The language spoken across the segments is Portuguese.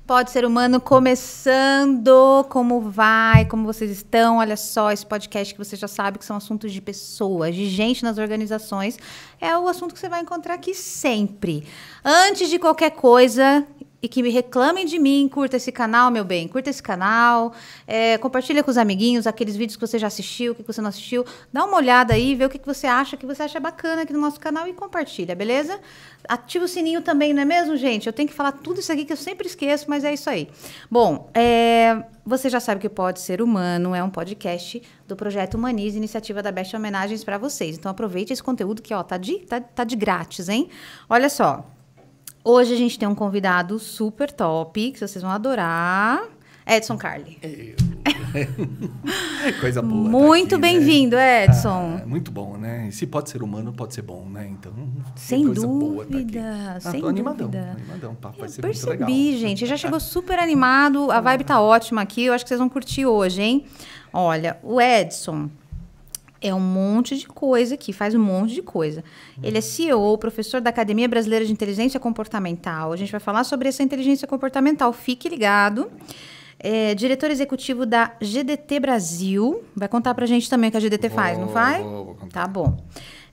Pode Ser Humano começando. Como vai? Como vocês estão? Olha só, esse podcast que você já sabe que são assuntos de pessoas, de gente nas organizações. É o assunto que você vai encontrar aqui sempre. Antes de qualquer coisa, e que me reclamem de mim, curta esse canal, meu bem. Curta esse canal, compartilha com os amiguinhos aqueles vídeos que você já assistiu, que você não assistiu. Dá uma olhada aí, vê o que você acha bacana aqui no nosso canal e compartilha, beleza? Ativa o sininho também, não é mesmo, gente? Eu tenho que falar tudo isso aqui que eu sempre esqueço, mas é isso aí. Bom, você já sabe que Pode Ser Humano é um podcast do Projeto Humanize, iniciativa da Best Homenagens para vocês. Então aproveite esse conteúdo que, ó, tá de grátis, hein? Olha só. Hoje a gente tem um convidado super top, que vocês vão adorar. Edson Carli. Coisa boa. Muito tá aqui, bem-vindo, né? Edson. Muito bom, né? E se pode ser humano, pode ser bom, né? Então, sem coisa dúvida, boa tá aqui. sem tô animadão, dúvida. animadão. O papo vai ser Percebi, muito legal. gente. Já chegou super animado. A vibe tá ótima aqui. Eu acho que vocês vão curtir hoje, hein? Olha, o Edson é um monte de coisa aqui, faz um monte de coisa. Ele é CEO, professor da Academia Brasileira de Inteligência Comportamental. A gente vai falar sobre essa inteligência comportamental. Fique ligado. Diretor executivo da GDT Brasil. Vai contar pra gente também o que a GDT faz, não vai? Vou contar. Tá bom.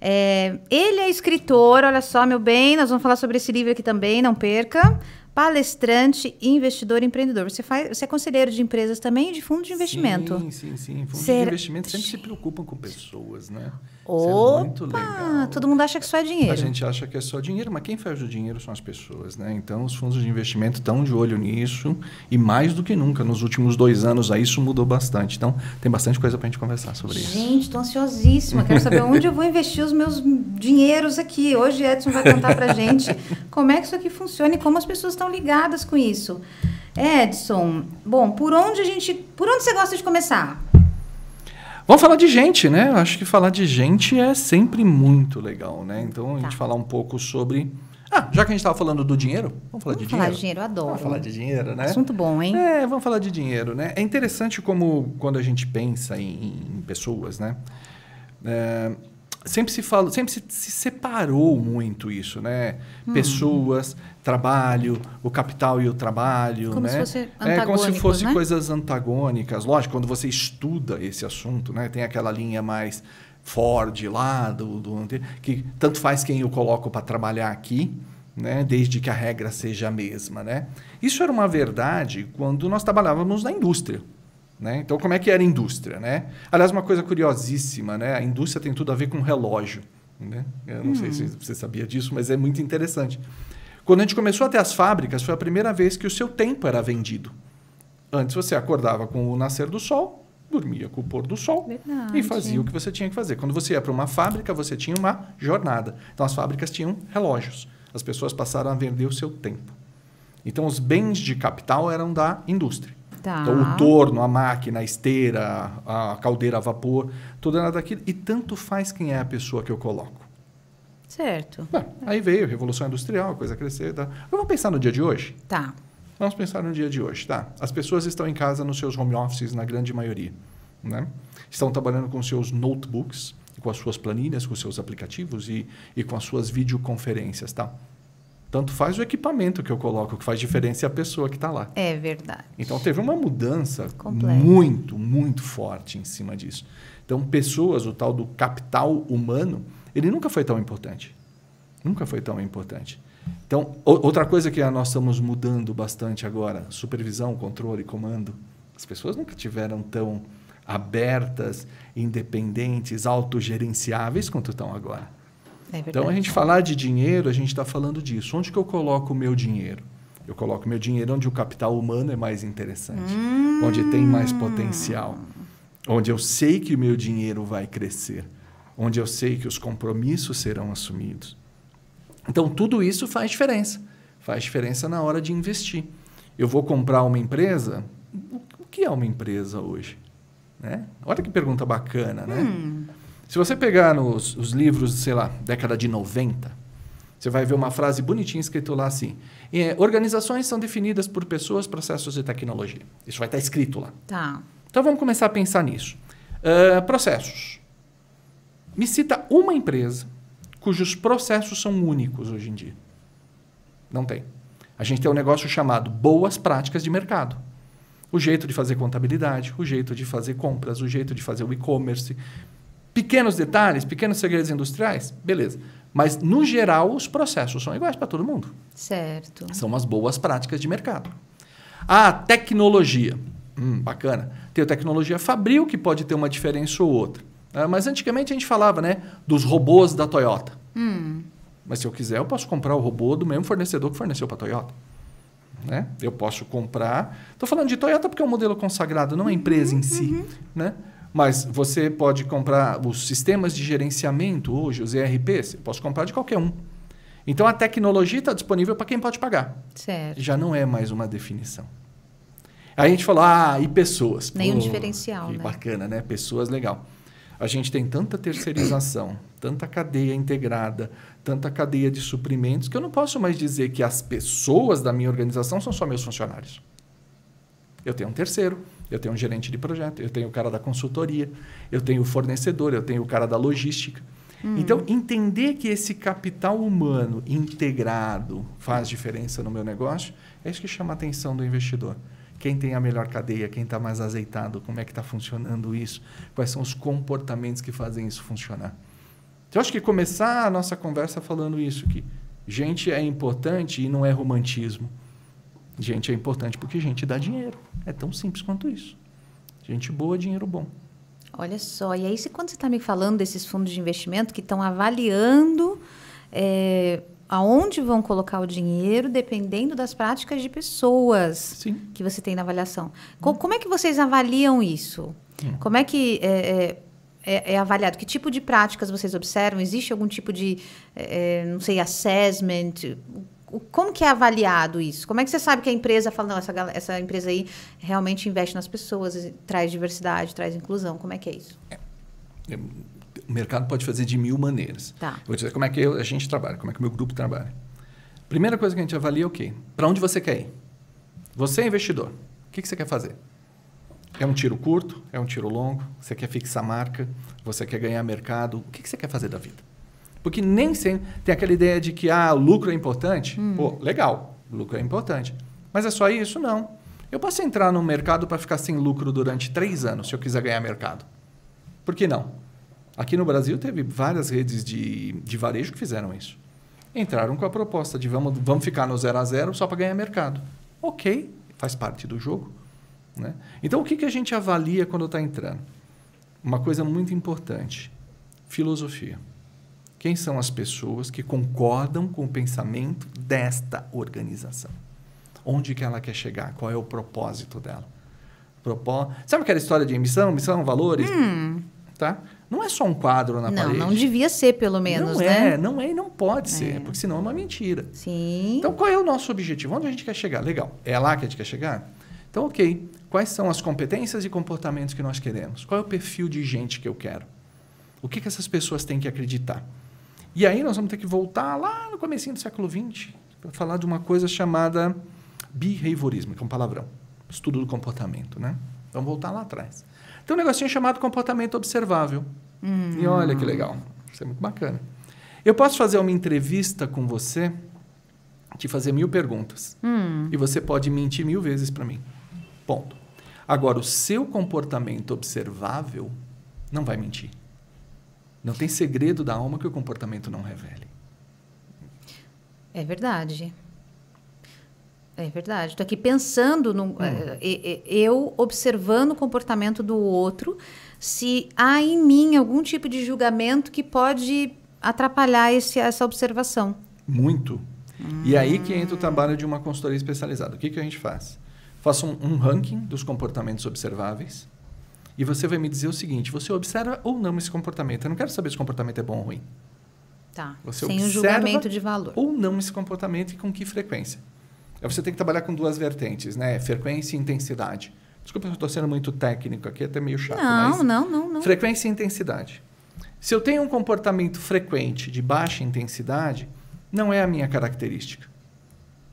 Ele é escritor, olha só, meu bem. Nós vamos falar sobre esse livro aqui também, não perca. Palestrante, investidor, empreendedor. Você é conselheiro de empresas também e de fundo de investimento? Sim. Fundos de investimento sempre se preocupam com pessoas, né? Opa! Isso é muito legal. Todo mundo acha que só é dinheiro. A gente acha que é só dinheiro, mas quem faz o dinheiro são as pessoas, né? Então, os fundos de investimento estão de olho nisso e mais do que nunca. Nos últimos 2 anos, aí, isso mudou bastante. Então, tem bastante coisa para a gente conversar sobre isso. Gente, estou ansiosíssima. Quero saber onde eu vou investir os meus dinheiros aqui. Hoje, Edson vai contar para a gente como é que isso aqui funciona e como as pessoas estão ligadas com isso. Edson, bom, por onde você gosta de começar? Vamos falar de gente, né? Eu acho que falar de gente é sempre muito legal, né? Então, a gente falar um pouco sobre... já que a gente estava falando do dinheiro, vamos falar de dinheiro? Vamos falar de dinheiro, eu adoro. Vamos falar de dinheiro, né? Assunto bom, hein? Vamos falar de dinheiro, né? É interessante como, quando a gente pensa em pessoas, né? Sempre se separou muito isso, né? Pessoas, trabalho, o capital e o trabalho, como né? Se fosse antagônicos, como se fossem né? coisas antagônicas. Lógico, quando você estuda esse assunto, né? Tem aquela linha mais Ford lá, que tanto faz quem eu coloco para trabalhar aqui, né? Desde que a regra seja a mesma, né? Isso era uma verdade quando nós trabalhávamos na indústria. Né? Então, como é que era a indústria? Né? Aliás, uma coisa curiosíssima, né? A indústria tem tudo a ver com relógio. Né? Eu não sei se você sabia disso, mas é muito interessante. Quando a gente começou a ter as fábricas, foi a primeira vez que o seu tempo era vendido. Antes você acordava com o nascer do sol, dormia com o pôr do sol. Verdade. E fazia o que você tinha que fazer. Quando você ia para uma fábrica, você tinha uma jornada. Então, as fábricas tinham relógios. As pessoas passaram a vender o seu tempo. Então, os bens de capital eram da indústria. Tá. Então, o torno, a máquina, a esteira, a caldeira a vapor, tudo era daquilo. E tanto faz quem é a pessoa que eu coloco. Certo. Aí veio a Revolução Industrial, a coisa crescer. Tá? Vamos pensar no dia de hoje? Tá. Vamos pensar no dia de hoje, tá? As pessoas estão em casa nos seus home offices, na grande maioria. Né? Estão trabalhando com seus notebooks, com as suas planilhas, com os seus aplicativos e com as suas videoconferências, tá? Tanto faz o equipamento que eu coloco, o que faz diferença é a pessoa que está lá. É verdade. Então, teve uma mudança completa, muito forte em cima disso. Então, pessoas, o tal do capital humano, ele nunca foi tão importante. Nunca foi tão importante. Então, outra coisa que nós estamos mudando bastante agora, supervisão, controle, comando. As pessoas nunca tiveram tão abertas, independentes, autogerenciáveis quanto estão agora. Então, a gente falar de dinheiro, a gente está falando disso. Onde que eu coloco o meu dinheiro? Eu coloco o meu dinheiro onde o capital humano é mais interessante, onde tem mais potencial, onde eu sei que o meu dinheiro vai crescer, onde eu sei que os compromissos serão assumidos. Então, tudo isso faz diferença. Faz diferença na hora de investir. Eu vou comprar uma empresa. O que é uma empresa hoje? Né? Olha que pergunta bacana, né? Se você pegar os livros, sei lá, década de 90, você vai ver uma frase bonitinha escrito lá assim: organizações são definidas por pessoas, processos e tecnologia. Isso vai estar escrito lá. Tá. Então, vamos começar a pensar nisso. Processos. Me cita uma empresa cujos processos são únicos hoje em dia. Não tem. A gente tem um negócio chamado boas práticas de mercado. O jeito de fazer contabilidade, o jeito de fazer compras, o jeito de fazer o e-commerce. Pequenos detalhes, pequenos segredos industriais, beleza. Mas, no geral, os processos são iguais para todo mundo. Certo. São umas boas práticas de mercado. A tecnologia. Bacana. Tem a tecnologia Fabril, que pode ter uma diferença ou outra. Mas antigamente a gente falava, né, dos robôs da Toyota. Mas se eu quiser, eu posso comprar o robô do mesmo fornecedor que forneceu para a Toyota. Né? Eu posso comprar... Estou falando de Toyota porque é um modelo consagrado, não a empresa em si. Né? Mas você pode comprar os sistemas de gerenciamento hoje, os ERPs, eu posso comprar de qualquer um. Então, a tecnologia está disponível para quem pode pagar. Certo. Já não é mais uma definição. Aí a gente falou, e pessoas? Nenhum diferencial, que né? Bacana, né? Pessoas, legal. A gente tem tanta terceirização, tanta cadeia integrada, tanta cadeia de suprimentos, que eu não posso mais dizer que as pessoas da minha organização são só meus funcionários. Eu tenho um terceiro, eu tenho um gerente de projeto, eu tenho o cara da consultoria, eu tenho o fornecedor, eu tenho o cara da logística. Então, entender que esse capital humano integrado faz diferença no meu negócio, é isso que chama a atenção do investidor. Quem tem a melhor cadeia, quem está mais azeitado, como é que está funcionando isso, quais são os comportamentos que fazem isso funcionar. Então, eu acho que começar a nossa conversa falando isso, que gente é importante e não é romantismo. Gente é importante porque gente dá dinheiro. É tão simples quanto isso. Gente boa, dinheiro bom. Olha só, e aí quando você está me falando desses fundos de investimento que estão avaliando aonde vão colocar o dinheiro, dependendo das práticas de pessoas Sim. que você tem na avaliação. Como é que vocês avaliam isso? Como é que é avaliado? Que tipo de práticas vocês observam? Existe algum tipo de, não sei, assessment? Como que é avaliado isso? Como é que você sabe que a empresa fala, não, essa empresa aí realmente investe nas pessoas, traz diversidade, traz inclusão? Como é que é isso? O mercado pode fazer de 1000 maneiras. Tá. Vou dizer como é que a gente trabalha, como é que o meu grupo trabalha. Primeira coisa que a gente avalia é o quê? Para onde você quer ir? Você é investidor. O que você quer fazer? É um tiro curto? É um tiro longo? Você quer fixar marca? Você quer ganhar mercado? O que você quer fazer da vida? Porque nem sempre tem aquela ideia de que o lucro é importante. Pô, legal, o lucro é importante. Mas é só isso? Não. Eu posso entrar no mercado para ficar sem lucro durante 3 anos, se eu quiser ganhar mercado. Por que não? Aqui no Brasil teve várias redes de varejo que fizeram isso. Entraram com a proposta de vamos ficar no 0 a 0 só para ganhar mercado. Ok, faz parte do jogo. Né? Então, o que a gente avalia quando está entrando? Uma coisa muito importante, filosofia. Quem são as pessoas que concordam com o pensamento desta organização? Onde que ela quer chegar? Qual é o propósito dela? Sabe aquela história de missão, valores? Tá? Não é só um quadro na parede. Não devia ser, pelo menos, né? Não é e não pode ser, porque senão é uma mentira. Sim. Então, qual é o nosso objetivo? Onde a gente quer chegar? Legal. É lá que a gente quer chegar? Então, ok. Quais são as competências e comportamentos que nós queremos? Qual é o perfil de gente que eu quero? O que essas pessoas têm que acreditar? E aí nós vamos ter que voltar lá no comecinho do século XX para falar de uma coisa chamada behaviorismo, que é um palavrão. Estudo do comportamento, né? Vamos voltar lá atrás. Tem um negocinho chamado comportamento observável. E olha que legal. Isso é muito bacana. Eu posso fazer uma entrevista com você, te fazer 1000 perguntas. E você pode mentir 1000 vezes para mim. Ponto. Agora, o seu comportamento observável não vai mentir. Não tem segredo da alma que o comportamento não revele. É verdade. É verdade. Estou aqui pensando, eu observando o comportamento do outro, se há em mim algum tipo de julgamento que pode atrapalhar essa observação. Muito. E aí que entra o trabalho de uma consultoria especializada. O que a gente faz? Faço um ranking dos comportamentos observáveis. E você vai me dizer o seguinte, você observa ou não esse comportamento? Eu não quero saber se o comportamento é bom ou ruim. Tá. Você sem o julgamento de valor. Ou não esse comportamento e com que frequência. Aí você tem que trabalhar com 2 vertentes, né? Frequência e intensidade. Desculpa, eu estou sendo muito técnico aqui, até meio chato. Não. Frequência e intensidade. Se eu tenho um comportamento frequente de baixa intensidade, não é a minha característica.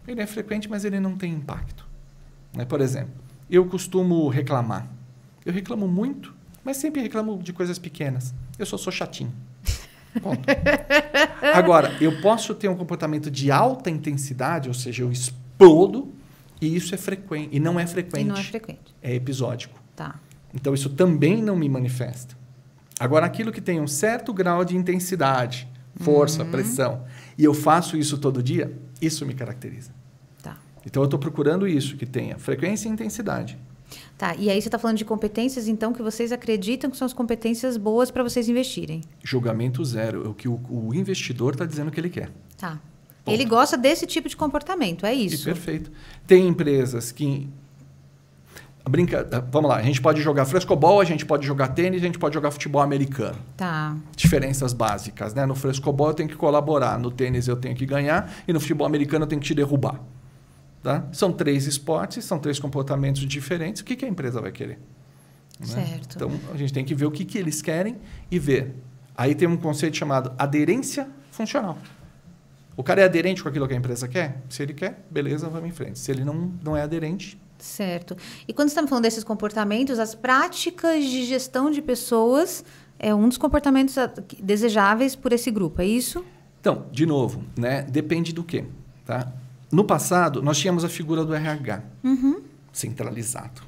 Ele é frequente, mas ele não tem impacto. Né? Por exemplo, eu costumo reclamar. Eu reclamo muito, mas sempre reclamo de coisas pequenas. Eu sou chatinho. Ponto. Agora, eu posso ter um comportamento de alta intensidade, ou seja, eu todo, e isso é frequente. E não é frequente. E não é frequente. É episódico. Tá. Então, isso também não me manifesta. Agora, aquilo que tem um certo grau de intensidade, força, pressão, e eu faço isso todo dia, isso me caracteriza. Tá. Então, eu estou procurando isso, que tenha frequência e intensidade. Tá, e aí você está falando de competências, então, que vocês acreditam que são as competências boas para vocês investirem. Julgamento zero, é o que o investidor está dizendo que ele quer. Tá. Ponto. Ele gosta desse tipo de comportamento, é isso? Perfeito. Tem empresas que... Vamos lá, a gente pode jogar frescobol, a gente pode jogar tênis, a gente pode jogar futebol americano. Tá. Diferenças básicas, né? No frescobol eu tenho que colaborar, no tênis eu tenho que ganhar e no futebol americano eu tenho que te derrubar. Tá? São 3 esportes, são 3 comportamentos diferentes. O que a empresa vai querer? Né? Certo. Então, a gente tem que ver o que eles querem e ver. Aí tem um conceito chamado aderência funcional. O cara é aderente com aquilo que a empresa quer? Se ele quer, beleza, vamos em frente. Se ele não é aderente... Certo. E quando estamos falando desses comportamentos, as práticas de gestão de pessoas é um dos comportamentos desejáveis por esse grupo, é isso? Então, de novo, né? Depende do quê? Tá? No passado, nós tínhamos a figura do RH, centralizado.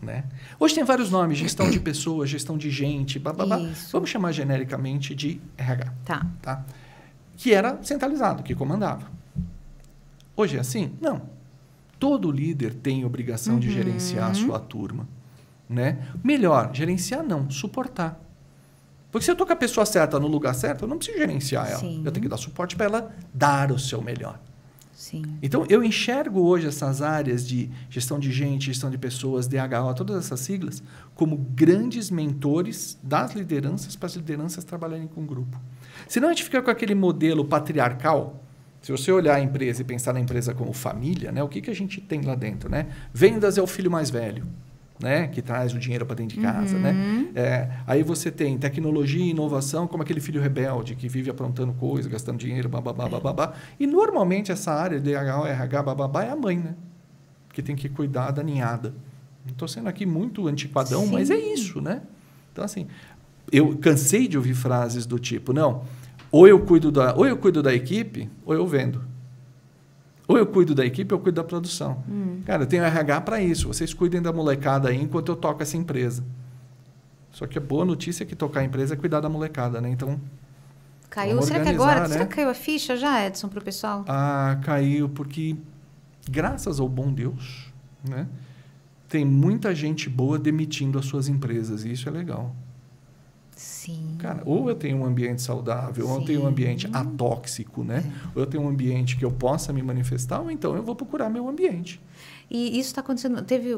Né? Hoje tem vários nomes, gestão de pessoas, gestão de gente, bababá. Vamos chamar genericamente de RH. Tá? Que era centralizado, que comandava. Hoje é assim? Não. Todo líder tem obrigação de gerenciar a sua turma. Né? Melhor, gerenciar não, suportar. Porque se eu estou com a pessoa certa no lugar certo, eu não preciso gerenciar ela. Sim. Eu tenho que dar suporte para ela dar o seu melhor. Sim. Então, eu enxergo hoje essas áreas de gestão de gente, gestão de pessoas, DHO, todas essas siglas, como grandes mentores das lideranças para as lideranças trabalharem com o grupo. Senão a gente fica com aquele modelo patriarcal. Se você olhar a empresa e pensar na empresa como família, né, o que a gente tem lá dentro? Né? Vendas é o filho mais velho, né, que traz o dinheiro para dentro de casa. Né? Aí você tem tecnologia e inovação como aquele filho rebelde que vive aprontando coisas, gastando dinheiro, bababá. E normalmente essa área de RH, bababá, é a mãe, né? Que tem que cuidar da ninhada. Não estou sendo aqui muito antiquadão, Sim. mas é isso. Né? Então, assim, eu cansei de ouvir frases do tipo, não... Ou eu cuido da equipe, ou eu vendo. Ou eu cuido da equipe, ou eu cuido da produção. Cara, eu tenho RH para isso. Vocês cuidem da molecada aí enquanto eu toco essa empresa. Só que a boa notícia é que tocar a empresa é cuidar da molecada, né? Então, caiu. Será que agora? Será que caiu a ficha já, Edson, para o pessoal? Ah, caiu porque, graças ao bom Deus, né, tem muita gente boa demitindo as suas empresas. E isso é legal. Sim. Cara, ou eu tenho um ambiente saudável, ou eu tenho um ambiente atóxico, né? Ou eu tenho um ambiente que eu possa me manifestar, ou então eu vou procurar meu ambiente. E isso está acontecendo. Teve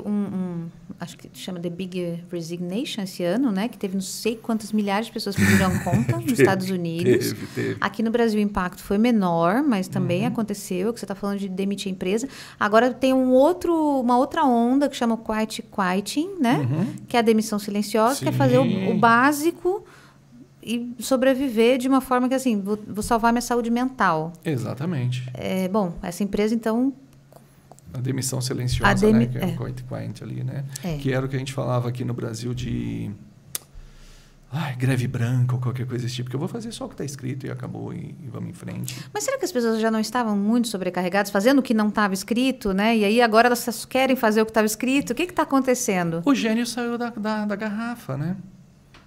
acho que chama The Big Resignation esse ano, né? Que teve não sei quantas milhares de pessoas que pediram conta nos Estados Unidos. Teve. Aqui no Brasil o impacto foi menor, mas também aconteceu, que você está falando de demitir a empresa. Agora tem uma outra onda que chama Quiet Quieting, né? Que é a demissão silenciosa, que é fazer o básico e sobreviver de uma forma que, assim, vou salvar minha saúde mental. Exatamente. Bom, essa empresa, então... A demissão silenciosa, né? Que é o quiet ali, né? Que era o que a gente falava aqui no Brasil de greve branca ou qualquer coisa desse tipo, que eu vou fazer só o que está escrito e acabou e vamos em frente. Mas será que as pessoas já não estavam muito sobrecarregadas, fazendo o que não estava escrito, né? E aí agora elas querem fazer o que estava escrito? O que está acontecendo? O gênio saiu da garrafa, né?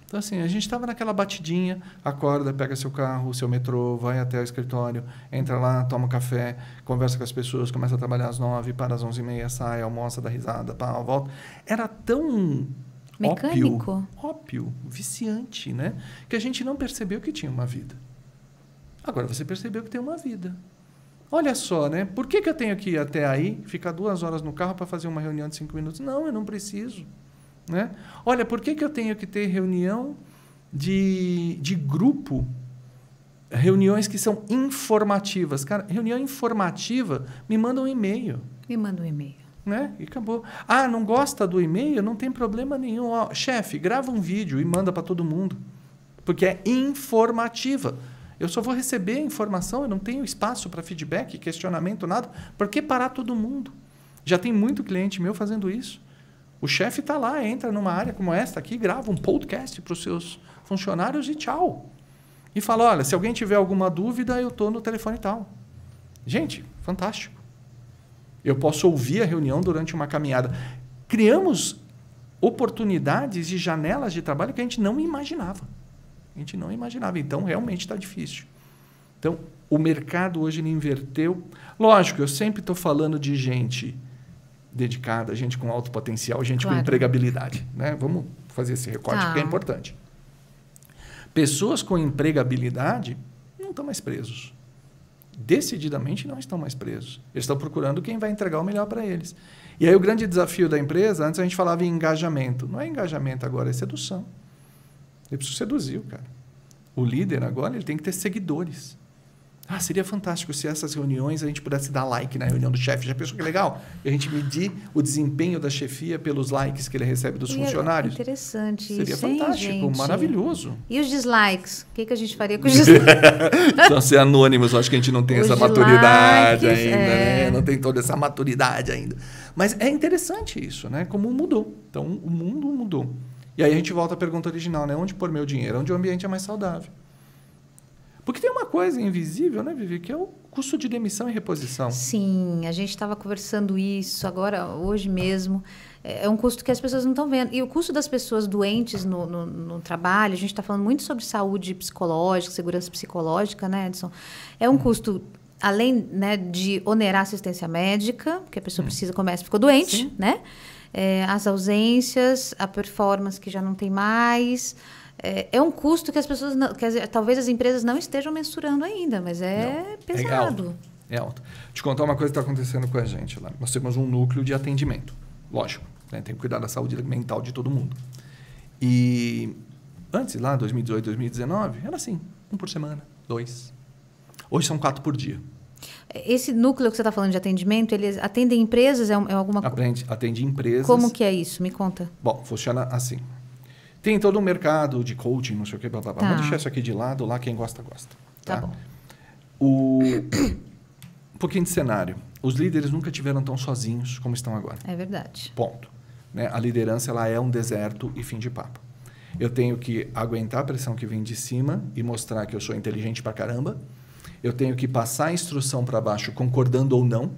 Então, assim, a gente estava naquela batidinha, acorda, pega seu carro, seu metrô, vai até o escritório, entra lá, toma um café, conversa com as pessoas, começa a trabalhar às 9, para às 11h30, sai, almoça, dá risada, volta. Era tão mecânico, ópio, viciante, né? Que a gente não percebeu que tinha uma vida. Agora você percebeu que tem uma vida. Olha só, né? Por que eu tenho que ir até aí, ficar 2 horas no carro para fazer uma reunião de 5 minutos? Não, eu não preciso. Né? Olha, por que eu tenho que ter reunião de grupo, reuniões que são informativas? Cara, reunião informativa, me manda um e-mail. Me manda um e-mail. Né? E acabou. Ah, não gosta do e-mail? Não tem problema nenhum. Ó, chefe, grava um vídeo e manda para todo mundo. Porque é informativa. Eu só vou receber a informação, eu não tenho espaço para feedback, questionamento, nada. Por que parar todo mundo? Já tem muito cliente meu fazendo isso. O chefe está lá, entra numa área como esta aqui, grava um podcast para os seus funcionários e tchau. E fala, olha, se alguém tiver alguma dúvida, eu estou no telefone tal. Gente, fantástico. Eu posso ouvir a reunião durante uma caminhada. Criamos oportunidades e janelas de trabalho que a gente não imaginava. A gente não imaginava. Então, realmente está difícil. Então, o mercado hoje ele inverteu. Lógico, eu sempre estou falando de gente dedicada, gente com alto potencial, gente com empregabilidade. Né? Vamos fazer esse recorte, porque é importante. Pessoas com empregabilidade não estão mais presos. Decididamente não estão mais presos. Eles estão procurando quem vai entregar o melhor para eles. E aí o grande desafio da empresa, antes a gente falava em engajamento. Não é engajamento agora, é sedução. Ele precisa seduzir o cara. O líder agora ele tem que ter seguidores. Seria fantástico se essas reuniões a gente pudesse dar like na reunião do chefe. Já pensou que legal? E a gente medir o desempenho da chefia pelos likes que ele recebe dos funcionários. Interessante isso. Seria fantástico, maravilhoso. E os dislikes? O que a gente faria com os dislikes? São ser anônimos, eu acho que a gente não tem essa maturidade ainda, né? Não tem toda essa maturidade ainda. Mas é interessante isso, né? Como mudou. Então, o mundo mudou. E aí a gente volta à pergunta original, né? Onde pôr meu dinheiro? Onde o ambiente é mais saudável. Porque tem uma coisa invisível, né, Vivi, que é o custo de demissão e reposição. Sim, a gente estava conversando isso agora, hoje mesmo. É um custo que as pessoas não estão vendo. E o custo das pessoas doentes no trabalho, a gente está falando muito sobre saúde psicológica, segurança psicológica, né, Edson? É um custo, além, né, de onerar a assistência médica, que a pessoa ficou doente, sim, né? As ausências, a performance que já não tem mais. É um custo que as pessoas, talvez as empresas não estejam mensurando ainda, mas pesado. É alto. Te contar uma coisa que está acontecendo com a gente lá. Nós temos um núcleo de atendimento, lógico, né? Tem que cuidar da saúde mental de todo mundo. E antes, lá, 2018, 2019, era assim, 1 por semana, 2. Hoje são 4 por dia. Esse núcleo que você está falando de atendimento, eles atendem empresas? É alguma coisa? Atende empresas. Como que é isso? Me conta. Bom, funciona assim. Tem todo um mercado de coaching, não sei o que, blá, blá, blá. Vamos deixar isso aqui de lado, lá quem gosta, gosta. Tá bom. Um pouquinho de cenário. Os líderes nunca tiveram tão sozinhos como estão agora. É verdade. Ponto. Né? A liderança ela é um deserto e fim de papo. Eu tenho que aguentar a pressão que vem de cima e mostrar que eu sou inteligente pra caramba. Eu tenho que passar a instrução para baixo, concordando ou não,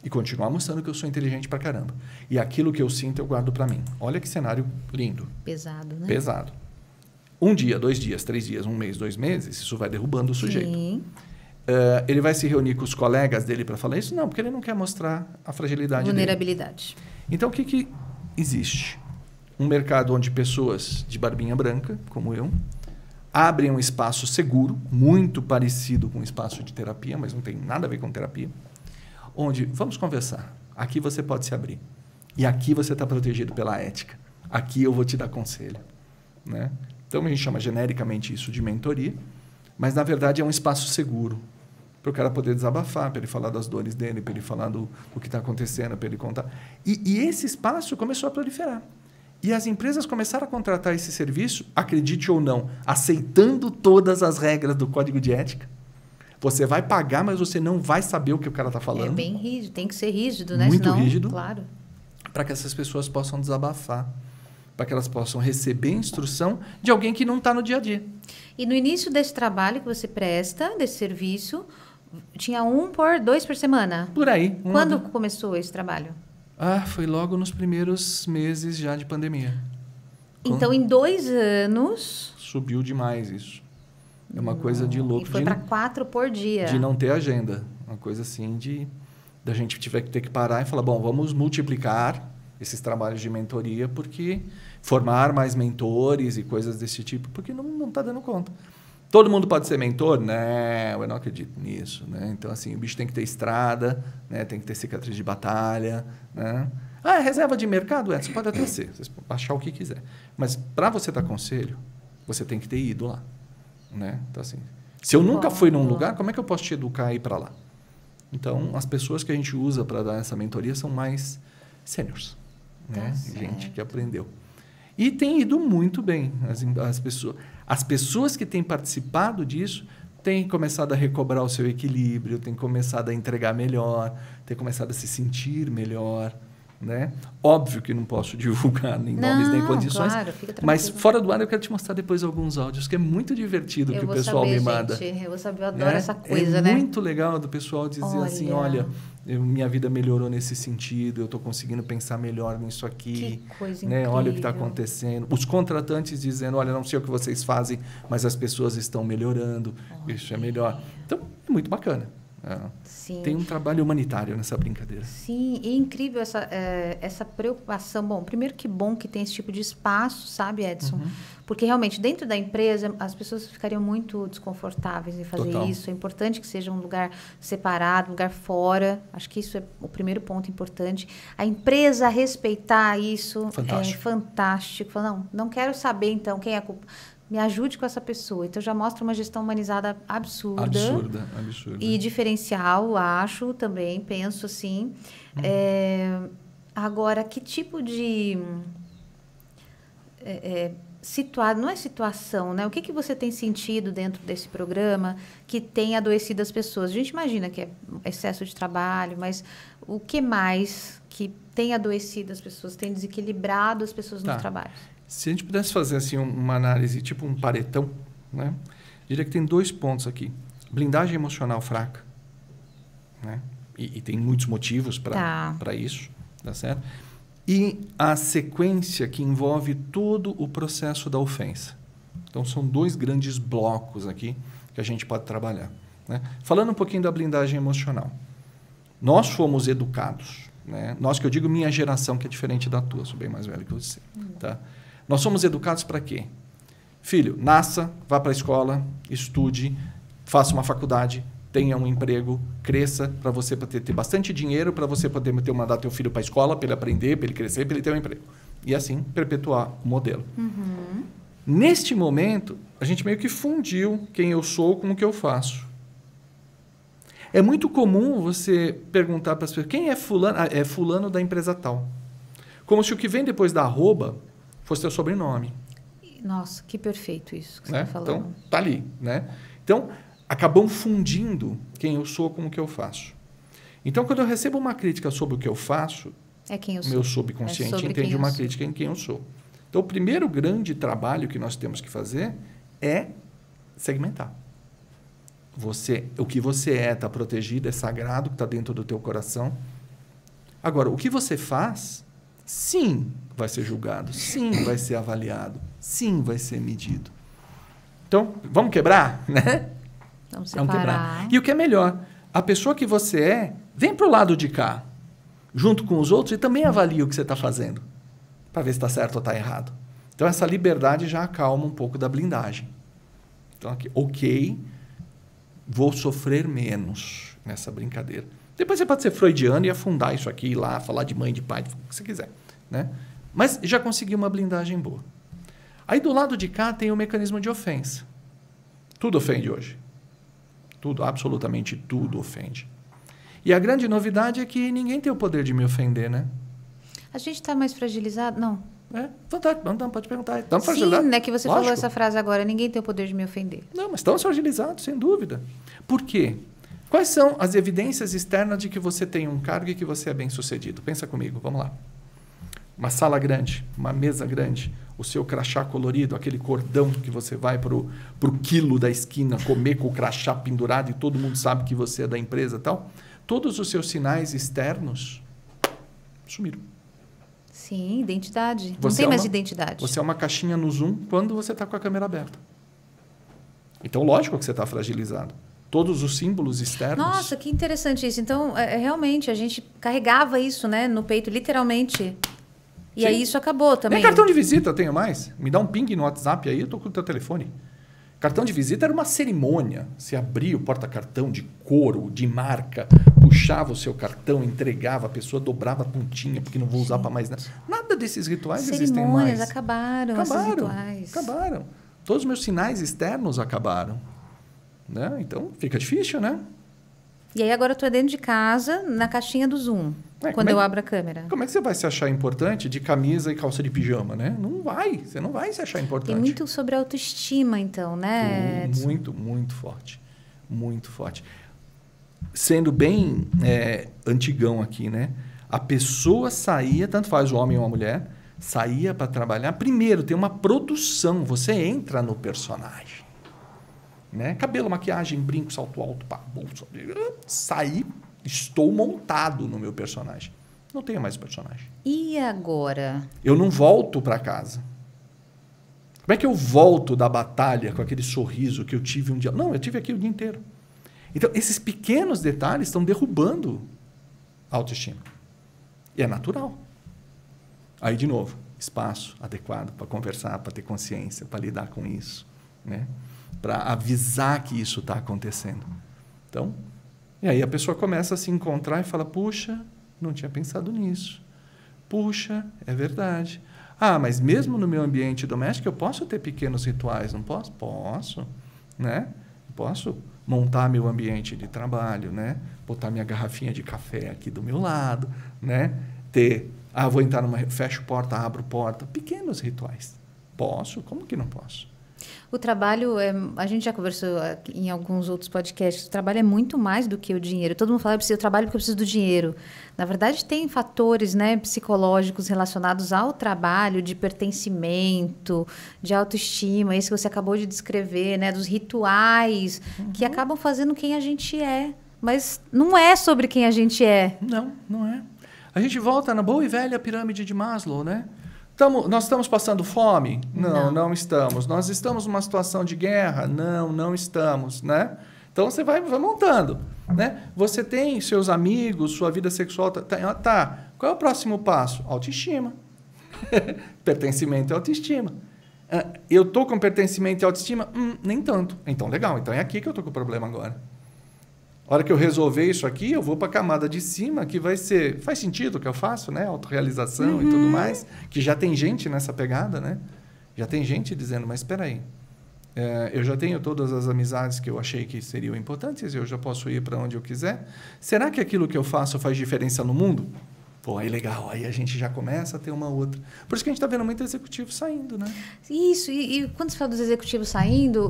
e continuar mostrando que eu sou inteligente pra caramba. E aquilo que eu sinto, eu guardo para mim. Olha que cenário lindo. Pesado, né? Pesado. 1 dia, 2 dias, 3 dias, 1 mês, 2 meses, isso vai derrubando o sujeito. Sim. Ele vai se reunir com os colegas dele para falar isso? Não, porque ele não quer mostrar a fragilidade vulnerabilidade dele. Então, o que existe? Um mercado onde pessoas de barbinha branca, como eu, abrem um espaço seguro, muito parecido com um espaço de terapia, mas não tem nada a ver com terapia, onde, vamos conversar, aqui você pode se abrir. E aqui você está protegido pela ética. Aqui eu vou te dar conselho. Né? Então, a gente chama genericamente isso de mentoria, mas, na verdade, é um espaço seguro para o cara poder desabafar, para ele falar das dores dele, para ele falar do que está acontecendo, para ele contar. E esse espaço começou a proliferar. E as empresas começaram a contratar esse serviço, acredite ou não, aceitando todas as regras do Código de Ética. Você vai pagar, mas você não vai saber o que o cara está falando. É bem rígido, tem que ser rígido, né? Muito senão, rígido. Claro. Para que essas pessoas possam desabafar, para que elas possam receber instrução de alguém que não está no dia a dia. E no início desse trabalho que você presta, desse serviço, tinha 2 por semana? Por aí. Quando começou esse trabalho? Foi logo nos primeiros meses já de pandemia. Então, em 2 anos... Subiu demais isso. É uma coisa de louco. E foi para 4 por dia. De não ter agenda. Uma coisa assim da gente ter que parar e falar, bom, vamos multiplicar esses trabalhos de mentoria, porque formar mais mentores e coisas desse tipo, porque não está dando conta. Todo mundo pode ser mentor? Não, eu não acredito nisso. Né? Então, assim, o bicho tem que ter estrada, né? Tem que ter cicatriz de batalha. Né? Reserva de mercado? Você pode até ser, você pode achar o que quiser. Mas, para você dar conselho, você tem que ter ido lá. Né? Então, assim, se eu nunca fui num lugar, como é que eu posso te educar a ir para lá? Então, as pessoas que a gente usa para dar essa mentoria são mais seniors. Né? Gente que aprendeu. E tem ido muito bem. As pessoas que têm participado disso têm começado a recobrar o seu equilíbrio, têm começado a entregar melhor, têm começado a se sentir melhor. né? Óbvio que não posso divulgar nem nomes nem condições, claro, fica tranquilo. mas fora do ar eu quero te mostrar depois alguns áudios, que é muito divertido que o pessoal me manda. Eu vou saber, eu adoro essa coisa, né? É muito legal do pessoal dizer assim, olha, minha vida melhorou nesse sentido, eu estou conseguindo pensar melhor nisso aqui. Que coisa né? incrível. Olha o que está acontecendo. Os contratantes dizendo, olha, não sei o que vocês fazem, mas as pessoas estão melhorando, isso é melhor. Então, é muito bacana. Sim. Tem um trabalho humanitário nessa brincadeira. Sim, e é incrível essa preocupação. Bom, primeiro que bom que tem esse tipo de espaço, sabe, Edson? Porque realmente dentro da empresa as pessoas ficariam muito desconfortáveis em fazer Total. isso. É importante que seja um lugar separado, um lugar fora. Acho que isso é o primeiro ponto importante. A empresa respeitar isso Fantástico. é fantástico. Fala, não quero saber então quem é a culpa. Me ajude com essa pessoa. Então, já mostra uma gestão humanizada absurda. Absurda. E diferencial, acho, também, penso assim. Agora, que tipo de... não é situação, né? O que você tem sentido dentro desse programa que tem adoecido as pessoas? A gente imagina que é excesso de trabalho, mas o que mais que tem adoecido as pessoas, tem desequilibrado as pessoas no trabalho? Se a gente pudesse fazer assim uma análise, tipo um paretão, né? Diria que tem 2 pontos aqui. Blindagem emocional fraca, né? E tem muitos motivos para isso, tá certo? E a sequência que envolve todo o processo da ofensa. Então, são 2 grandes blocos aqui que a gente pode trabalhar, né? Falando um pouquinho da blindagem emocional. Nós fomos educados, né? Nós, que eu digo minha geração, que é diferente da tua, sou bem mais velho que você, tá? Nós somos educados para quê? Filho, nasça, vá para a escola, estude, faça uma faculdade, tenha um emprego, cresça, para você ter bastante dinheiro, para você poder mandar teu filho para a escola, para ele aprender, para ele crescer, para ele ter um emprego. E assim, perpetuar o modelo. Neste momento, a gente meio que fundiu quem eu sou com o que eu faço. É muito comum você perguntar para as pessoas, quem é fulano? É fulano da empresa tal. Como se o que vem depois da arroba fosse teu sobrenome. Nossa, que perfeito isso que você né? está falando. Então, tá ali, né? Então, acabam fundindo quem eu sou com o que eu faço. Então, quando eu recebo uma crítica sobre o que eu faço, meu subconsciente entende uma crítica em quem eu sou. Então, o primeiro grande trabalho que nós temos que fazer é segmentar. O que você está protegido, é sagrado, que está dentro do teu coração. Agora, o que você faz, sim, vai ser julgado, sim, vai ser avaliado, sim, vai ser medido. Então, vamos quebrar, né? Vamos quebrar. E o que é melhor, a pessoa que você vem para o lado de cá, junto com os outros, e também avalia o que você está fazendo, para ver se está certo ou está errado. Então, essa liberdade já acalma um pouco da blindagem. Então, aqui, ok, vou sofrer menos nessa brincadeira. Depois você pode ser freudiano e afundar isso aqui, ir lá, falar de mãe, de pai, o que você quiser, né? Mas já consegui uma blindagem boa. Aí, do lado de cá, tem o mecanismo de ofensa. Tudo ofende hoje. Tudo, absolutamente tudo ofende. E a grande novidade é que ninguém tem o poder de me ofender, né? A gente está mais fragilizado? Não. Fantástico. Não, pode perguntar. Estamos Sim, fragilizados. né? Que você falou essa frase agora, ninguém tem o poder de me ofender. Não, mas estamos fragilizados, sem dúvida. Por quê? Quais são as evidências externas de que você tem um cargo e que você é bem-sucedido? Pensa comigo, vamos lá. Uma sala grande, uma mesa grande, o seu crachá colorido, aquele cordão que você vai pro quilo da esquina comer com o crachá pendurado e todo mundo sabe que você é da empresa e tal. Todos os seus sinais externos sumiram. Sim, identidade. Não tem mais identidade. Você é uma caixinha no Zoom quando você está com a câmera aberta. Então, lógico que você está fragilizado. Todos os símbolos externos... Nossa, que interessante isso. Então, realmente, a gente carregava isso, né, no peito, literalmente. E aí isso acabou também. Nem cartão de visita eu tenho mais. Me dá um ping no WhatsApp aí, eu estou com o teu telefone. Cartão de visita era uma cerimônia. Você abria o porta-cartão de couro, de marca, puxava o seu cartão, entregava, a pessoa dobrava a pontinha, porque não vou usar para mais nada. Nada desses rituais existem mais. Cerimônias acabaram, esses rituais. Acabaram. Todos os meus sinais externos acabaram. Né? Então, fica difícil, né? E aí agora eu estou dentro de casa, na caixinha do Zoom, quando eu abro a câmera. Como é que você vai se achar importante de camisa e calça de pijama, né? Não vai, você não vai se achar importante. Tem muito sobre autoestima, então, né, Edson? Muito, muito forte. Muito forte. Sendo bem antigão aqui, né? A pessoa saía, tanto faz o homem ou a mulher, saía para trabalhar. Primeiro, tem uma produção. Você entra no personagem. Né? Cabelo, maquiagem, brinco, salto alto, pá, bolsa. Saí, estou montado no meu personagem. Não tenho mais personagem. E agora? Eu não volto para casa. Como é que eu volto da batalha com aquele sorriso que eu tive um dia? Não, eu tive aqui o dia inteiro. Então, esses pequenos detalhes estão derrubando a autoestima. E é natural. Aí, de novo, espaço adequado para conversar, para ter consciência, para lidar com isso, né? Para avisar que isso está acontecendo. Então, e aí a pessoa começa a se encontrar e fala, puxa, não tinha pensado nisso. Puxa, é verdade. Ah, mas mesmo no meu ambiente doméstico eu posso ter pequenos rituais, não posso? Posso, né? Posso montar meu ambiente de trabalho, né? Botar minha garrafinha de café aqui do meu lado, né? Vou entrar fecho porta, abro porta. Pequenos rituais. Posso? Como que não posso? O trabalho, a gente já conversou em alguns outros podcasts, o trabalho é muito mais do que o dinheiro. Todo mundo fala, eu trabalho porque eu preciso do dinheiro. Na verdade, tem fatores, né, psicológicos relacionados ao trabalho, de pertencimento, de autoestima, esse que você acabou de descrever, né, dos rituais, que acabam fazendo quem a gente é. Mas não é sobre quem a gente é. Não, não é. A gente volta na boa e velha pirâmide de Maslow, né? Nós estamos passando fome? Não, não estamos. Nós estamos numa situação de guerra? Não, não estamos, né? Então, você vai montando, né? Você tem seus amigos, sua vida sexual... Tá. Qual é o próximo passo? Autoestima. Pertencimento e autoestima. Eu estou com pertencimento e autoestima? Nem tanto. Então, legal. Então, é aqui que eu estou com o problema agora. A hora que eu resolver isso aqui, eu vou para a camada de cima, que vai ser... Faz sentido o que eu faço, né? Autorrealização e tudo mais. Que já tem gente nessa pegada, né? Já tem gente dizendo, mas espera aí. Eu já tenho todas as amizades que eu achei que seriam importantes, eu já posso ir para onde eu quiser. Será que aquilo que eu faço faz diferença no mundo? Pô, aí legal. Aí a gente já começa a ter uma outra. Por isso que a gente está vendo muito executivo saindo, né? Isso. E quando você fala dos executivos saindo,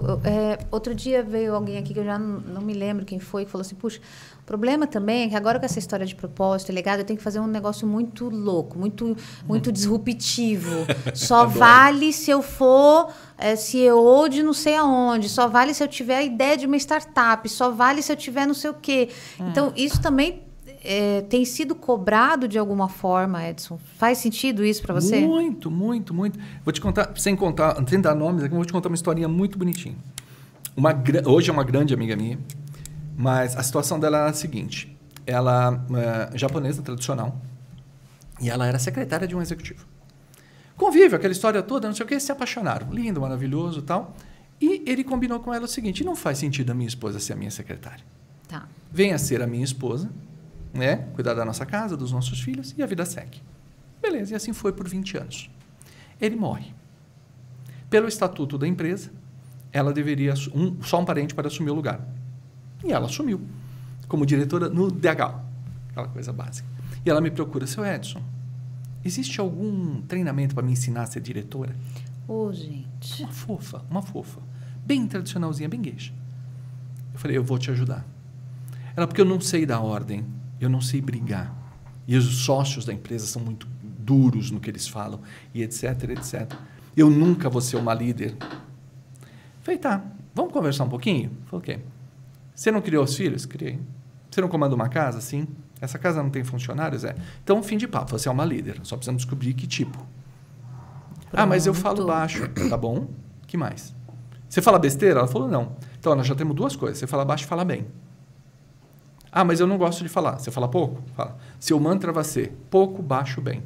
outro dia veio alguém aqui que eu já não me lembro quem foi, que falou assim, puxa, o problema também é que agora com essa história de propósito e legado, eu tenho que fazer um negócio muito louco, muito disruptivo. Só vale se eu for CEO de não sei aonde, só vale se eu tiver a ideia de uma startup, só vale se eu tiver não sei o quê. Então, isso também... tem sido cobrado de alguma forma, Edson? Faz sentido isso para você? Muito, muito, muito. Vou te contar, sem dar nomes aqui, vou te contar uma historinha muito bonitinha. Hoje é uma grande amiga minha, mas a situação dela era a seguinte. Ela é japonesa, tradicional, e ela era secretária de um executivo. Convívio, aquela história toda, não sei o que, se apaixonaram. Lindo, maravilhoso e tal. E ele combinou com ela o seguinte, não faz sentido a minha esposa ser a minha secretária. Tá. Venha ser a minha esposa, né? Cuidar da nossa casa, dos nossos filhos, e a vida segue. Beleza, e assim foi por 20 anos. Ele morre. Pelo estatuto da empresa, ela deveria... só um parente para assumir o lugar. E ela assumiu, como diretora no DH, aquela coisa básica. E ela me procura, seu Edson, existe algum treinamento para me ensinar a ser diretora? Gente. Uma fofa. Bem tradicionalzinha, bem gueixa. Eu falei, eu vou te ajudar. Ela, porque eu não sei dar ordem. Eu não sei brigar. E os sócios da empresa são muito duros no que eles falam, e etc, etc. Eu nunca vou ser uma líder. Falei, tá, vamos conversar um pouquinho? Falei, ok. Você não criou os filhos? Criei. Você não comanda uma casa? Sim. Essa casa não tem funcionários? Então, fim de papo, você é uma líder. Só precisamos descobrir que tipo. Pronto. Mas eu falo baixo. Tá bom. Que mais? Você fala besteira? Ela falou, não. Então, nós já temos duas coisas. Você fala baixo e fala bem. Mas eu não gosto de falar. Você fala pouco? Fala. Seu mantra vai ser pouco, baixo, bem.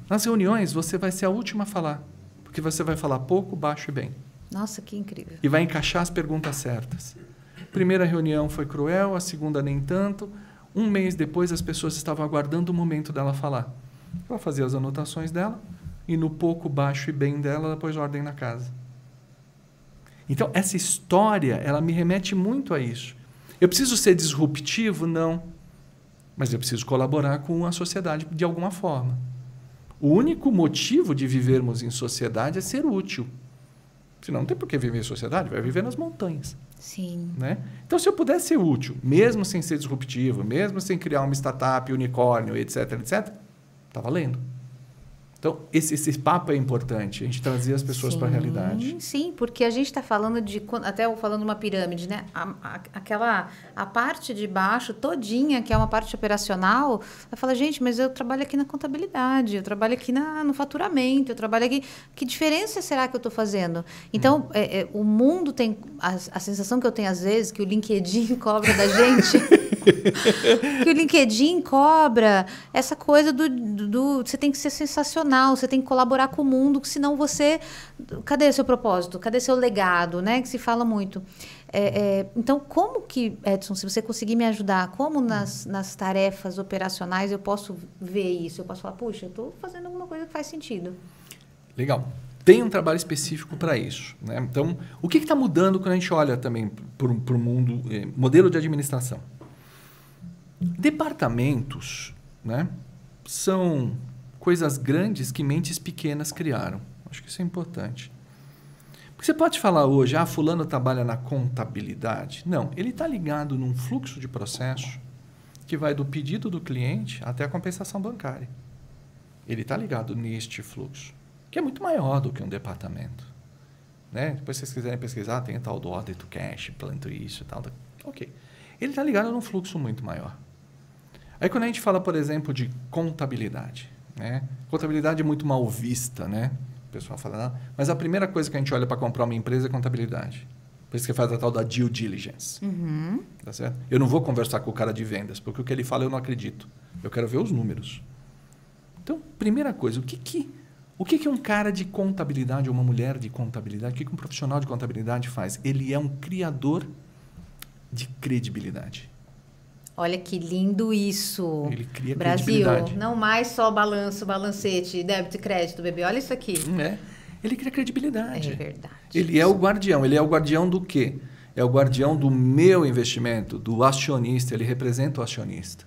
Nas reuniões, você vai ser a última a falar. Porque você vai falar pouco, baixo e bem. Nossa, que incrível. E vai encaixar as perguntas certas. Primeira reunião foi cruel, a segunda nem tanto. Um mês depois, as pessoas estavam aguardando o momento dela falar. Ela fazia as anotações dela e no pouco, baixo e bem dela, ela pôs ordem na casa. Então, essa história, ela me remete muito a isso. Eu preciso ser disruptivo? Não. Mas eu preciso colaborar com a sociedade de alguma forma. O único motivo de vivermos em sociedade é ser útil. Senão não tem por que viver em sociedade, vai viver nas montanhas. Sim. Né? Então, se eu pudesse ser útil, mesmo sem ser disruptivo, mesmo sem criar uma startup, unicórnio, etc., está valendo. Então, esse papo é importante, a gente trazer as pessoas para a realidade. Sim, porque a gente está falando até falando uma pirâmide, né? A parte de baixo todinha, que é uma parte operacional, vai falar, gente, mas eu trabalho aqui na contabilidade, eu trabalho aqui no faturamento, eu trabalho aqui... Que diferença será que eu estou fazendo? Então, o mundo tem... A sensação que eu tenho às vezes, que o LinkedIn cobra da gente... que o LinkedIn cobra essa coisa do você tem que ser sensacional, você tem que colaborar com o mundo, senão você... Cadê seu propósito? Cadê seu legado? Né? Que se fala muito. Então, como que, Edson, se você conseguir me ajudar, como nas tarefas operacionais eu posso ver isso? Eu posso falar, puxa, eu estou fazendo alguma coisa que faz sentido. Legal. Tem um trabalho específico para isso. Né? Então, o que está mudando quando a gente olha também para o mundo, modelo de administração? Departamentos, né, são coisas grandes que mentes pequenas criaram. Acho que isso é importante. Porque você pode falar hoje, fulano trabalha na contabilidade. Não, ele está ligado num fluxo de processo que vai do pedido do cliente até a compensação bancária. Ele está ligado neste fluxo, que é muito maior do que um departamento. Né? Depois, se vocês quiserem pesquisar, tem tal do order to cash, planto isso e tal. Ok. Ele está ligado num fluxo muito maior. Aí, quando a gente fala, por exemplo, de contabilidade, né? Contabilidade é muito mal vista, né? O pessoal fala, não, mas a primeira coisa que a gente olha para comprar uma empresa é contabilidade. Por isso que faz a tal da due diligence. Uhum. Tá certo? Eu não vou conversar com o cara de vendas, porque o que ele fala eu não acredito. Eu quero ver os números. Então, primeira coisa, o que um cara de contabilidade ou uma mulher de contabilidade, o que um profissional de contabilidade faz? Ele é um criador de credibilidade. Olha que lindo isso. Ele cria Brasil, credibilidade. não mais só balancete, débito e crédito, bebê. Olha isso aqui. Ele cria credibilidade. É verdade. Ele é o guardião. Ele é o guardião do quê? É o guardião do meu investimento, do acionista. Ele representa o acionista.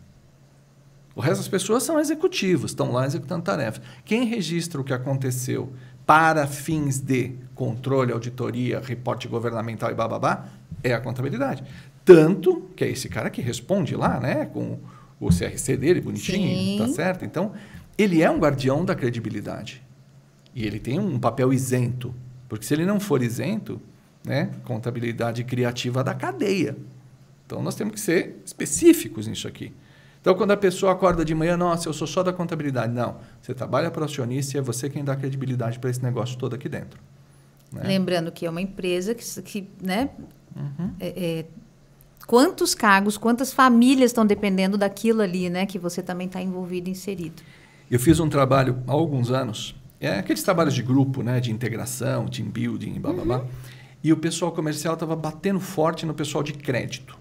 O resto das pessoas são executivos, estão lá executando tarefas. Quem registra o que aconteceu para fins de controle, auditoria, reporte governamental e bababá, é a contabilidade. Tanto que é esse cara que responde lá, né, com o CRC dele, bonitinho, tá certo? Então, ele é um guardião da credibilidade. E ele tem um papel isento. Porque se ele não for isento, né, contabilidade criativa da cadeia. Então, nós temos que ser específicos nisso aqui. Então, quando a pessoa acorda de manhã, nossa, eu sou só da contabilidade. Não, você trabalha para o acionista e é você quem dá credibilidade para esse negócio todo aqui dentro. Né? Lembrando que é uma empresa que né, quantos cargos, quantas famílias estão dependendo daquilo ali, né, que você também está envolvido, inserido. Eu fiz um trabalho há alguns anos, aqueles trabalhos de grupo, né, de integração, team building, blá, blá, blá, e o pessoal comercial estava batendo forte no pessoal de crédito.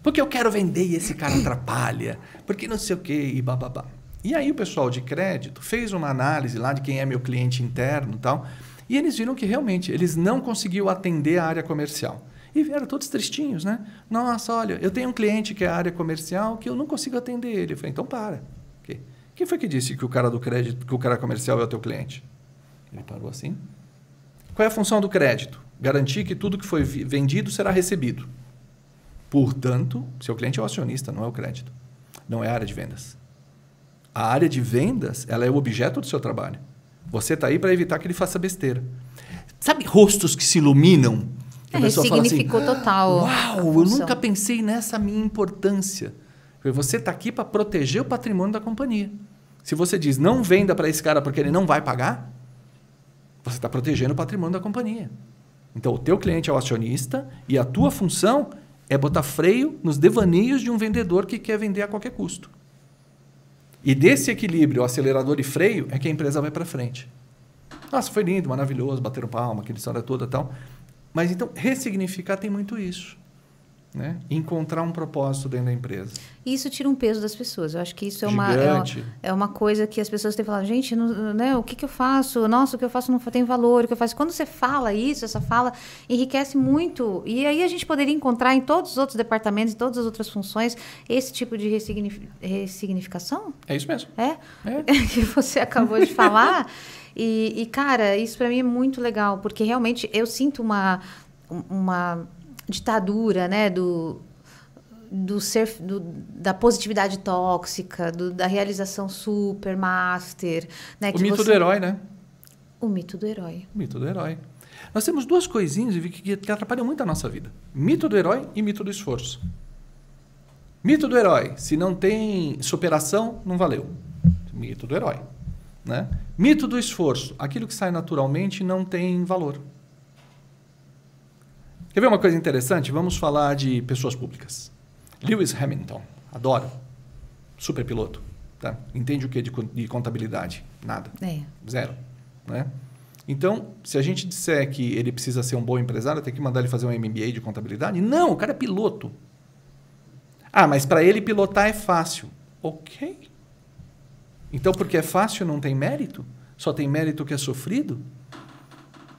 Porque eu quero vender e esse cara atrapalha, porque não sei o quê, e bababá. E aí o pessoal de crédito fez uma análise lá de quem é meu cliente interno e tal, e eles viram que realmente eles não conseguiam atender a área comercial. E vieram todos tristinhos, né? Nossa, olha, eu tenho um cliente que é a área comercial que eu não consigo atender ele. Eu falei, então para. Quem foi que disse que o cara do crédito, que o cara comercial é o teu cliente? Ele parou assim. Qual é a função do crédito? Garantir que tudo que foi vendido será recebido. Portanto, seu cliente é o acionista, não é o crédito. Não é a área de vendas. A área de vendas, ela é o objeto do seu trabalho. Você está aí para evitar que ele faça besteira. Sabe rostos que se iluminam? Ressignificou assim, total. Uau, eu nunca pensei nessa minha importância. Você está aqui para proteger o patrimônio da companhia. Se você diz, não venda para esse cara porque ele não vai pagar, você está protegendo o patrimônio da companhia. Então, o teu cliente é o acionista e a tua função é botar freio nos devaneios de um vendedor que quer vender a qualquer custo. E desse equilíbrio, acelerador e freio, é que a empresa vai para frente. Nossa, foi lindo, maravilhoso, bateram palma, aquela história toda e tal. Mas, então, ressignificar tem muito isso. né? Encontrar um propósito dentro da empresa. E isso tira um peso das pessoas. Eu acho que isso Gigante. é uma coisa que as pessoas têm que falar, gente, não, né, o que eu faço? Nossa, o que eu faço não tem valor. O que eu faço? Quando você fala isso, essa fala enriquece muito. E aí a gente poderia encontrar em todos os outros departamentos, em todas as outras funções, esse tipo de ressignificação? É isso mesmo. É? Que você acabou de falar. E, cara, isso para mim é muito legal, porque realmente eu sinto uma ditadura, né, da positividade tóxica, da realização super master. Né, o mito do herói, né? O mito do herói. O mito do herói. Nós temos duas coisinhas que atrapalham muito a nossa vida. Mito do herói e mito do esforço. Mito do herói. Se não tem superação, não valeu. Mito do herói. Né? Mito do esforço. Aquilo que sai naturalmente não tem valor. Quer ver uma coisa interessante? Vamos falar de pessoas públicas. Lewis Hamilton. Adoro. Super piloto. Tá? Entende o que de contabilidade? Nada. Zero. Né? Então, se a gente disser que ele precisa ser um bom empresário, tem que mandar ele fazer um MBA de contabilidade? Não, o cara é piloto. Ah, mas para ele pilotar é fácil. Ok. Então, porque é fácil não tem mérito? Só tem mérito que é sofrido?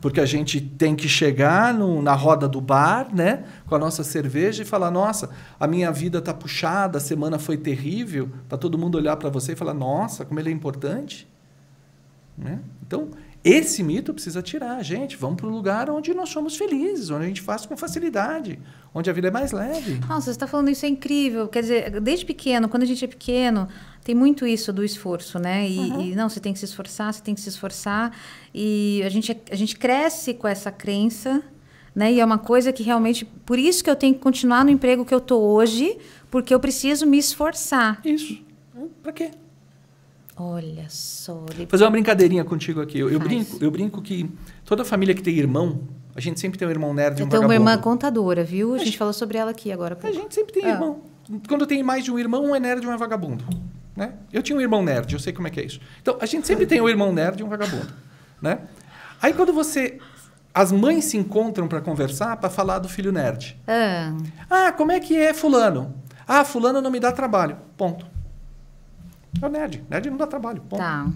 Porque a gente tem que chegar na roda do bar, né, com a nossa cerveja e falar, nossa, a minha vida está puxada, a semana foi terrível, para todo mundo olhar para você e falar, nossa, como ele é importante. Né? Então, esse mito precisa tirar, gente. Vamos para o lugar onde nós somos felizes, onde a gente faz com facilidade, onde a vida é mais leve. Nossa, você está falando isso, é incrível. Quer dizer, desde pequeno, quando a gente é pequeno, tem muito isso do esforço, né? E não, você tem que se esforçar, você tem que se esforçar. E a gente cresce com essa crença, né? E é uma coisa que realmente... Por isso que eu tenho que continuar no emprego que eu estou hoje, porque eu preciso me esforçar. Isso. Para quê? Olha só. Vou fazer uma brincadeirinha contigo aqui. Eu brinco que toda família que tem irmão, a gente sempre tem um irmão nerd e um vagabundo. Eu tenho uma irmã contadora, viu? A gente falou sobre ela aqui agora. A gente sempre tem irmão. Quando tem mais de um irmão, um é nerd e um é vagabundo. Né? Eu tinha um irmão nerd, eu sei como é que é isso. Então, a gente sempre tem um irmão nerd e um vagabundo. Né? Aí, quando as mães se encontram para conversar, para falar do filho nerd. Ah, como é que é fulano? Ah, fulano não me dá trabalho. Ponto. É o nerd. Nerd não dá trabalho. Ponto. Tá.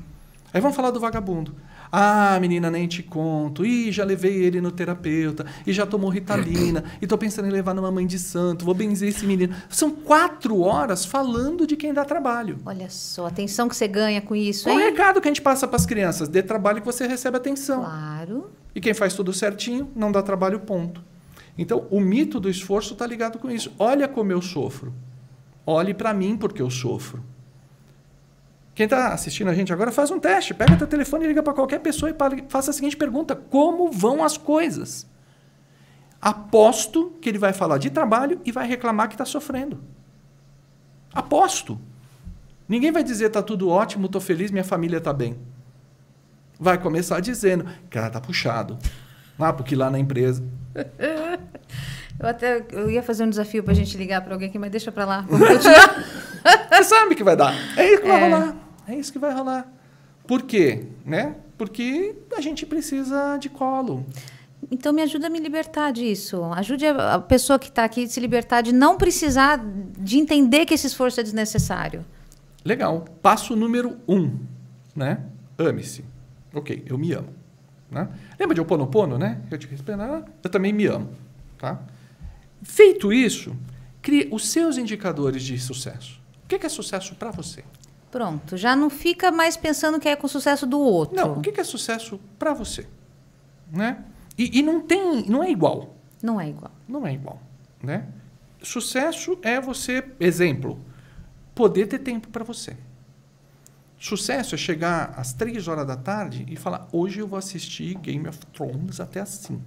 Aí vamos falar do vagabundo. Ah, menina, nem te conto. Ih, já levei ele no terapeuta. E já tomou Ritalina. E tô pensando em levar numa mãe de santo. Vou benzer esse menino. São 4 horas falando de quem dá trabalho. Olha só, a atenção que você ganha com isso, hein? Qual é o recado que a gente passa para as crianças? Dê trabalho que você recebe atenção. Claro. E quem faz tudo certinho, não dá trabalho, ponto. Então, o mito do esforço está ligado com isso. Olha como eu sofro. Olhe para mim porque eu sofro. Quem está assistindo a gente agora, faz um teste. Pega teu telefone e liga para qualquer pessoa e faça a seguinte pergunta. Como vão as coisas? Aposto que ele vai falar de trabalho e vai reclamar que está sofrendo. Aposto. Ninguém vai dizer, está tudo ótimo, estou feliz, minha família está bem. Vai começar dizendo, cara, está puxado. Ah, porque lá na empresa... Eu ia fazer um desafio para a gente ligar para alguém aqui, mas deixa para lá. Vamos continuar. Você sabe que vai dar. É isso que vai rolar. É isso que vai rolar. Por quê? Né? Porque a gente precisa de colo. Então, me ajuda a me libertar disso. Ajude a pessoa que está aqui a se libertar de não precisar, de entender que esse esforço é desnecessário. Legal. Passo número 1. Né? Ame-se. Ok, eu me amo. Né? Lembra de Ho'oponopono, né? Eu te respeito, eu também me amo. Tá? Feito isso, crie os seus indicadores de sucesso. O que é sucesso para você? Pronto, já não fica mais pensando que é com o sucesso do outro. Não, o que é sucesso para você? Né? E não é igual. Não é igual. Não é igual. Né? Sucesso é você, exemplo, poder ter tempo para você. Sucesso é chegar às 3 horas da tarde e falar, hoje eu vou assistir Game of Thrones até às 5,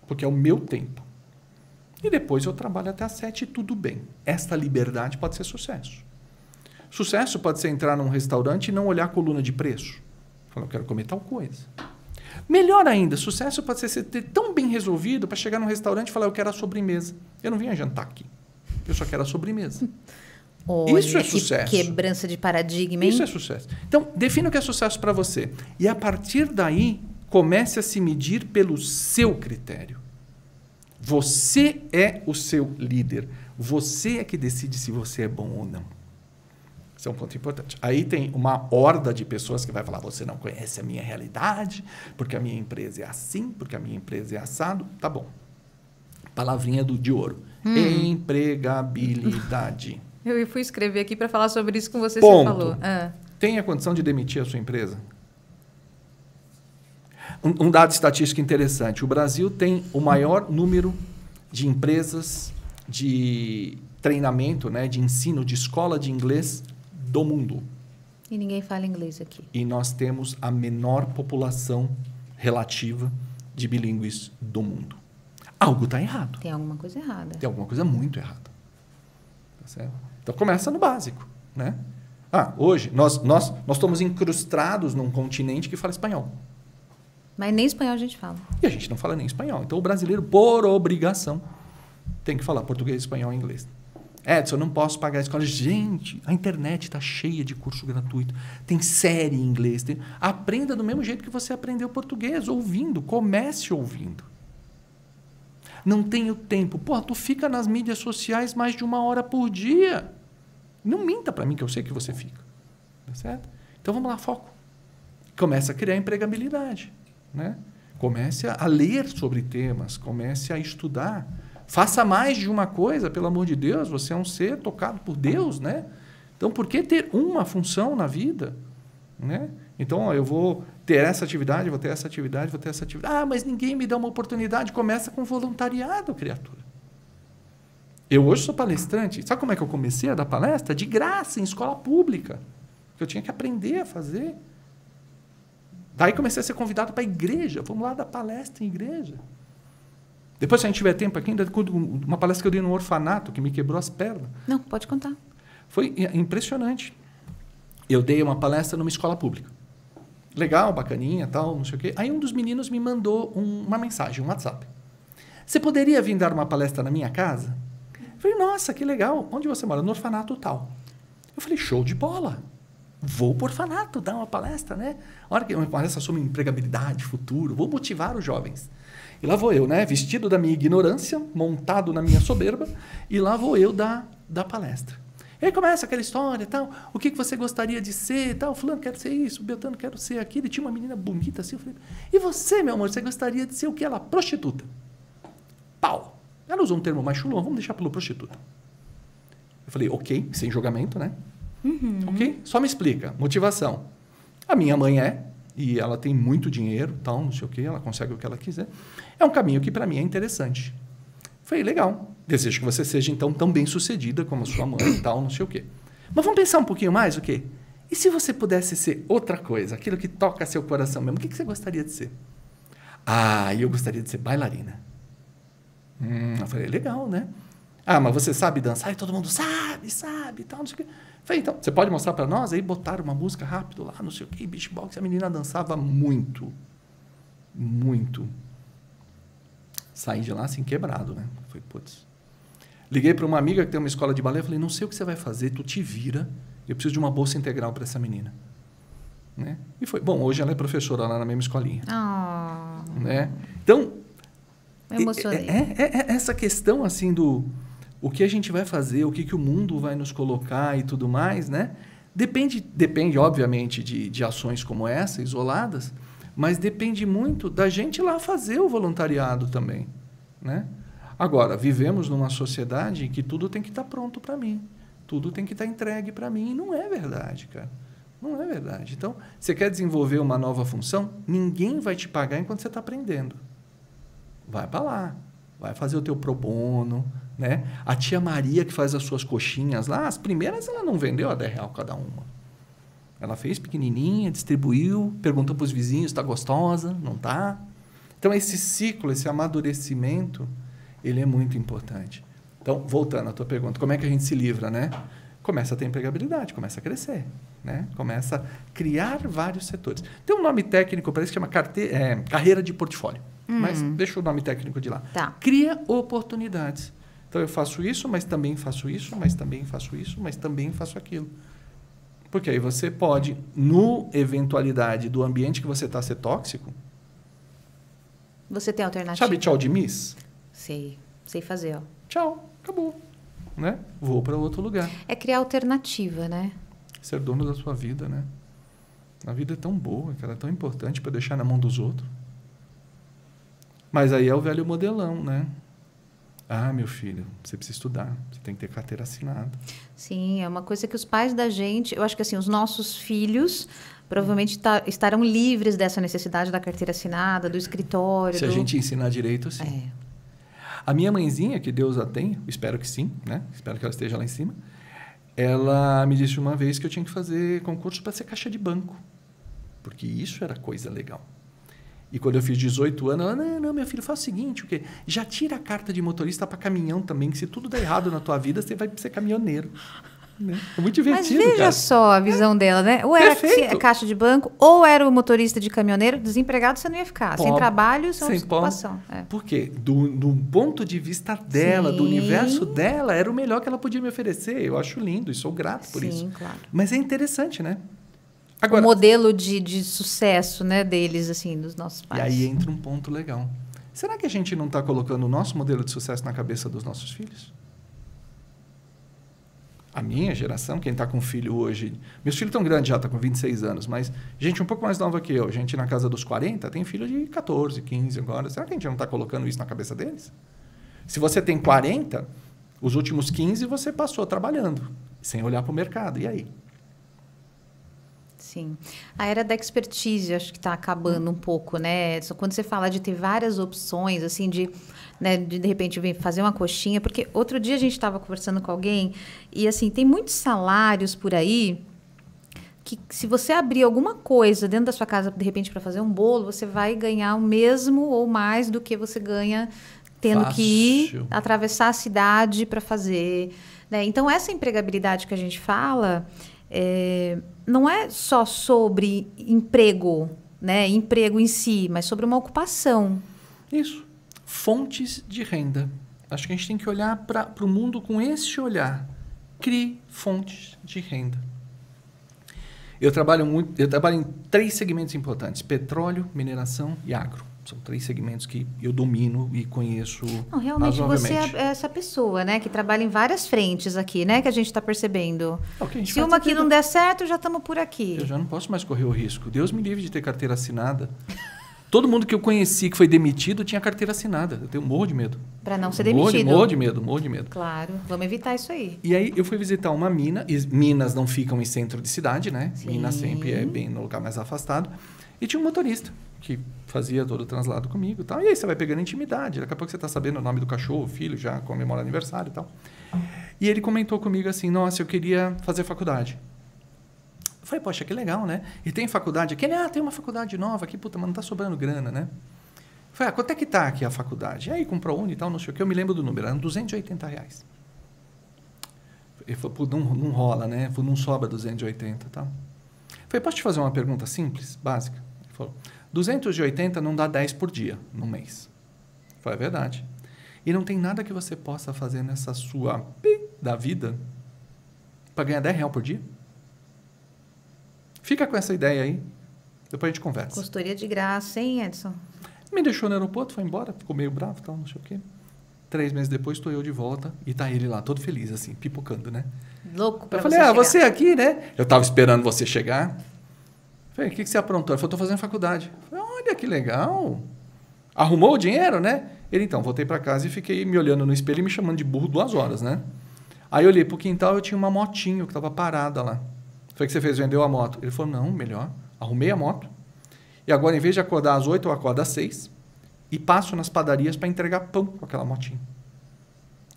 porque é o meu tempo. E depois eu trabalho até às 7 e tudo bem. Esta liberdade pode ser sucesso. Sucesso pode ser entrar num restaurante e não olhar a coluna de preço. Falar, eu quero comer tal coisa. Melhor ainda, sucesso pode ser ter tão bem resolvido para chegar num restaurante e falar, eu quero a sobremesa. Eu não vim jantar aqui. Eu só quero a sobremesa. Olha, isso é sucesso. Quebrança de paradigma, hein? Isso é sucesso. Então, defina o que é sucesso para você. E a partir daí, comece a se medir pelo seu critério. Você é o seu líder. Você é que decide se você é bom ou não. Esse é um ponto importante. Aí tem uma horda de pessoas que vai falar, você não conhece a minha realidade, porque a minha empresa é assim, porque a minha empresa é assado. Tá bom. Palavrinha de ouro. Empregabilidade. Eu fui escrever aqui para falar sobre isso com você, Ponto. você falou. Tem a condição de demitir a sua empresa? Um dado estatístico interessante. O Brasil tem o maior número de empresas de treinamento, né, de ensino, de escola de inglês do mundo. E ninguém fala inglês aqui. E nós temos a menor população relativa de bilíngues do mundo. Algo está errado. Tem alguma coisa errada. Tem alguma coisa muito errada. Tá certo? Então, começa no básico, né? Hoje, nós estamos incrustados num continente que fala espanhol. Mas nem espanhol a gente fala. E a gente não fala nem espanhol. Então, o brasileiro, por obrigação, tem que falar português, espanhol e inglês. Edson, eu não posso pagar a escola. Gente, a internet está cheia de curso gratuito. Tem série em inglês. Aprenda do mesmo jeito que você aprendeu português, ouvindo. Comece ouvindo. Não tenho tempo. Pô, tu fica nas mídias sociais mais de 1 hora por dia. Não minta para mim, que eu sei que você fica. Tá certo? Então, vamos lá, foco. Comece a criar empregabilidade. Né? Comece a ler sobre temas. Comece a estudar. Faça mais de uma coisa, pelo amor de Deus. Você é um ser tocado por Deus, né? Então, por que ter uma função na vida? Né? Então, eu vou ter essa atividade, vou ter essa atividade, vou ter essa atividade. Mas ninguém me dá uma oportunidade. Começa com voluntariado, criatura. Eu hoje sou palestrante. Sabe como é que eu comecei a dar palestra? De graça, em escola pública. Que eu tinha que aprender a fazer. Daí comecei a ser convidado para a igreja. Vamos lá dar palestra em igreja. Depois, se a gente tiver tempo aqui, ainda uma palestra que eu dei no orfanato, que me quebrou as pernas. Não, pode contar. Foi impressionante. Eu dei uma palestra numa escola pública. Legal, bacaninha, tal, não sei o quê. Aí um dos meninos me mandou uma mensagem, um WhatsApp. Você poderia vir dar uma palestra na minha casa? Eu falei, nossa, que legal. Onde você mora? No orfanato tal. Eu falei, show de bola. Vou para o orfanato dar uma palestra, né? Hora que uma palestra sobre empregabilidade, futuro. Vou motivar os jovens. E lá vou eu, né? Vestido da minha ignorância, montado na minha soberba, e lá vou eu dar palestra. E aí começa aquela história, tal, o que você gostaria de ser, tal, fulano, quero ser isso, Beltrano, quero ser aquilo. E tinha uma menina bonita assim, eu falei, e você, meu amor, você gostaria de ser o que? Ela, prostituta. Pau. Ela usou um termo mais chulão, vamos deixar pelo prostituta. Eu falei, ok, sem julgamento, né? Uhum. Ok, só me explica, motivação. A minha mãe e ela tem muito dinheiro, tal, não sei o quê, ela consegue o que ela quiser. É um caminho que para mim é interessante. Falei, legal, desejo que você seja então tão bem sucedida como a sua mãe e tal, não sei o quê. Mas vamos pensar um pouquinho mais, o quê? E se você pudesse ser outra coisa, aquilo que toca seu coração mesmo, o que você gostaria de ser? Eu gostaria de ser bailarina. Eu falei, legal, né? Mas você sabe dançar? E todo mundo sabe, tal, não sei o quê. Falei, então, você pode mostrar para nós? Aí botaram uma música rápido lá, não sei o quê, beatbox. A menina dançava muito. Muito. Saí de lá assim, quebrado, né? Falei, putz. Liguei para uma amiga que tem uma escola de balé. Falei, não sei o que você vai fazer, tu te vira. Eu preciso de uma bolsa integral para essa menina. Né? E foi. Bom, hoje ela é professora lá na mesma escolinha. Né? Então, me emocionei. Essa questão assim do o que a gente vai fazer, o que o mundo vai nos colocar e tudo mais, né? Depende obviamente, de ações como essa, isoladas, mas depende muito da gente lá fazer o voluntariado também, né? Agora, vivemos numa sociedade em que tudo tem que estar pronto para mim, tudo tem que estar entregue para mim, e não é verdade, cara. Não é verdade. Então, você quer desenvolver uma nova função, ninguém vai te pagar enquanto você está aprendendo. Vai para lá, vai fazer o teu pro bono, né? A tia Maria que faz as suas coxinhas lá, as primeiras ela não vendeu a R$10 cada uma. Ela fez pequenininha, distribuiu, perguntou para os vizinhos, está gostosa? Não está? Então, esse ciclo, esse amadurecimento, ele é muito importante. Então, voltando à tua pergunta, como é que a gente se livra, né? Começa a ter empregabilidade, começa a crescer, né? Começa a criar vários setores. Tem um nome técnico para isso que chama carreira de portfólio. Mas deixa o nome técnico de lá. Tá. Cria oportunidades. Então, eu faço isso, mas também faço isso, mas também faço isso, mas também faço aquilo. Porque aí você pode, no eventualidade do ambiente que você está ser tóxico... Você tem alternativa? Sabe tchau de Miss? Sei fazer, ó. Tchau, acabou. Né? Vou para outro lugar. É criar alternativa, né? Ser dono da sua vida, né? A vida é tão boa, cara, é tão importante para deixar na mão dos outros. Mas aí é o velho modelão, né? Ah, meu filho, você precisa estudar, você tem que ter carteira assinada. Sim, é uma coisa que os pais da gente, eu acho que assim, os nossos filhos provavelmente estarão livres dessa necessidade da carteira assinada, do escritório. Se a gente ensinar direito, sim. É. A minha mãezinha, que Deus a tenha, espero que sim, né? Espero que ela esteja lá em cima. Ela me disse uma vez que eu tinha que fazer concurso para ser caixa de banco, porque isso era coisa legal. E quando eu fiz 18 anos, ela, não, meu filho, faz o seguinte, o quê? Já tira a carta de motorista para caminhão também, que se tudo der errado na tua vida, você vai ser caminhoneiro. Né? É muito divertido, Mas veja cara. só a visão dela, né? Ou era Perfeito. caixa de banco, ou era o motorista de caminhoneiro, desempregado você não ia ficar. Sem Pobre, trabalho, sem sem ocupação. É. Por quê? Do ponto de vista dela, do Sim. universo dela, era o melhor que ela podia me oferecer. Eu acho lindo e sou grato por isso. Sim, claro. Mas é interessante, né? O Agora, modelo de sucesso, né, deles, assim, dos nossos e pais. aí entra um ponto legal. Será que a gente não está colocando o nosso modelo de sucesso na cabeça dos nossos filhos? A minha geração, quem está com filho hoje... Meus filhos estão grandes já, estão com 26 anos, mas gente um pouco mais nova que eu, gente na casa dos 40, tem filho de 14, 15 agora. Será que a gente não está colocando isso na cabeça deles? Se você tem 40, os últimos 15 você passou trabalhando, sem olhar para o mercado. E aí? Sim. A era da expertise, acho que está acabando um pouco, né? Só quando você fala de ter várias opções, assim, né, de repente vir fazer uma coxinha, porque outro dia a gente estava conversando com alguém e, assim, tem muitos salários por aí que se você abrir alguma coisa dentro da sua casa, de repente, para fazer um bolo, você vai ganhar o mesmo ou mais do que você ganha tendo Fácil. que ir atravessar a cidade para fazer, né? Então, essa empregabilidade que a gente fala... não é só sobre emprego, né? Emprego em si, mas sobre uma ocupação. Isso. Fontes de renda. Acho que a gente tem que olhar para o mundo com esse olhar. Crie fontes de renda. Eu trabalho em 3 segmentos importantes: petróleo, mineração e agro. São 3 segmentos que eu domino e conheço Realmente você razoavelmente. é essa pessoa, né? Que trabalha em várias frentes aqui, né? Que a gente está percebendo. Okay, Se uma aqui não der certo, já estamos por aqui. Eu já não posso mais correr o risco. Deus me livre de ter carteira assinada. Todo mundo que eu conheci que foi demitido tinha carteira assinada. Eu tenho morro de medo. Para não ser demitido. Morro de medo. Claro, vamos evitar isso aí. E aí eu fui visitar uma mina. E minas não ficam em centro de cidade, né? Sim. Minas sempre é bem no lugar mais afastado. E tinha um motorista que fazia todo o translado comigo e tal. E aí você vai pegando intimidade. Daqui a pouco você está sabendo o nome do cachorro, o filho, já comemora aniversário e tal. E ele comentou comigo assim, nossa, eu queria fazer faculdade. Eu falei, poxa, que legal, né? E tem faculdade aqui? Ele, tem uma faculdade nova aqui, puta, mas não tá sobrando grana, né? Eu falei, quanto é que tá aqui a faculdade? E aí, com ProUni e tal, não sei o que, eu me lembro do número, eram R$280. Ele falou, pô, não rola, né? Não sobra 280 e tal. Eu falei, posso te fazer uma pergunta simples, básica? Ele falou, 280 não dá 10 por dia, no mês. Eu falei, é verdade. E não tem nada que você possa fazer nessa sua da vida para ganhar R$10 por dia? Fica com essa ideia aí, depois a gente conversa. Consultoria de graça, hein, Edson? Me deixou no aeroporto, foi embora, ficou meio bravo, tal, não sei o quê. 3 meses depois estou eu de volta e tá ele lá, todo feliz, assim, pipocando, né? Louco pra eu falei, chegar. você aqui, né? Eu estava esperando você chegar. Falei, o que você aprontou? Ele falou, estou fazendo faculdade. Falei, olha que legal. Arrumou o dinheiro, né? Ele, então, voltei para casa e fiquei me olhando no espelho e me chamando de burro 2 horas, né? Aí eu olhei pro quintal, eu tinha uma motinho que estava parada lá. Falei, o que você fez? Vendeu a moto? Ele falou, não, melhor. Arrumei a moto. E agora, em vez de acordar às 8, eu acordo às 6 e passo nas padarias para entregar pão com aquela motinha.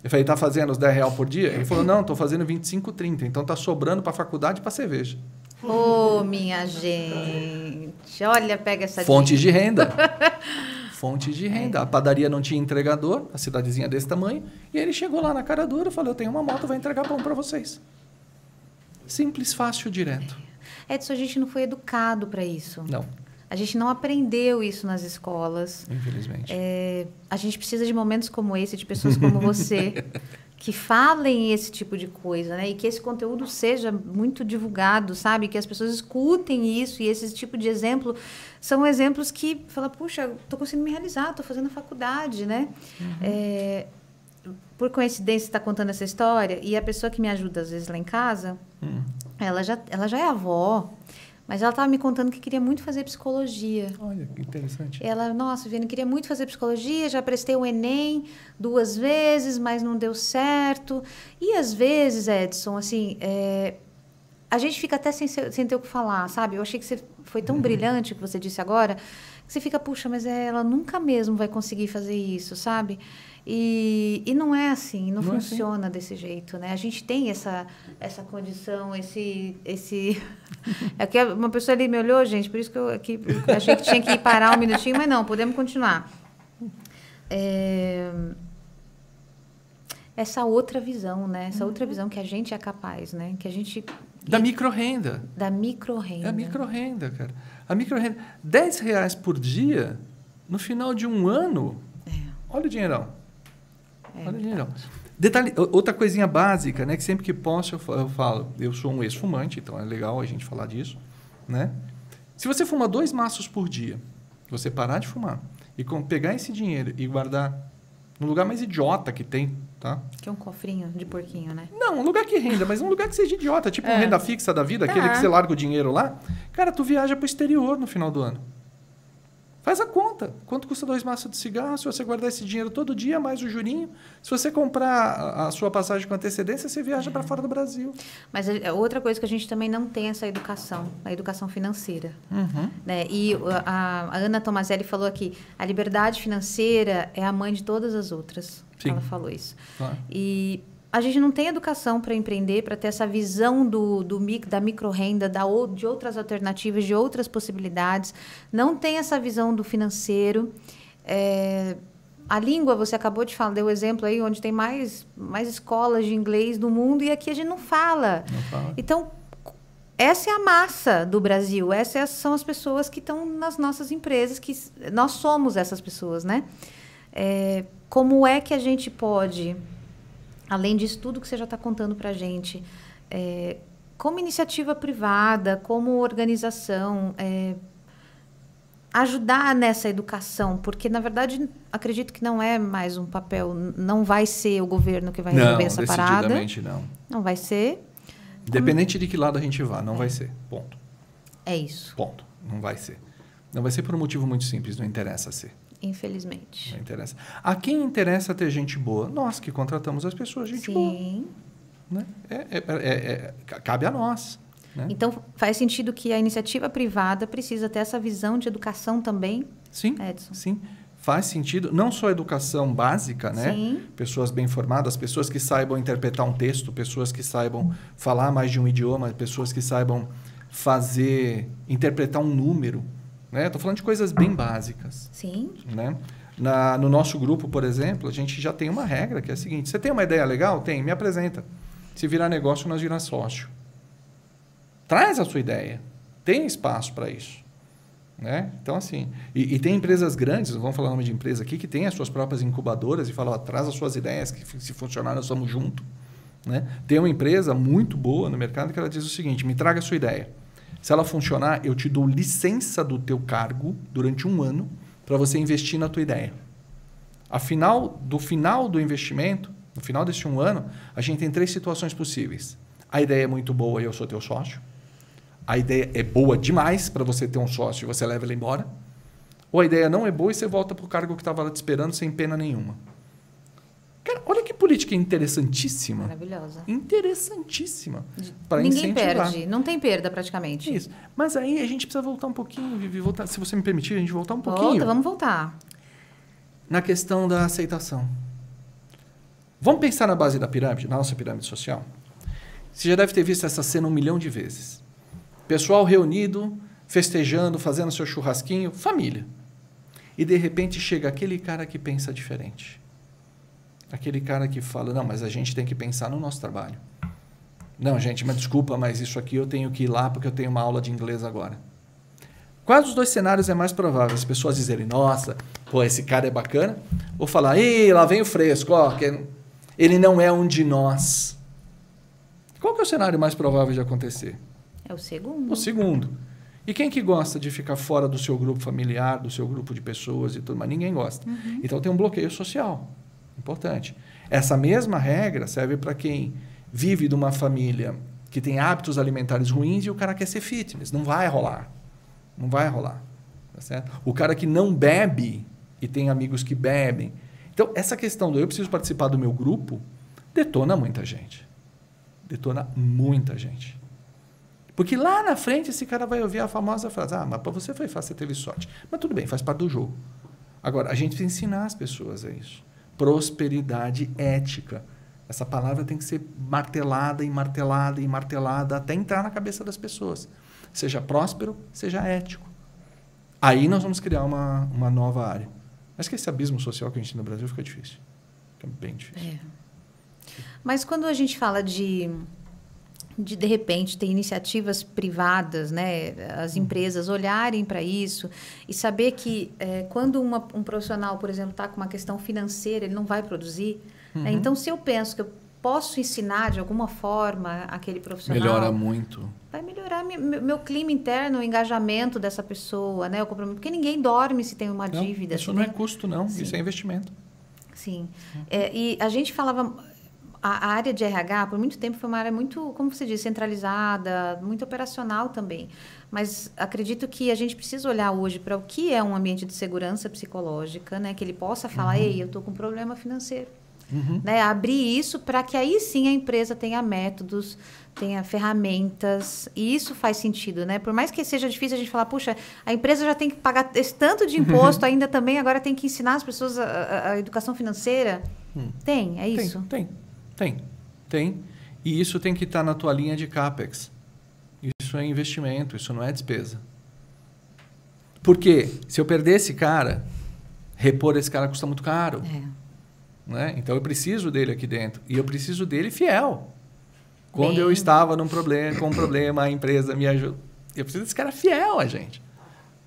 Eu falei, tá fazendo os R$10 por dia? Ele falou, não, estou fazendo 25, 30. Então tá sobrando para a faculdade e para cerveja. Minha gente. Olha, pega essa Fontes de renda. Fontes de renda. A padaria não tinha entregador, a cidadezinha desse tamanho, e ele chegou lá na cara dura e falou, eu tenho uma moto, vou entregar pão para vocês. Simples, fácil, direto. Edson, a gente não foi educado para isso. Não. A gente não aprendeu isso nas escolas. Infelizmente. A gente precisa de momentos como esse, de pessoas como você, que falem esse tipo de coisa, né? E que esse conteúdo seja muito divulgado, sabe? Que as pessoas escutem isso e esse tipo de exemplo são exemplos que fala, puxa, estou conseguindo me realizar, estou fazendo faculdade, né? Por coincidência, está contando essa história e a pessoa que me ajuda às vezes lá em casa, ela já é avó. Mas ela estava me contando que queria muito fazer psicologia. Olha, que interessante. Ela, nossa, Viviane, queria muito fazer psicologia, já prestei o Enem 2 vezes, mas não deu certo. E às vezes, Edson, assim, a gente fica até sem ter o que falar, sabe? Eu achei que você foi tão brilhante o que você disse agora, que você fica, puxa, mas ela nunca mesmo vai conseguir fazer isso, sabe? E não é assim, não funciona desse jeito, né? A gente tem essa condição, esse... É que uma pessoa ali me olhou, gente, por isso que eu achei que tinha que parar um minutinho, mas não, podemos continuar. Essa outra visão, né? Essa outra visão que a gente é capaz, né? Que a gente... Da micro-renda. Da micro-renda. É a micro-renda, cara. A micro-renda. R$10 por dia, no final de um ano, olha o dinheirão. Olha o dinheirão. Detalhe, outra coisinha básica, né? Que sempre que posso eu falo, eu sou um ex-fumante, então é legal a gente falar disso, né? Se você fuma 2 maços por dia, você parar de fumar e pegar esse dinheiro e guardar no lugar mais idiota que tem, tá? Que é um cofrinho de porquinho, né? Não, um lugar que renda, mas um lugar que seja idiota, tipo uma renda fixa da vida, aquele que você larga o dinheiro lá. Cara, tu viaja pro exterior no final do ano. Faz a conta. Quanto custa 2 maços de cigarro? Se você guardar esse dinheiro todo dia, mais o jurinho. Se você comprar a sua passagem com antecedência, você viaja para fora do Brasil. Mas outra coisa que a gente também não tem essa educação, a educação financeira. Né? E a Ana Tomazelli falou aqui, a liberdade financeira é a mãe de todas as outras. Sim. Ela falou isso. Claro. E a gente não tem educação para empreender, para ter essa visão da micro-renda, de outras alternativas, de outras possibilidades. Não tem essa visão do financeiro. A língua, você acabou de falar, deu exemplo aí, onde tem mais escolas de inglês do mundo, e aqui a gente não fala. Não fala. Então, essa é a massa do Brasil. Essas são as pessoas que estão nas nossas empresas, que nós somos essas pessoas, né? Como é que a gente pode... Além disso tudo que você já está contando para a gente, como iniciativa privada, como organização, ajudar nessa educação, porque, na verdade, acredito que não é mais um papel, não vai ser o governo que vai resolver essa parada. Não, decididamente não. Não vai ser. Independente de que lado a gente vá, não vai ser. Ponto. É isso. Ponto. Não vai ser. Não vai ser por um motivo muito simples, não interessa ser. Infelizmente. Não interessa. A quem interessa ter gente boa? Nós que contratamos as pessoas, gente boa. Sim. Né? Cabe a nós. Né? Então, faz sentido que a iniciativa privada precisa ter essa visão de educação também, Sim, Edson? sim. Faz sentido. Não só educação básica, né? Sim. Pessoas bem formadas, pessoas que saibam interpretar um texto, pessoas que saibam falar mais de um idioma, pessoas que saibam interpretar um número. Estou falando de coisas bem básicas. Sim. Né? No nosso grupo, por exemplo, a gente já tem uma regra que é a seguinte: você tem uma ideia legal? Tem, me apresenta. Se virar negócio, nós viramos sócio. Traz a sua ideia. Tem espaço para isso. Né? Então, assim... E tem empresas grandes, não vamos falar o nome de empresa aqui, que tem as suas próprias incubadoras e falam, traz as suas ideias, que se funcionar, nós estamos juntos. Né? Tem uma empresa muito boa no mercado que ela diz o seguinte: me traga a sua ideia. Se ela funcionar, eu te dou licença do teu cargo durante 1 ano para você investir na tua ideia. Do final do investimento, no final desse 1 ano, a gente tem 3 situações possíveis. A ideia é muito boa e eu sou teu sócio. A ideia é boa demais para você ter um sócio e você leva ele embora. Ou a ideia não é boa e você volta para o cargo que estava lá te esperando sem pena nenhuma. Cara, olha que política interessantíssima. Maravilhosa. Interessantíssima. Para Ninguém incentivar. perde, não tem perda praticamente. Isso. Mas aí a gente precisa voltar um pouquinho, Vivi, se você me permitir, a gente voltar um pouquinho. Vamos voltar. Na questão da aceitação. Vamos pensar na base da pirâmide, na nossa pirâmide social? Você já deve ter visto essa cena 1 milhão de vezes. Pessoal reunido, festejando, fazendo seu churrasquinho, família. E, de repente, chega aquele cara que pensa diferente. Aquele cara que fala, não, mas a gente tem que pensar no nosso trabalho. Não, gente, mas desculpa, mas isso aqui eu tenho que ir lá porque eu tenho uma aula de inglês agora. Quais dos 2 cenários é mais provável? As pessoas dizerem, nossa, pô, esse cara é bacana. Ou falar, ih, lá vem o fresco, ó. Ele não é um de nós. Qual que é o cenário mais provável de acontecer? É o segundo. O segundo. E quem que gosta de ficar fora do seu grupo familiar, do seu grupo de pessoas e tudo mais? Ninguém gosta. Então tem um bloqueio social. Importante. Essa mesma regra serve para quem vive de uma família que tem hábitos alimentares ruins e o cara quer ser fitness. Não vai rolar. Não vai rolar. Tá certo? O cara que não bebe e tem amigos que bebem. Então, essa questão do eu preciso participar do meu grupo detona muita gente. Detona muita gente. Porque lá na frente esse cara vai ouvir a famosa frase: mas para você foi fácil, você teve sorte. Mas tudo bem, faz parte do jogo. Agora, a gente precisa ensinar as pessoas a isso. Prosperidade ética. Essa palavra tem que ser martelada e martelada e martelada até entrar na cabeça das pessoas. Seja próspero, seja ético. Aí nós vamos criar uma nova área. Mas que esse abismo social que a gente tem no Brasil fica difícil. Fica bem difícil. Mas quando a gente fala de repente, ter iniciativas privadas, né, as empresas olharem para isso e saber que quando um profissional, por exemplo, está com uma questão financeira, ele não vai produzir. Então, se eu penso que eu posso ensinar de alguma forma aquele profissional... Melhora muito. Vai melhorar meu clima interno, o engajamento dessa pessoa, né, o compromisso. Porque ninguém dorme se tem uma dívida. Isso não é custo, não. Sim. Isso é investimento. Sim. E a gente falava... A área de RH, por muito tempo, foi uma área muito, como você disse, centralizada, muito operacional também. Mas acredito que a gente precisa olhar hoje para o que é um ambiente de segurança psicológica, né? Que ele possa falar, ei, eu estou com um problema financeiro. Né? Abrir isso para que aí sim a empresa tenha métodos, tenha ferramentas. E isso faz sentido, né? Por mais que seja difícil a gente falar, puxa, a empresa já tem que pagar esse tanto de imposto, ainda também agora tem que ensinar as pessoas a educação financeira. Tem, é isso? Tem. E isso tem que estar na tua linha de CAPEX. Isso é investimento, isso não é despesa. Porque se eu perder esse cara, repor esse cara custa muito caro. Né? Então eu preciso dele aqui dentro. E eu preciso dele fiel. Quando eu estava com um problema, a empresa me ajuda. Eu preciso desse cara fiel a gente.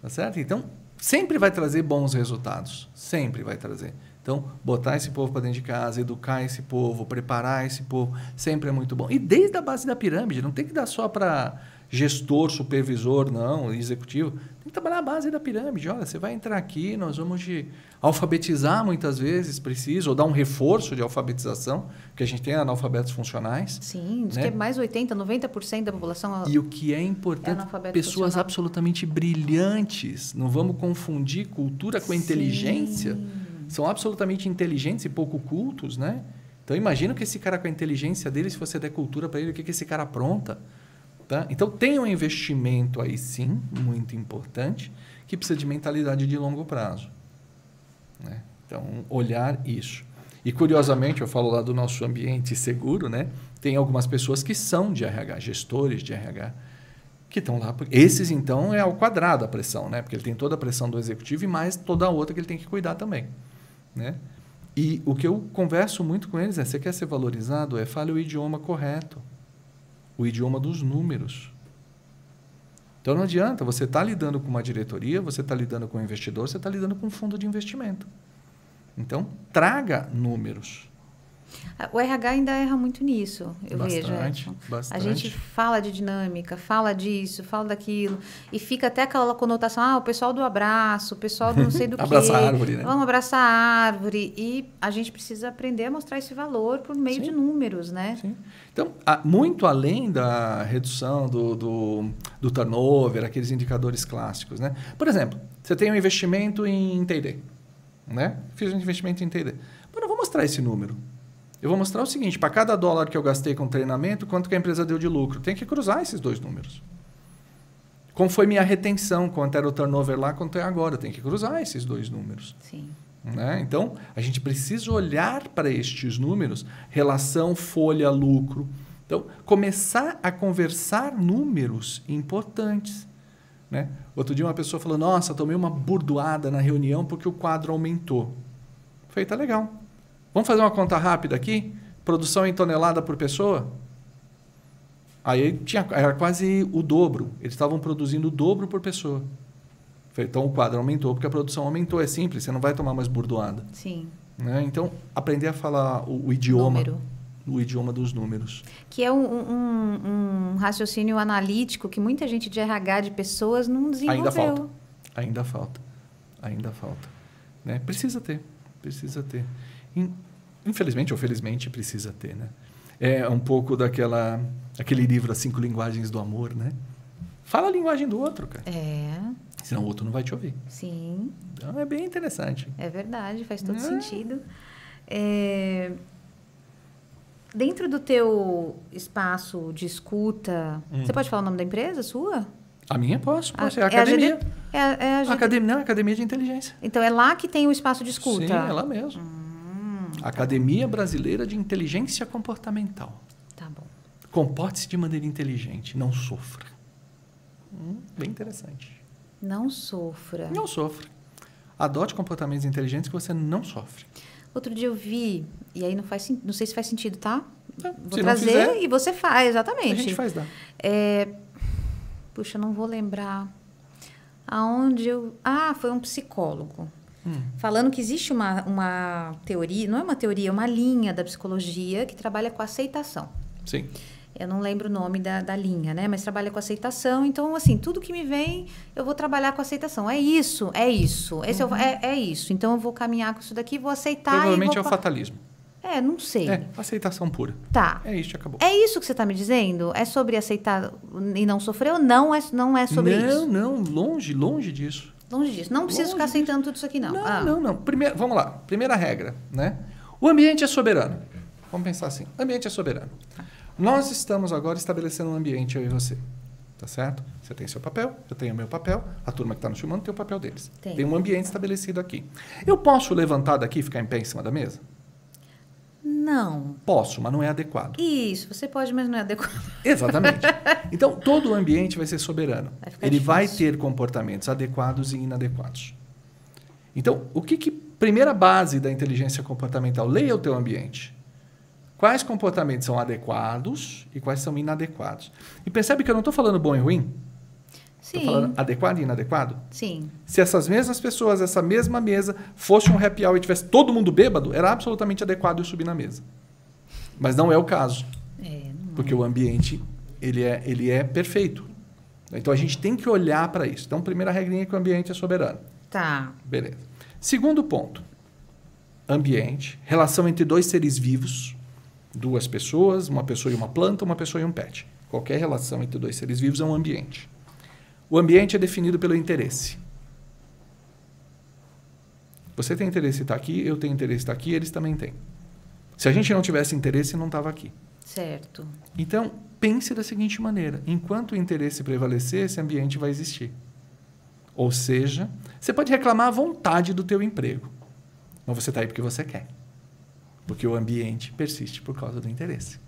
Tá certo? Então, sempre vai trazer bons resultados. Sempre vai trazer. Então, botar esse povo para dentro de casa, educar esse povo, preparar esse povo, sempre é muito bom. E desde a base da pirâmide, não tem que dar só para gestor, supervisor, não, executivo. Tem que trabalhar a base da pirâmide. Olha, você vai entrar aqui, nós vamos te alfabetizar muitas vezes, precisa, ou dar um reforço de alfabetização, porque a gente tem analfabetos funcionais. Sim, diz que é mais 80%, 90% da população. E o que é importante, pessoas funcional. Absolutamente brilhantes. Não vamos confundir cultura com inteligência. São absolutamente inteligentes e pouco cultos, né? Então, imagina que esse cara com a inteligência dele, se você der cultura para ele, o que esse cara apronta. Tá? Então, tem um investimento aí, sim, muito importante, que precisa de mentalidade de longo prazo. Né? Então, olhar isso. E, curiosamente, eu falo lá do nosso ambiente seguro, né? Tem algumas pessoas que são de RH, gestores de RH, que estão lá. Esses, então, é ao quadrado a pressão, né? Porque ele tem toda a pressão do executivo e mais toda a outra que ele tem que cuidar também. Né? E o que eu converso muito com eles você quer ser valorizado? Fale o idioma correto. O idioma dos números. Então, não adianta. Você está lidando com uma diretoria, você está lidando com um investidor, você está lidando com um fundo de investimento. Então, traga números. O RH ainda erra muito nisso, eu vejo. Bastante. A gente fala de dinâmica, fala disso, fala daquilo, e fica até aquela conotação, o pessoal do abraço, o pessoal do não sei do quê. Abraçar a árvore, né? Vamos abraçar a árvore. E a gente precisa aprender a mostrar esse valor por meio de números, né? Sim. Então, muito além da redução do turnover, aqueles indicadores clássicos, né? Por exemplo, você tem um investimento em T&D, né? Fiz um investimento em T&D. Mas eu vou mostrar esse número. Eu vou mostrar o seguinte, para cada dólar que eu gastei com treinamento, quanto que a empresa deu de lucro? Tem que cruzar esses dois números. Como foi minha retenção, quanto era o turnover lá, quanto é agora? Tem que cruzar esses dois números. Sim. Né? Então, a gente precisa olhar para estes números, relação folha-lucro. Então, começar a conversar números importantes. Né? Outro dia uma pessoa falou, nossa, tomei uma burdoada na reunião porque o quadro aumentou. Falei, tá legal. Vamos fazer uma conta rápida aqui? Produção em tonelada por pessoa? Aí era quase o dobro. Eles estavam produzindo o dobro por pessoa. Então o quadro aumentou porque a produção aumentou. É simples, você não vai tomar mais burdoada. Sim. Né? Então, aprender a falar o idioma. Número. O idioma dos números. Que é um raciocínio analítico que muita gente de RH, de pessoas, não desenvolveu. Ainda falta. Né? Precisa ter. Infelizmente ou felizmente precisa ter. Né? É um pouco aquele livro, As 5 Linguagens do Amor, né? Fala a linguagem do outro, cara. Senão o outro não vai te ouvir. Sim. Então, é bem interessante. É verdade, faz todo sentido. Dentro do teu espaço de escuta, você pode falar o nome da empresa sua? A minha posso. É a academia. Academia de Inteligência. Então, é lá que tem o espaço de escuta? Sim, é lá mesmo. Academia Brasileira de Inteligência Comportamental. Tá bom. Comporte-se de maneira inteligente, não sofra. Bem interessante. Não sofra. Não sofra. Adote comportamentos inteligentes que você não sofre. Outro dia eu vi, e aí não sei se faz sentido, tá? Vou se trazer não fizer, e você faz, exatamente. A gente faz, dá. Puxa, não vou lembrar. Aonde eu... foi um psicólogo. Falando que existe uma teoria, não é uma teoria, é uma linha da psicologia que trabalha com aceitação. Sim. Eu não lembro o nome da linha, né? Mas trabalha com aceitação. Então, assim, tudo que me vem, eu vou trabalhar com aceitação. É isso. Esse é isso. Então, eu vou caminhar com isso daqui, vou aceitar. Provavelmente é o fatalismo. Não sei. Aceitação pura. Tá. É isso, acabou. É isso que você está me dizendo? É sobre aceitar e não sofrer ou não é sobre isso? Não, longe disso. Longe disso. Não preciso ficar aceitando tudo isso aqui, não. Não. Primeiro, vamos lá. Primeira regra, né? O ambiente é soberano. Vamos pensar assim. O ambiente é soberano. Nós estamos agora estabelecendo um ambiente, eu e você. Tá certo? Você tem seu papel, eu tenho meu papel, a turma que está nos filmando tem o papel deles. Tem um ambiente estabelecido aqui. Eu posso levantar daqui e ficar em pé em cima da mesa? Não. Posso, mas não é adequado. Isso, você pode, mas não é adequado. Exatamente. Então, todo o ambiente vai ser soberano. Ele difícil. vai ter comportamentos adequados e inadequados. Então, primeira base da inteligência comportamental, leia o teu ambiente. Quais comportamentos são adequados e quais são inadequados. E percebe que eu não estou falando bom e ruim? Sim. Estou falando adequado e inadequado? Sim. Se essas mesmas pessoas, essa mesma mesa, fosse um happy hour e tivesse todo mundo bêbado, era absolutamente adequado eu subir na mesa. Mas não é o caso. Porque o ambiente, ele é perfeito. Então, a gente tem que olhar para isso. Então, primeira regrinha é que o ambiente é soberano. Tá. Beleza. Segundo ponto. Ambiente, relação entre dois seres vivos, duas pessoas, uma pessoa e uma planta, uma pessoa e um pet. Qualquer relação entre dois seres vivos é um ambiente. O ambiente é definido pelo interesse. Você tem interesse em estar aqui, eu tenho interesse em estar aqui, eles também têm. Se a gente não tivesse interesse, não estava aqui. Certo. Então, pense da seguinte maneira. Enquanto o interesse prevalecer, esse ambiente vai existir. Ou seja, você pode reclamar à vontade do teu emprego. Mas você está aí porque você quer. Porque o ambiente persiste por causa do interesse.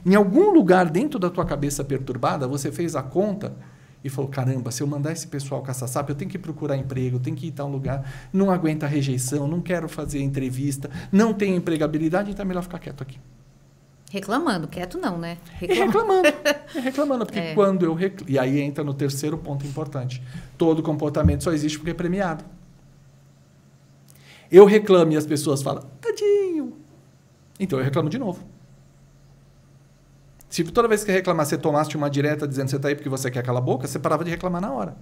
Em algum lugar dentro da tua cabeça perturbada, você fez a conta e falou, caramba, se eu mandar esse pessoal caçar sapo, eu tenho que procurar emprego, eu tenho que ir a um lugar, não aguenta a rejeição, não quero fazer entrevista, não tenho empregabilidade, então é melhor ficar quieto aqui. Reclamando, quieto não, né? Reclamando, porque quando eu reclamo... E aí entra no terceiro ponto importante. Todo comportamento só existe porque é premiado. Eu reclamo e as pessoas falam, tadinho. Então eu reclamo de novo. Se toda vez que reclamar você tomasse uma direta dizendo que você está aí porque você quer calar a boca, você parava de reclamar na hora.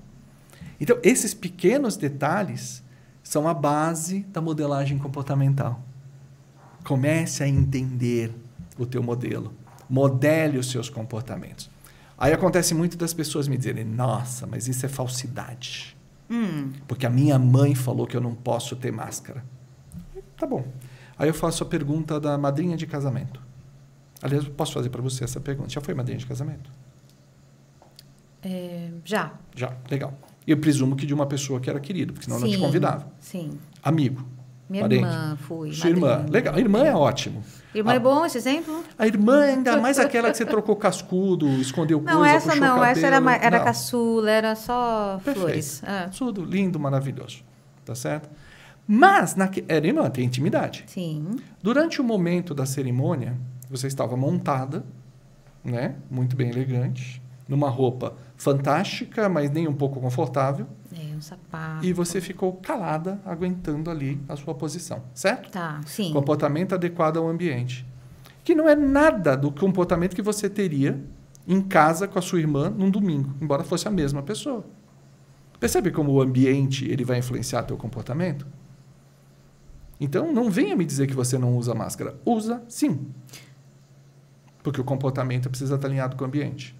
Então, esses pequenos detalhes são a base da modelagem comportamental. Comece a entender o teu modelo. Modele os seus comportamentos. Aí acontece muito das pessoas me dizerem, nossa, mas isso é falsidade. Porque a minha mãe falou que eu não posso ter máscara. Tá bom. Aí eu faço a pergunta da madrinha de casamento. Aliás, eu posso fazer para você essa pergunta. Já foi madrinha de casamento? Já. Já, legal. Eu presumo que de uma pessoa que era querida, porque senão sim, não te convidava. Sim. Amigo. Minha parente. Irmã foi. Sua irmã. Legal. A irmã é ótimo. Irmã é bom esse exemplo? A irmã, ainda mais aquela que você trocou cascudo, escondeu coisa, não, essa puxou não. cabelo. Essa era não. caçula, era só Perfeito. flores. Tudo lindo, maravilhoso. Tá certo? Mas, era irmã, tem intimidade. Sim. Durante o momento da cerimônia, você estava montada, né? Muito bem elegante, numa roupa fantástica, mas nem um pouco confortável. Um sapato. E você ficou calada, aguentando ali a sua posição, certo? Tá, sim. Comportamento adequado ao ambiente. Que não é nada do comportamento que você teria em casa com a sua irmã num domingo, embora fosse a mesma pessoa. Percebe como o ambiente ele vai influenciar teu comportamento? Então, não venha me dizer que você não usa máscara. Usa, sim. Porque o comportamento precisa estar alinhado com o ambiente.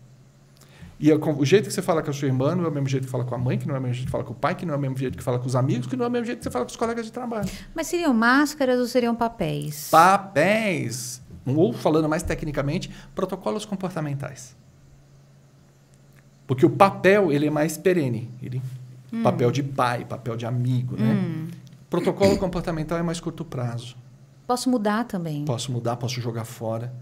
E o jeito que você fala com a sua irmã não é o mesmo jeito que fala com a mãe, que não é o mesmo jeito que fala com o pai, que não é o mesmo jeito que fala com os amigos, que não é o mesmo jeito que você fala com os colegas de trabalho. Mas seriam máscaras ou seriam papéis? Papéis. Ou, falando mais tecnicamente, protocolos comportamentais. Porque o papel ele é mais perene. Papel de pai, papel de amigo. Né? Protocolo comportamental é mais curto prazo. Posso mudar também? Posso mudar, posso jogar fora.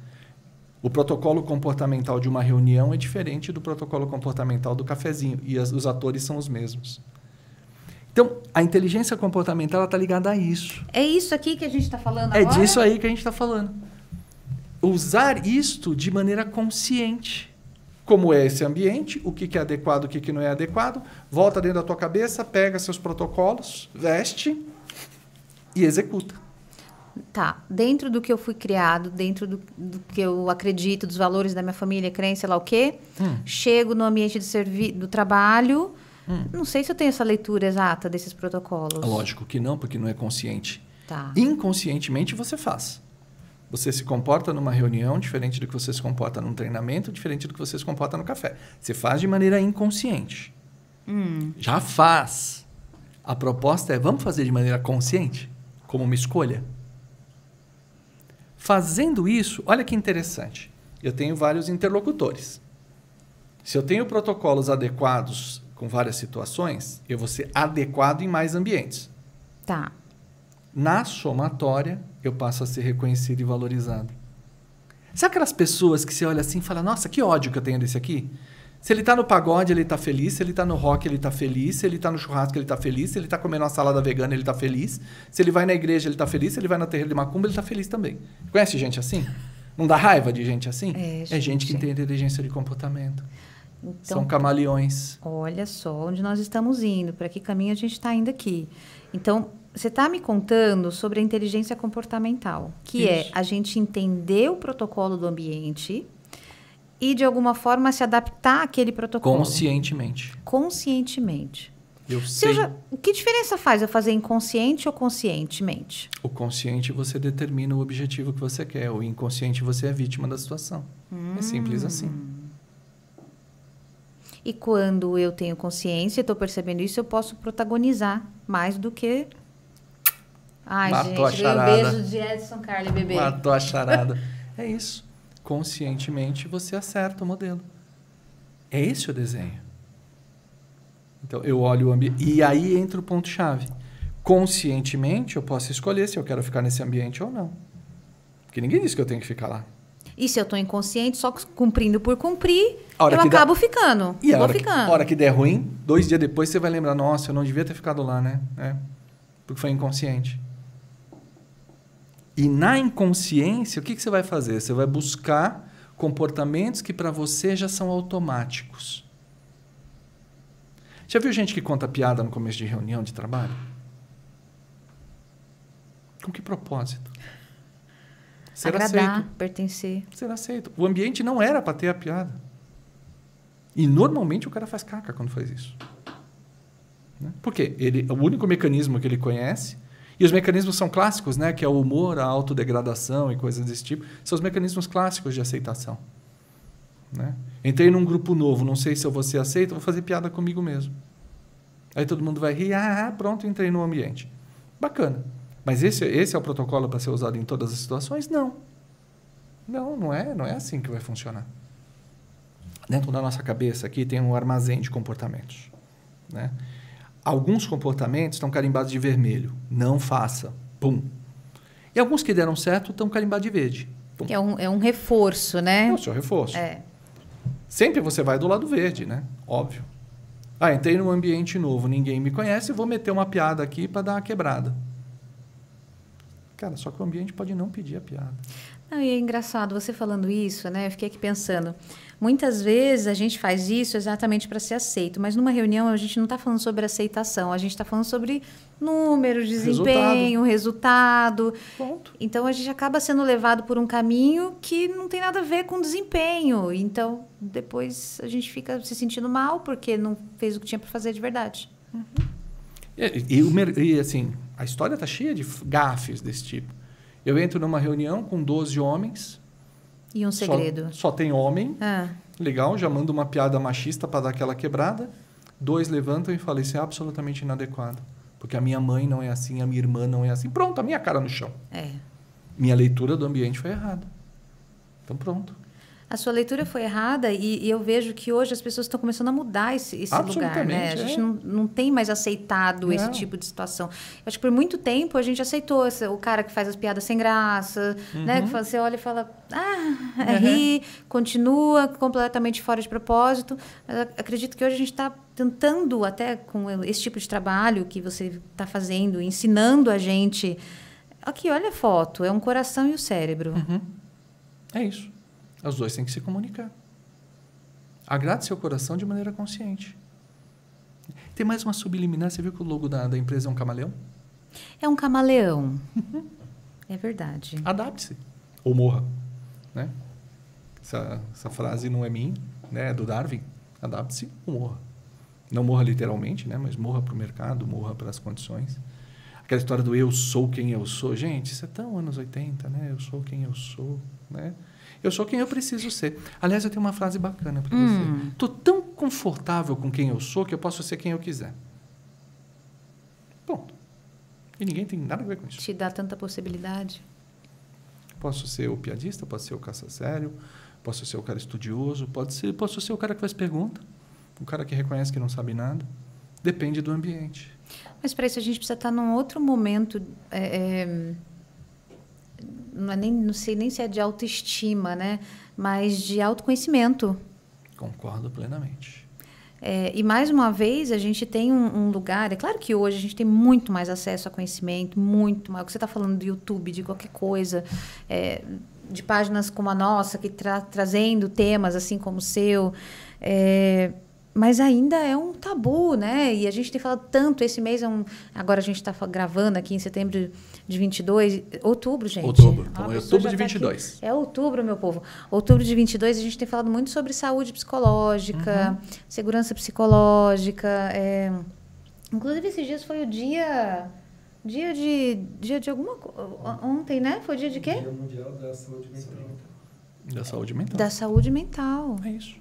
O protocolo comportamental de uma reunião é diferente do protocolo comportamental do cafezinho. E os atores são os mesmos. Então, a inteligência comportamental está ligada a isso. É isso aqui que a gente está falando agora? É disso aí que a gente está falando. Usar isto de maneira consciente. Como é esse ambiente, o que é adequado, o que não é adequado. Volta dentro da tua cabeça, pega seus protocolos, veste e executa. Tá, dentro do que eu fui criado, dentro do que eu acredito, dos valores da minha família, crença, sei lá o quê, chego no ambiente do trabalho, não sei se eu tenho essa leitura exata desses protocolos. Lógico que não, porque não é consciente. Tá. Inconscientemente você faz. Você se comporta numa reunião diferente do que você se comporta num treinamento, diferente do que você se comporta no café. Você faz de maneira inconsciente. Já faz. A proposta é, vamos fazer de maneira consciente? Como uma escolha? Fazendo isso, olha que interessante. Eu tenho vários interlocutores. Se eu tenho protocolos adequados com várias situações, eu vou ser adequado em mais ambientes. Tá. Na somatória, eu passo a ser reconhecido e valorizado. Sabe aquelas pessoas que você olha assim e fala, nossa, que ódio que eu tenho desse aqui? Se ele está no pagode, ele está feliz. Se ele está no rock, ele está feliz. Se ele está no churrasco, ele está feliz. Se ele está comendo uma salada vegana, ele está feliz. Se ele vai na igreja, ele está feliz. Se ele vai na terreira de macumba, ele está feliz também. Conhece gente assim? Não dá raiva de gente assim? É gente que tem inteligência de comportamento. Então, são camaleões. Olha só onde nós estamos indo, para que caminho a gente está indo aqui. Então, você está me contando sobre a inteligência comportamental, que é a gente entender o protocolo do ambiente e, de alguma forma, se adaptar àquele protocolo. Conscientemente. Conscientemente. Eu sei. Que diferença faz eu fazer inconsciente ou conscientemente? O consciente você determina o objetivo que você quer. O inconsciente você é vítima da situação. É simples assim. E quando eu tenho consciência e estou percebendo isso, eu posso protagonizar mais do que... Ai, matou gente, a charada. Um beijo de Edson Carli, bebê. Matou a charada. É isso. Conscientemente você acerta o modelo. É esse o desenho. Então, eu olho o ambiente. E aí entra o ponto-chave. Conscientemente, eu posso escolher se eu quero ficar nesse ambiente ou não. Porque ninguém disse que eu tenho que ficar lá. E se eu estou inconsciente, só cumprindo por cumprir, eu acabo ficando. E a hora que der ruim, 2 dias depois você vai lembrar, nossa, eu não devia ter ficado lá, né? Porque foi inconsciente. E na inconsciência, o que você vai fazer? Você vai buscar comportamentos que para você já são automáticos. Já viu gente que conta piada no começo de reunião de trabalho? Com que propósito? Ser agradar, aceito. pertencer. Ser aceito. O ambiente não era para ter a piada. E normalmente o cara faz caca quando faz isso. Né? Por quê? O único mecanismo que ele conhece, e os mecanismos são clássicos, né? Que é o humor, a autodegradação e coisas desse tipo, são os mecanismos clássicos de aceitação. Né? Entrei num grupo novo, não sei se eu vou ser aceito, vou fazer piada comigo mesmo. Aí todo mundo vai rir, pronto, entrei no ambiente. Bacana. Mas esse é o protocolo para ser usado em todas as situações? Não. Não é assim que vai funcionar. Dentro da nossa cabeça aqui tem um armazém de comportamentos. Né? Alguns comportamentos estão carimbados de vermelho. Não faça. Pum. E alguns que deram certo estão carimbados de verde. Pum. É um reforço, né? É o seu reforço. Sempre você vai do lado verde, né? Óbvio. Entrei num ambiente novo, ninguém me conhece, vou meter uma piada aqui para dar uma quebrada. Cara, só que o ambiente pode não pedir a piada. Não, e é engraçado, você falando isso, né? Eu fiquei aqui pensando. Muitas vezes a gente faz isso exatamente para ser aceito, mas numa reunião a gente não está falando sobre aceitação, a gente está falando sobre números, desempenho, resultado. Ponto. Então a gente acaba sendo levado por um caminho que não tem nada a ver com desempenho. Então depois a gente fica se sentindo mal porque não fez o que tinha para fazer de verdade. Uhum. E assim, a história está cheia de gafes desse tipo. Eu entro numa reunião com 12 homens. E um segredo. Só tem homem. Legal, já mando uma piada machista para dar aquela quebrada. 2 levantam e falam, isso é absolutamente inadequado. Porque a minha mãe não é assim, a minha irmã não é assim. Pronto, a minha cara no chão. Minha leitura do ambiente foi errada. Então, pronto. A sua leitura foi errada e eu vejo que hoje as pessoas estão começando a mudar esse lugar, né? A gente não tem mais aceitado esse tipo de situação. Eu acho que por muito tempo a gente aceitou o cara que faz as piadas sem graça, né? Que você olha e fala, ri, continua completamente fora de propósito. Mas acredito que hoje a gente está tentando, até com esse tipo de trabalho que você está fazendo, ensinando a gente. Aqui, olha a foto, é um coração e o cérebro. É isso. Os dois têm que se comunicar. Agrade seu coração de maneira consciente. Tem mais uma subliminar. Você viu que o logo da empresa é um camaleão? É um camaleão. É verdade. Adapte-se. Ou morra. Né? Essa frase não é minha, né? É do Darwin. Adapte-se ou morra. Não morra literalmente, né? Mas morra para o mercado, morra para as condições. Aquela história do eu sou quem eu sou. Gente, isso é tão anos 80, né? Eu sou quem eu sou, né? Eu sou quem eu preciso ser. Aliás, eu tenho uma frase bacana para você. Estou tão confortável com quem eu sou que eu posso ser quem eu quiser. Ponto. E ninguém tem nada a ver com isso. Te dá tanta possibilidade. Posso ser o piadista, posso ser o caça-sério, posso ser o cara estudioso, posso ser o cara que faz pergunta, o cara que reconhece que não sabe nada. Depende do ambiente. Mas para isso a gente precisa estar num outro momento... não sei nem se é de autoestima, né? Mas de autoconhecimento. Concordo plenamente. E, mais uma vez, a gente tem um lugar... É claro que hoje a gente tem muito mais acesso a conhecimento, muito mais. O que você está falando do YouTube, de qualquer coisa, de páginas como a nossa, que trazendo temas assim como o seu... mas ainda é um tabu, né? E a gente tem falado tanto, esse mês agora a gente está gravando aqui em setembro de 22, outubro, gente. Outubro, então é outubro de 22. É outubro, meu povo. Outubro de 22, a gente tem falado muito sobre saúde psicológica, segurança psicológica. Inclusive, esses dias foi o dia de alguma coisa. Ontem, né? Foi o dia de quê? Dia Mundial da Saúde Mental. Da saúde mental. Da saúde mental. É isso.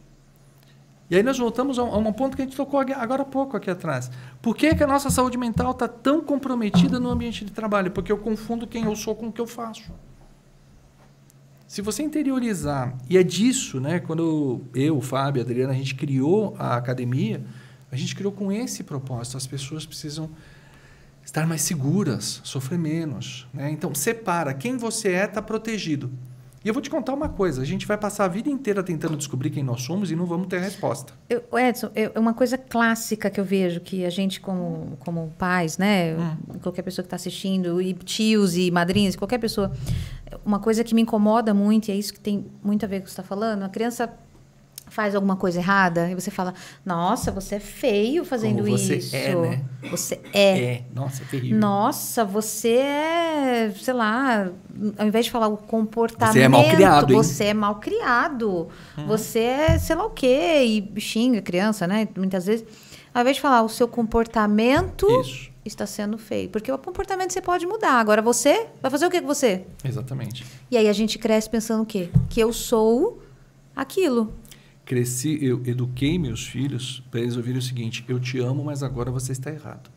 E aí nós voltamos a um ponto que a gente tocou agora há pouco aqui atrás. Por que a nossa saúde mental está tão comprometida no ambiente de trabalho? Porque eu confundo quem eu sou com o que eu faço. Se você interiorizar, e é disso, né? Quando eu, o Fábio, a Adriana, a gente criou a academia, a gente criou com esse propósito. As pessoas precisam estar mais seguras, sofrer menos. Né? Então, separa. Quem você está protegido. E eu vou te contar uma coisa, a gente vai passar a vida inteira tentando descobrir quem nós somos e não vamos ter a resposta. Edson, é uma coisa clássica que eu vejo, que a gente como pais, né, qualquer pessoa que está assistindo, e tios e madrinhas, qualquer pessoa, uma coisa que me incomoda muito, e é isso que tem muito a ver com o que você está falando, a criança faz alguma coisa errada e você fala, nossa, você é feio fazendo você isso. Né? Você é. Nossa, é terrível. Nossa, você é, sei lá, ao invés de falar o comportamento... Você é malcriado, hein? Você é malcriado. Você é, sei lá o quê, e xinga a criança, né? Muitas vezes. Ao invés de falar o seu comportamento está sendo feio. Porque o comportamento você pode mudar. Agora você vai fazer o que com você? Exatamente. E aí a gente cresce pensando o quê? Que eu sou aquilo. Eu eduquei meus filhos para eles ouvirem o seguinte, eu te amo, mas agora você está errado.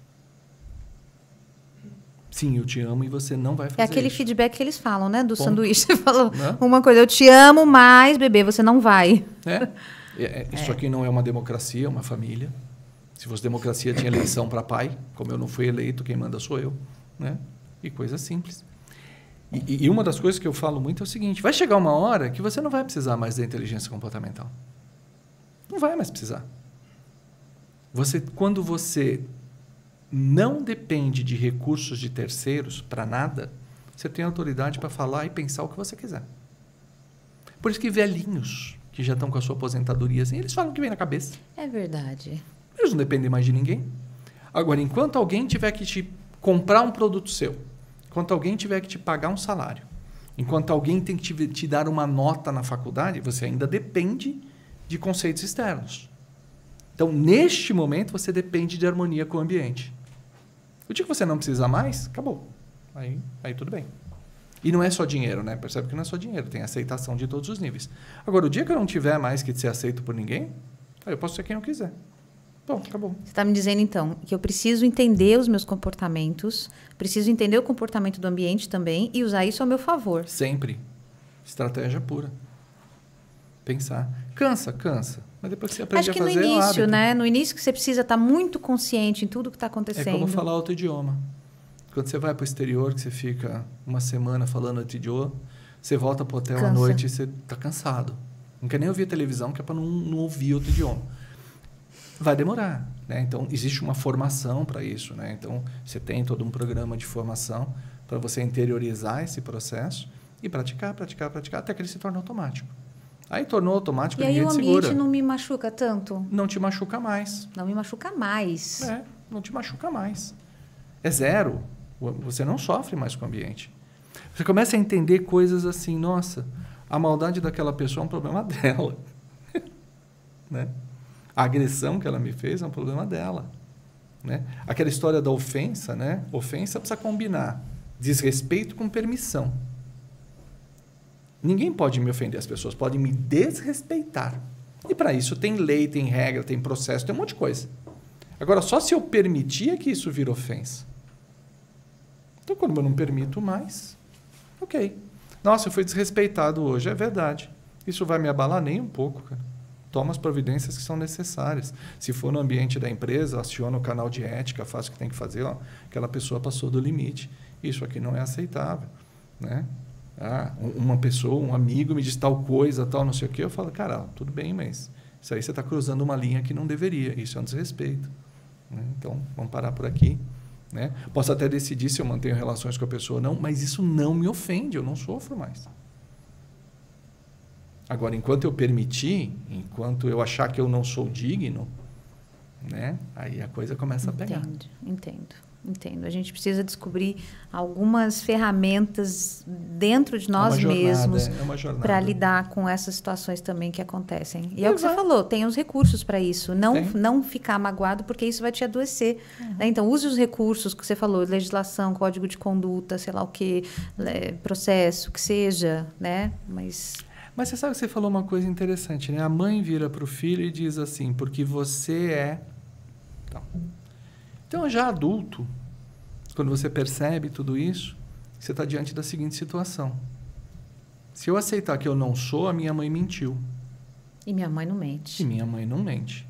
Sim, eu te amo e você não vai fazer isso. É aquele feedback que eles falam, né? Do Ponto. sanduíche. Você falou uma coisa, eu te amo, mas, bebê, você não vai. Isso aqui não é uma democracia, é uma família. Se fosse democracia, tinha eleição para pai. Como eu não fui eleito, quem manda sou eu. Né? E coisa simples. E uma das coisas que eu falo muito é o seguinte, vai chegar uma hora que você não vai precisar mais da inteligência comportamental. Não vai mais precisar. Quando você não depende de recursos de terceiros para nada, você tem autoridade para falar e pensar o que você quiser. Por isso que velhinhos que já estão com a sua aposentadoria, assim, eles falam o que vem na cabeça. É verdade. Eles não dependem mais de ninguém. Agora, enquanto alguém tiver que te comprar um produto seu, enquanto alguém tiver que te pagar um salário, enquanto alguém tem que te dar uma nota na faculdade, você ainda depende de conceitos externos. Então, neste momento, você depende de harmonia com o ambiente. O dia que você não precisa mais, acabou. Aí tudo bem. E não é só dinheiro, né? Percebe que não é só dinheiro, tem aceitação de todos os níveis. Agora, o dia que eu não tiver mais que ser aceito por ninguém, aí eu posso ser quem eu quiser. Bom, acabou. Você está me dizendo, então, que eu preciso entender os meus comportamentos, preciso entender o comportamento do ambiente também e usar isso ao meu favor. Sempre. Estratégia pura. Pensar. Cansa. Mas depois que você aprende a fazer, acho que no início, é um né? No início que você precisa estar muito consciente em tudo que está acontecendo. É como falar outro idioma. Quando você vai para o exterior, que você fica uma semana falando outro idioma, você volta para o hotel à noite e você está cansado. Não quer nem ouvir a televisão, que é para não ouvir outro idioma. Vai demorar, né? Então, existe uma formação para isso, né? Então, você tem todo um programa de formação para você interiorizar esse processo e praticar, até que ele se torne automático. Aí tornou automático, e aí ninguém o te segura. ambiente não me machuca tanto? Não te machuca mais. Não me machuca mais. Não te machuca mais. É zero. Você não sofre mais com o ambiente. Você começa a entender coisas assim, nossa, a maldade daquela pessoa é um problema dela. Né? A agressão que ela me fez é um problema dela. Né? Aquela história da ofensa, né? Ofensa precisa combinar desrespeito com permissão. Ninguém pode me ofender, as pessoas podem me desrespeitar. E para isso tem lei, tem regra, tem processo, tem um monte de coisa. Agora, só se eu permitir que isso vira ofensa. Então, quando eu não permito mais, ok. Nossa, eu fui desrespeitado hoje, é verdade. Isso vai me abalar nem um pouco, cara. Toma as providências que são necessárias. Se for no ambiente da empresa, aciona o canal de ética, faz o que tem que fazer. Ó, aquela pessoa passou do limite. Isso aqui não é aceitável. Né? Uma pessoa, um amigo me diz tal coisa, tal, não sei o quê. Eu falo, cara, tudo bem, mas isso aí você está cruzando uma linha que não deveria. Isso é um desrespeito. Né? Então, vamos parar por aqui. Né? Posso até decidir se eu mantenho relações com a pessoa ou não, mas isso não me ofende, eu não sofro mais. Agora, enquanto eu permitir, enquanto eu achar que eu não sou digno, né? Aí a coisa começa a pegar. Entendo. A gente precisa descobrir algumas ferramentas dentro de nós mesmos para lidar com essas situações também que acontecem. E é o que você falou, tem os recursos para isso. Não ficar magoado, porque isso vai te adoecer. Né? Então, use os recursos que você falou, legislação, código de conduta, sei lá o que, processo, que seja, né? Mas você sabe que você falou uma coisa interessante, né? A mãe vira para o filho e diz assim, porque você é... Então, já adulto, quando você percebe tudo isso, você está diante da seguinte situação. Se eu aceitar que eu não sou, a minha mãe mentiu. E minha mãe não mente.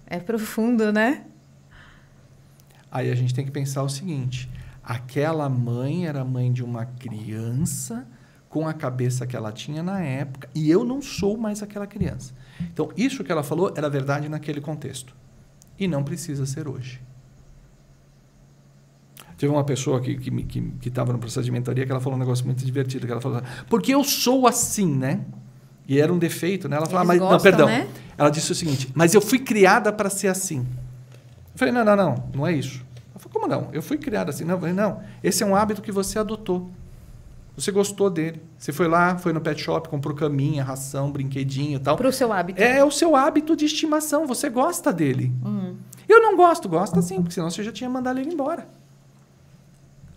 É profundo, né? Aí a gente tem que pensar o seguinte, aquela mãe era mãe de uma criança com a cabeça que ela tinha na época, e eu não sou mais aquela criança. Então, isso que ela falou era verdade naquele contexto. E não precisa ser hoje. Teve uma pessoa que estava no processo de mentoria que ela falou um negócio muito divertido, que ela falou, porque eu sou assim, né? E era um defeito, né? Ela falou, mas não, perdão. Né? Ela disse o seguinte, mas eu fui criada para ser assim. Eu falei, não é isso. Ela falou, como não? Eu fui criada assim. Não, eu falei, não, esse é um hábito que você adotou. Você gostou dele. Você foi lá, foi no pet shop, comprou caminha, ração, brinquedinho e tal. Para o seu hábito. É o seu hábito de estimação, você gosta dele. Eu não gosto, gosta sim, porque senão você já tinha mandado ele embora.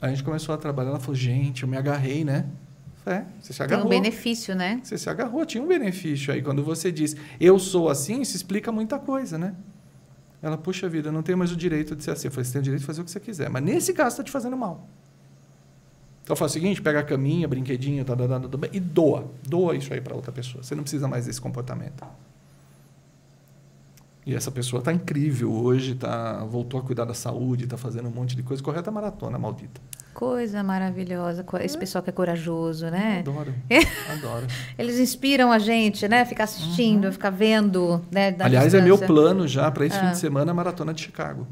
Aí a gente começou a trabalhar, ela falou, gente, eu me agarrei, né? Você se agarrou. Tem um benefício, né? Você se agarrou, tinha um benefício. Aí quando você diz, eu sou assim, isso explica muita coisa, né? Ela, puxa vida, eu não tenho mais o direito de ser assim. Eu falei, você tem o direito de fazer o que você quiser, mas nesse caso está te fazendo mal. Então faz o seguinte, pega a caminha, brinquedinho, e doa isso aí para outra pessoa. Você não precisa mais desse comportamento. E essa pessoa está incrível hoje, voltou a cuidar da saúde, está fazendo um monte de coisa, correta maratona, maldita. Coisa maravilhosa, esse pessoal que é corajoso, né? Adoro. Eles inspiram a gente, né? Ficar assistindo, ficar vendo, né? Aliás, distância. É meu plano já para esse fim de semana, a Maratona de Chicago.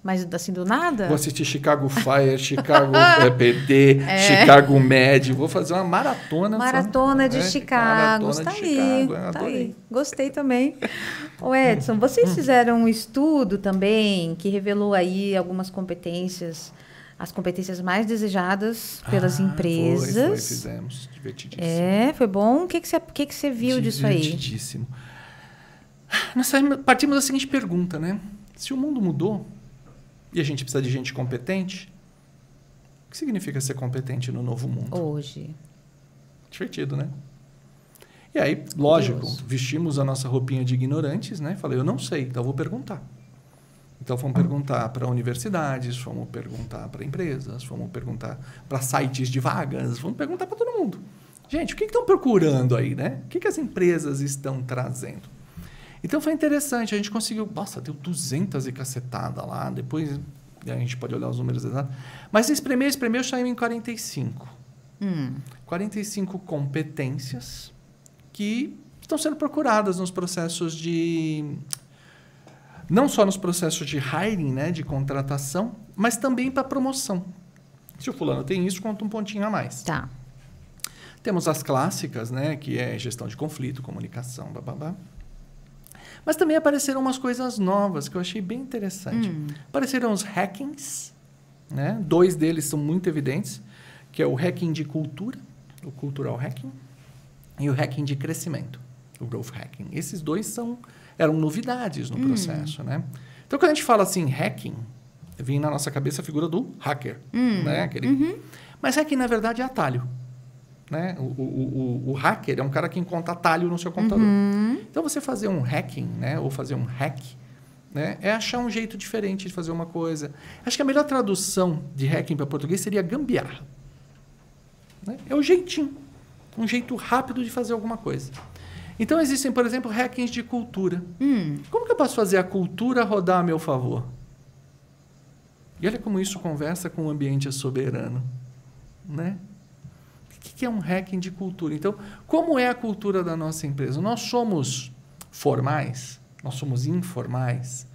Mas assim, do nada? Vou assistir Chicago Fire, Chicago PD, Chicago Med. Vou fazer uma maratona. Maratona de Chicago. Tá aí. Tá aí. Gostei também. Ô Edson, vocês fizeram um estudo também que revelou aí algumas competências, as competências mais desejadas pelas empresas. Fizemos. Divertidíssimo. Foi bom. O que você viu disso aí? Divertidíssimo. Nós partimos da seguinte pergunta, né? Se o mundo mudou e a gente precisa de gente competente, o que significa ser competente no novo mundo? Hoje. Divertido, né? E aí, lógico, vestimos a nossa roupinha de ignorantes, né? Falei, eu não sei, então vou perguntar. Então, fomos perguntar para universidades, fomos perguntar para empresas, fomos perguntar para sites de vagas, fomos perguntar para todo mundo. Gente, o que estão procurando aí, né? O que as empresas estão trazendo? Então, foi interessante. A gente conseguiu... Nossa, deu 200 e cacetada lá. Depois, a gente pode olhar os números exatos. Mas espremeu, saiu em 45. 45 competências que estão sendo procuradas nos processos de... Não só nos processos de hiring, né, de contratação, mas também para promoção. Se o fulano tem isso, conta um pontinho a mais. Tá. Temos as clássicas, né, que é gestão de conflito, comunicação, bababá. Mas também apareceram umas coisas novas que eu achei bem interessante. Apareceram os hackings, né? 2 deles são muito evidentes, que é o hacking de cultura, o cultural hacking, e o hacking de crescimento, o growth hacking. Esses 2 eram novidades no processo, né? Então, quando a gente fala assim, hacking, vem na nossa cabeça a figura do hacker, né? Mas hacking, na verdade, é atalho. Né? O hacker é um cara que encontra atalho no seu computador. Então, você fazer um hacking, né? Ou fazer um hack, né? É achar um jeito diferente de fazer uma coisa. Acho que a melhor tradução de hacking para português seria gambiarra. Né? É o jeitinho. Um jeito rápido de fazer alguma coisa. Então, existem, por exemplo, hackings de cultura. Como que eu posso fazer a cultura rodar a meu favor? E olha como isso conversa com o ambiente soberano. Né? O que é um hacking de cultura? Então, como é a cultura da nossa empresa? Nós somos formais? Nós somos informais?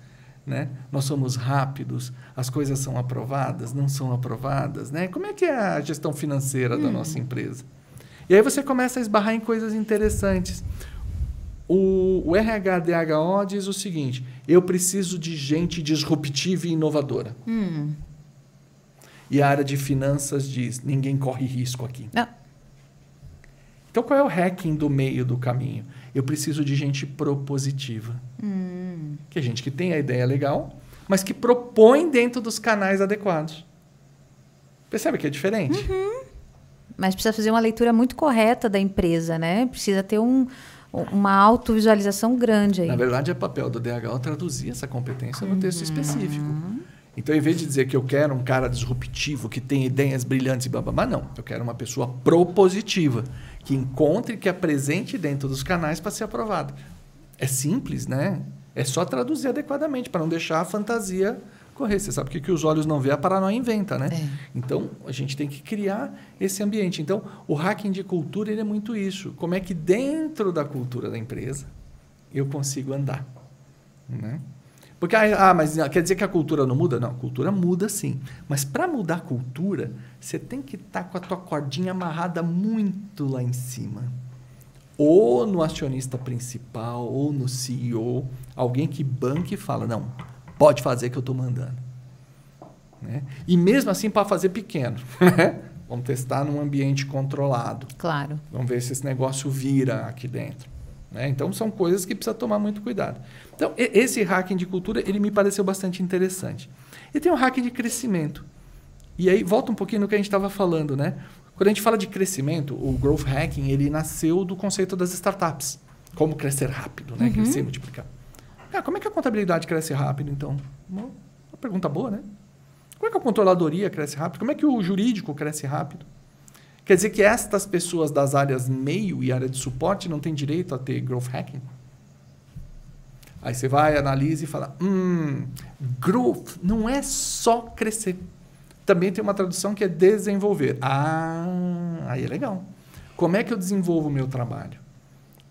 Né? Nós somos rápidos? As coisas são aprovadas? Não são aprovadas? Né? Como é que é a gestão financeira da nossa empresa? E aí você começa a esbarrar em coisas interessantes. O RH-DHO diz o seguinte, eu preciso de gente disruptiva e inovadora. E a área de finanças diz, ninguém corre risco aqui. Não. Então, qual é o hacking do meio do caminho? Eu preciso de gente propositiva. Que é gente que tem a ideia legal, mas que propõe dentro dos canais adequados. Percebe que é diferente? Mas precisa fazer uma leitura muito correta da empresa, né? Precisa ter uma autovisualização grande aí. Na verdade, é papel do DHO traduzir essa competência no texto específico. Então, em vez de dizer que eu quero um cara disruptivo, que tem ideias brilhantes e bababá, não. Eu quero uma pessoa propositiva, que encontre, que apresente dentro dos canais para ser aprovado. É simples, né? É só traduzir adequadamente, para não deixar a fantasia correr. Você sabe que os olhos não vê, a paranoia inventa, né? Então, a gente tem que criar esse ambiente. Então, o hacking de cultura ele é muito isso. Como é que dentro da cultura da empresa eu consigo andar? Né? Porque, mas quer dizer que a cultura não muda? Não, a cultura muda sim. Mas para mudar a cultura, você tem que estar com a tua cordinha amarrada muito lá em cima. Ou no acionista principal, ou no CEO, alguém que banque e fala, não, pode fazer que eu estou mandando. Né? E mesmo assim para fazer pequeno. Né? Vamos testar num ambiente controlado. Claro. Vamos ver se esse negócio vira aqui dentro. Né? Então, são coisas que precisa tomar muito cuidado. Então, esse hacking de cultura, ele me pareceu bastante interessante. E tem o hacking de crescimento. E aí, volta um pouquinho no que a gente estava falando, né? Quando a gente fala de crescimento, o growth hacking, ele nasceu do conceito das startups. Como crescer rápido, né? Crescer e multiplicar. Como é que a contabilidade cresce rápido, então? Uma pergunta boa, né? Como é que a controladoria cresce rápido? Como é que o jurídico cresce rápido? Quer dizer que estas pessoas das áreas meio e área de suporte não têm direito a ter growth hacking? Aí você vai, analisa e fala, growth não é só crescer. Também tem uma tradução que é desenvolver. Aí é legal. Como é que eu desenvolvo o meu trabalho?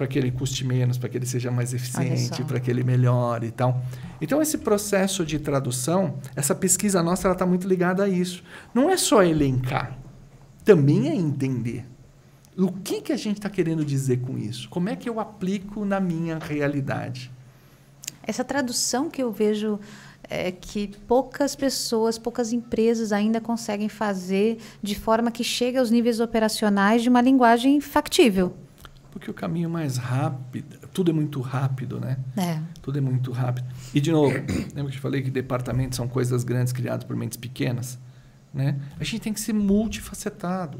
para que ele custe menos, para que ele seja mais eficiente, para que ele melhore e tal. Então, esse processo de tradução, essa pesquisa nossa, ela está muito ligada a isso. Não é só elencar, também é entender. O que a gente está querendo dizer com isso? Como é que eu aplico na minha realidade? Essa tradução que eu vejo que poucas pessoas, poucas empresas ainda conseguem fazer de forma que chegue aos níveis operacionais de uma linguagem factível. Porque o caminho mais rápido, tudo é muito rápido, né? Tudo é muito rápido. E, de novo, lembra que eu falei que departamentos são coisas grandes criadas por mentes pequenas? Né? A gente tem que ser multifacetado.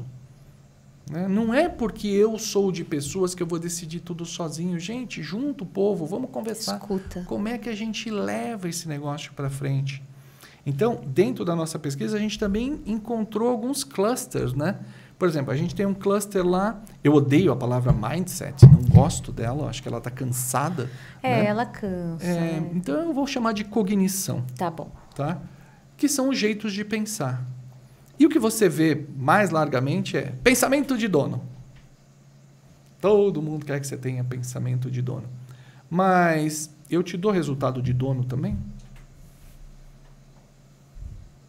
Né? Não é porque eu sou de pessoas que eu vou decidir tudo sozinho. Gente, junto, povo, vamos conversar. Escuta. Como é que a gente leva esse negócio para frente? Então, dentro da nossa pesquisa, a gente também encontrou alguns clusters, né? Por exemplo, a gente tem um cluster lá, eu odeio a palavra mindset, não gosto dela, acho que ela está cansada. Né? Ela cansa. Então, eu vou chamar de cognição. Tá bom. Tá? Que são os jeitos de pensar. E o que você vê mais largamente é pensamento de dono. Todo mundo quer que você tenha pensamento de dono. Mas eu te dou resultado de dono também?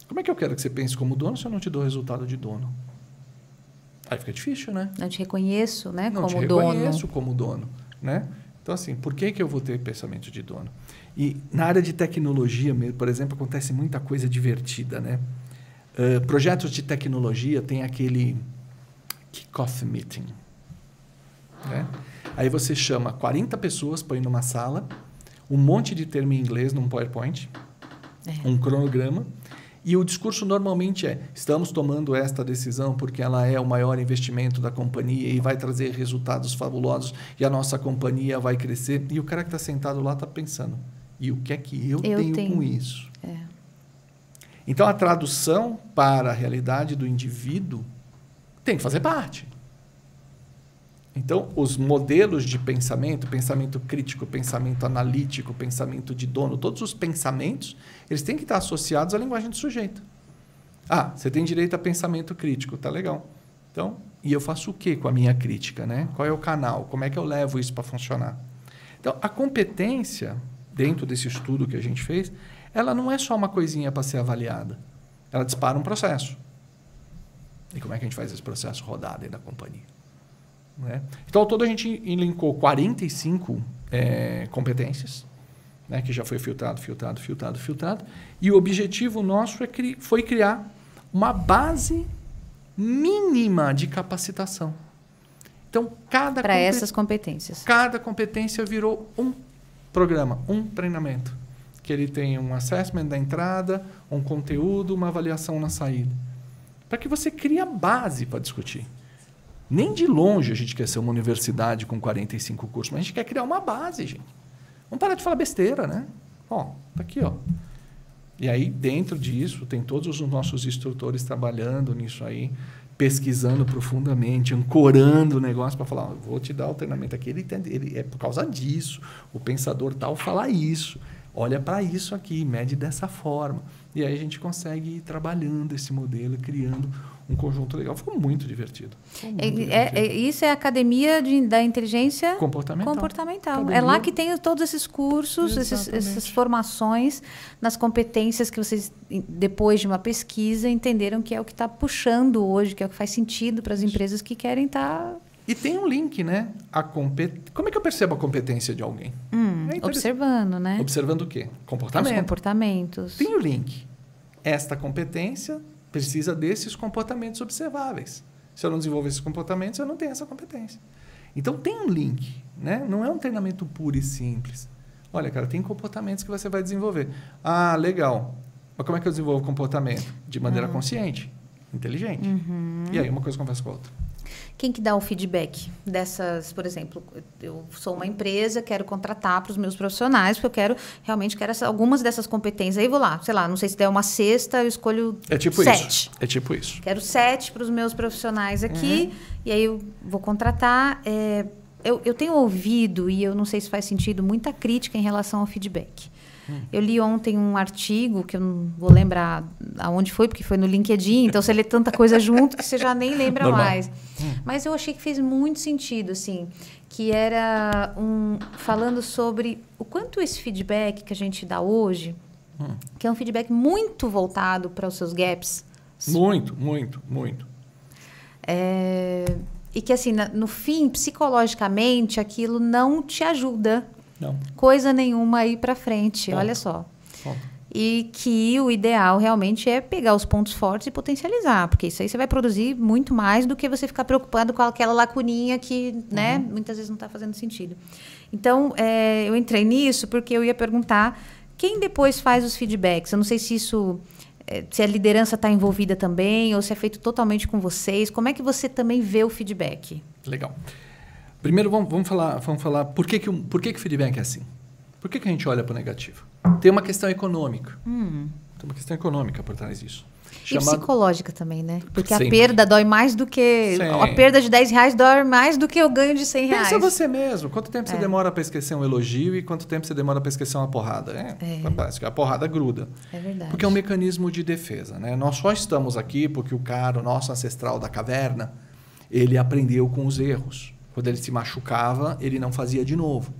Como é que eu quero que você pense como dono se eu não te dou resultado de dono? Aí fica difícil, né? Não te reconheço, né, não como te dono. reconheço como dono, né? Então, assim, por que eu vou ter pensamento de dono? E na área de tecnologia, por exemplo, acontece muita coisa divertida, né? Projetos de tecnologia tem aquele kick-off meeting. Né? Aí você chama 40 pessoas, põe numa sala, um monte de termo em inglês num PowerPoint, um cronograma, e o discurso normalmente é: estamos tomando esta decisão porque ela é o maior investimento da companhia e vai trazer resultados fabulosos e a nossa companhia vai crescer. E o cara que está sentado lá está pensando: e o que é que eu tenho com isso? Então, a tradução para a realidade do indivíduo tem que fazer parte. Então, os modelos de pensamento, pensamento crítico, pensamento analítico, pensamento de dono, todos os pensamentos, eles têm que estar associados à linguagem do sujeito. Ah, você tem direito a pensamento crítico, tá legal. Então, e eu faço o quê com a minha crítica, né? Qual é o canal? Como é que eu levo isso para funcionar? Então, a competência, dentro desse estudo que a gente fez, ela não é só uma coisinha para ser avaliada. Ela dispara um processo. E como é que a gente faz esse processo rodar dentro da companhia? Né? Então, ao todo, a gente elencou 45 competências, né, que já foi filtrado. E o objetivo nosso foi criar uma base mínima de capacitação. Então, para essas competências. Cada competência virou um programa, um treinamento. Que ele tem um assessment da entrada, um conteúdo, uma avaliação na saída. Para que você crie a base para discutir. Nem de longe a gente quer ser uma universidade com 45 cursos, mas a gente quer criar uma base, gente. Vamos parar de falar besteira, né? Ó, tá aqui, ó. E aí, dentro disso, tem todos os nossos instrutores trabalhando nisso aí, pesquisando profundamente, ancorando o negócio para falar: vou te dar o treinamento aqui, ele é por causa disso, o pensador tal fala isso. Olha para isso aqui, mede dessa forma. E aí a gente consegue ir trabalhando esse modelo, criando um conjunto legal. Ficou muito divertido. Isso é a academia da inteligência comportamental. É lá que tem todos esses cursos, essas formações nas competências que vocês, depois de uma pesquisa, entenderam que é o que está puxando hoje, que é o que faz sentido para as empresas que querem estar... E tem um link, né? Como é que eu percebo a competência de alguém? Observando, né? Observando o quê? Os comportamentos. Tem o link. Esta competência precisa desses comportamentos observáveis. Se eu não desenvolver esses comportamentos, eu não tenho essa competência. Então, tem um link, né? Não é um treinamento puro e simples. Olha, cara, tem comportamentos que você vai desenvolver. Ah, legal. Mas como é que eu desenvolvo o comportamento? De maneira consciente, inteligente. E aí, uma coisa conversa com a outra. Quem que dá o feedback dessas, por exemplo, eu sou uma empresa, quero contratar para os meus profissionais, porque eu realmente quero algumas dessas competências. Aí vou lá, sei lá, não sei se der uma sexta, eu escolho 7. É tipo isso. Quero 7 para os meus profissionais aqui, e aí eu vou contratar. Eu tenho ouvido, e eu não sei se faz sentido, muita crítica em relação ao feedback. Eu li ontem um artigo, que eu não vou lembrar aonde foi, porque foi no LinkedIn, então você lê tanta coisa junto que você já nem lembra mais. Mas eu achei que fez muito sentido, assim, que era falando sobre o quanto esse feedback que a gente dá hoje, que é um feedback muito voltado para os seus gaps. Muito. E que, assim, no fim, psicologicamente, aquilo não te ajuda. Não. Coisa nenhuma aí para frente, Ponto. olha só. Ponto. E que o ideal realmente é pegar os pontos fortes e potencializar, porque isso aí você vai produzir muito mais do que você ficar preocupado com aquela lacuninha que, né, muitas vezes não está fazendo sentido. Então, eu entrei nisso porque eu ia perguntar quem depois faz os feedbacks. Eu não sei se isso... se a liderança está envolvida também ou se é feito totalmente com vocês. Como é que você também vê o feedback? Legal. Primeiro, vamos falar por que o feedback é assim. Por que a gente olha para o negativo? Tem uma questão econômica. Tem uma questão econômica por trás disso. E psicológica também, né? Porque Sempre. a perda dói mais do que... Sempre. A perda de R$10 dói mais do que o ganho de R$100. Pensa você mesmo. Quanto tempo você demora para esquecer um elogio e quanto tempo você demora para esquecer uma porrada? Parece que a porrada gruda. É verdade. Porque é um mecanismo de defesa, né? Nós só estamos aqui porque o nosso ancestral da caverna, ele aprendeu com os erros. Quando ele se machucava, ele não fazia de novo.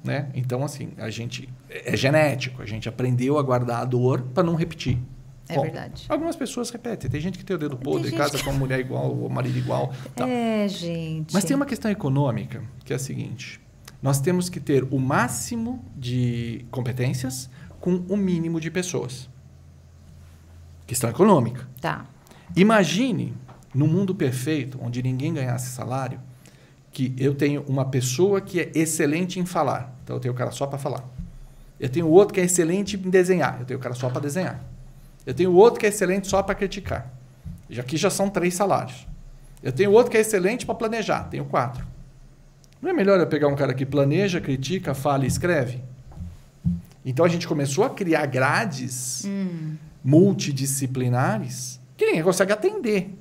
Né? Então, assim, a gente... É genético. A gente aprendeu a guardar a dor para não repetir. É verdade. Algumas pessoas repetem. Tem gente que tem o dedo podre, casa com uma mulher igual, ou marido igual. Tal. Gente. Mas tem uma questão econômica, que é a seguinte. Nós temos que ter o máximo de competências com o mínimo de pessoas. Questão econômica. Tá. Imagine, num mundo perfeito, onde ninguém ganhasse salário, que eu tenho uma pessoa que é excelente em falar. Então, eu tenho o cara só para falar. Eu tenho outro que é excelente em desenhar. Eu tenho o cara só para desenhar. Eu tenho outro que é excelente só para criticar. Aqui já são 3 salários. Eu tenho outro que é excelente para planejar. Tenho 4. Não é melhor eu pegar um cara que planeja, critica, fala e escreve? Então, a gente começou a criar grades multidisciplinares que ninguém consegue atender.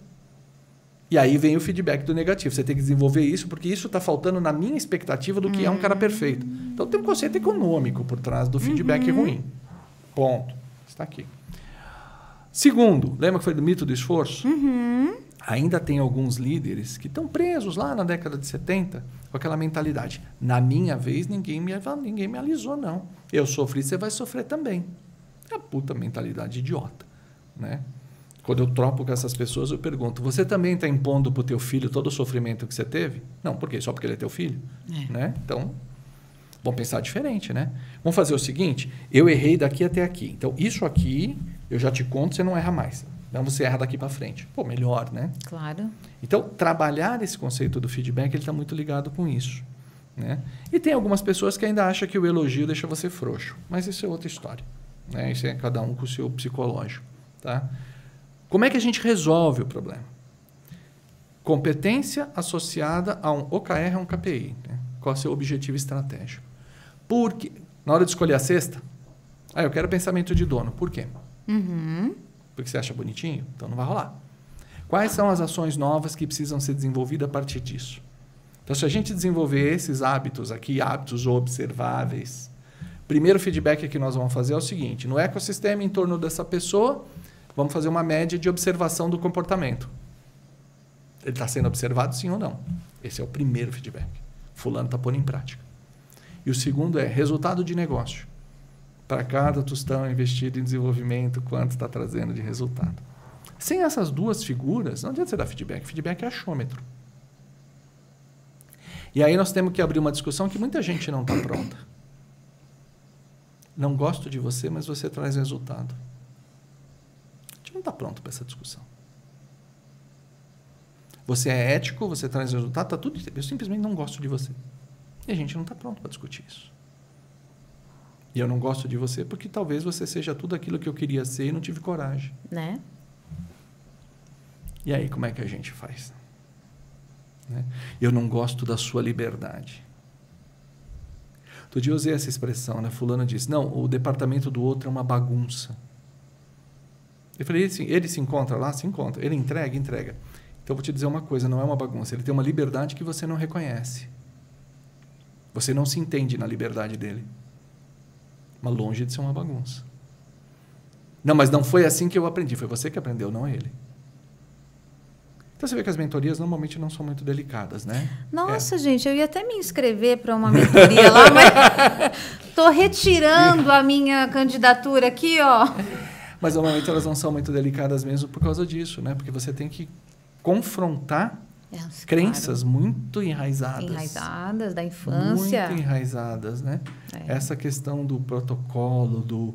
E aí vem o feedback do negativo. Você tem que desenvolver isso, porque isso está faltando na minha expectativa do que é um cara perfeito. Então, tem um conceito econômico por trás do feedback ruim. Ponto. Está aqui. Segundo, lembra que foi do mito do esforço? Ainda tem alguns líderes que estão presos lá na década de 70 com aquela mentalidade. Na minha vez, ninguém me alisou, não. Eu sofri, você vai sofrer também. É a puta mentalidade idiota, né? Quando eu troco com essas pessoas, eu pergunto, você também está impondo para o teu filho todo o sofrimento que você teve? Não, por quê? Só porque ele é teu filho? Né? Então, vamos pensar diferente, né? Vamos fazer o seguinte, eu errei daqui até aqui. Então, isso aqui, eu já te conto, você não erra mais. Então, você erra daqui para frente. Pô, melhor, né? Claro. Então, trabalhar esse conceito do feedback, ele está muito ligado com isso, né? E tem algumas pessoas que ainda acham que o elogio deixa você frouxo. Mas isso é outra história, né? Isso é cada um com o seu psicológico, tá? Como é que a gente resolve o problema? Competência associada a um OKR, a um KPI. Né? Qual é o seu objetivo estratégico? Porque, na hora de escolher a cesta, eu quero pensamento de dono. Por quê? Porque você acha bonitinho? Então não vai rolar. Quais são as ações novas que precisam ser desenvolvidas a partir disso? Então, se a gente desenvolver esses hábitos aqui, hábitos observáveis, primeiro feedback que nós vamos fazer é o seguinte, no ecossistema em torno dessa pessoa, vamos fazer uma média de observação do comportamento. Ele está sendo observado, sim ou não? Esse é o primeiro feedback. Fulano está pondo em prática. E o segundo é resultado de negócio. Para cada tostão investido em desenvolvimento, quanto está trazendo de resultado. Sem essas duas figuras, não adianta você dar feedback. Feedback é achômetro. E aí nós temos que abrir uma discussão que muita gente não está pronta. Não gosto de você, mas você traz resultado. Não está pronto para essa discussão. Você é ético, você traz resultado, está tudo. Eu simplesmente não gosto de você. E a gente não está pronto para discutir isso. E eu não gosto de você porque talvez você seja tudo aquilo que eu queria ser e não tive coragem. Né? E aí, como é que a gente faz? Né? Eu não gosto da sua liberdade. Outro dia eu usei essa expressão, né? Fulano disse, não, o departamento do outro é uma bagunça. Eu falei, ele se encontra lá? Se encontra. Ele entrega? Entrega. Então, eu vou te dizer uma coisa, não é uma bagunça. Ele tem uma liberdade que você não reconhece. Você não se entende na liberdade dele. mas longe de ser uma bagunça. Não, mas não foi assim que eu aprendi. Foi você que aprendeu, não ele. Então, você vê que as mentorias normalmente não são muito delicadas, né? Nossa, gente, eu ia até me inscrever para uma mentoria lá, mas estou retirando a minha candidatura aqui, ó. Mas, normalmente, elas não são muito delicadas mesmo por causa disso, né? Porque você tem que confrontar crenças muito enraizadas. Enraizadas da infância. Muito enraizadas, né? Essa questão do protocolo, do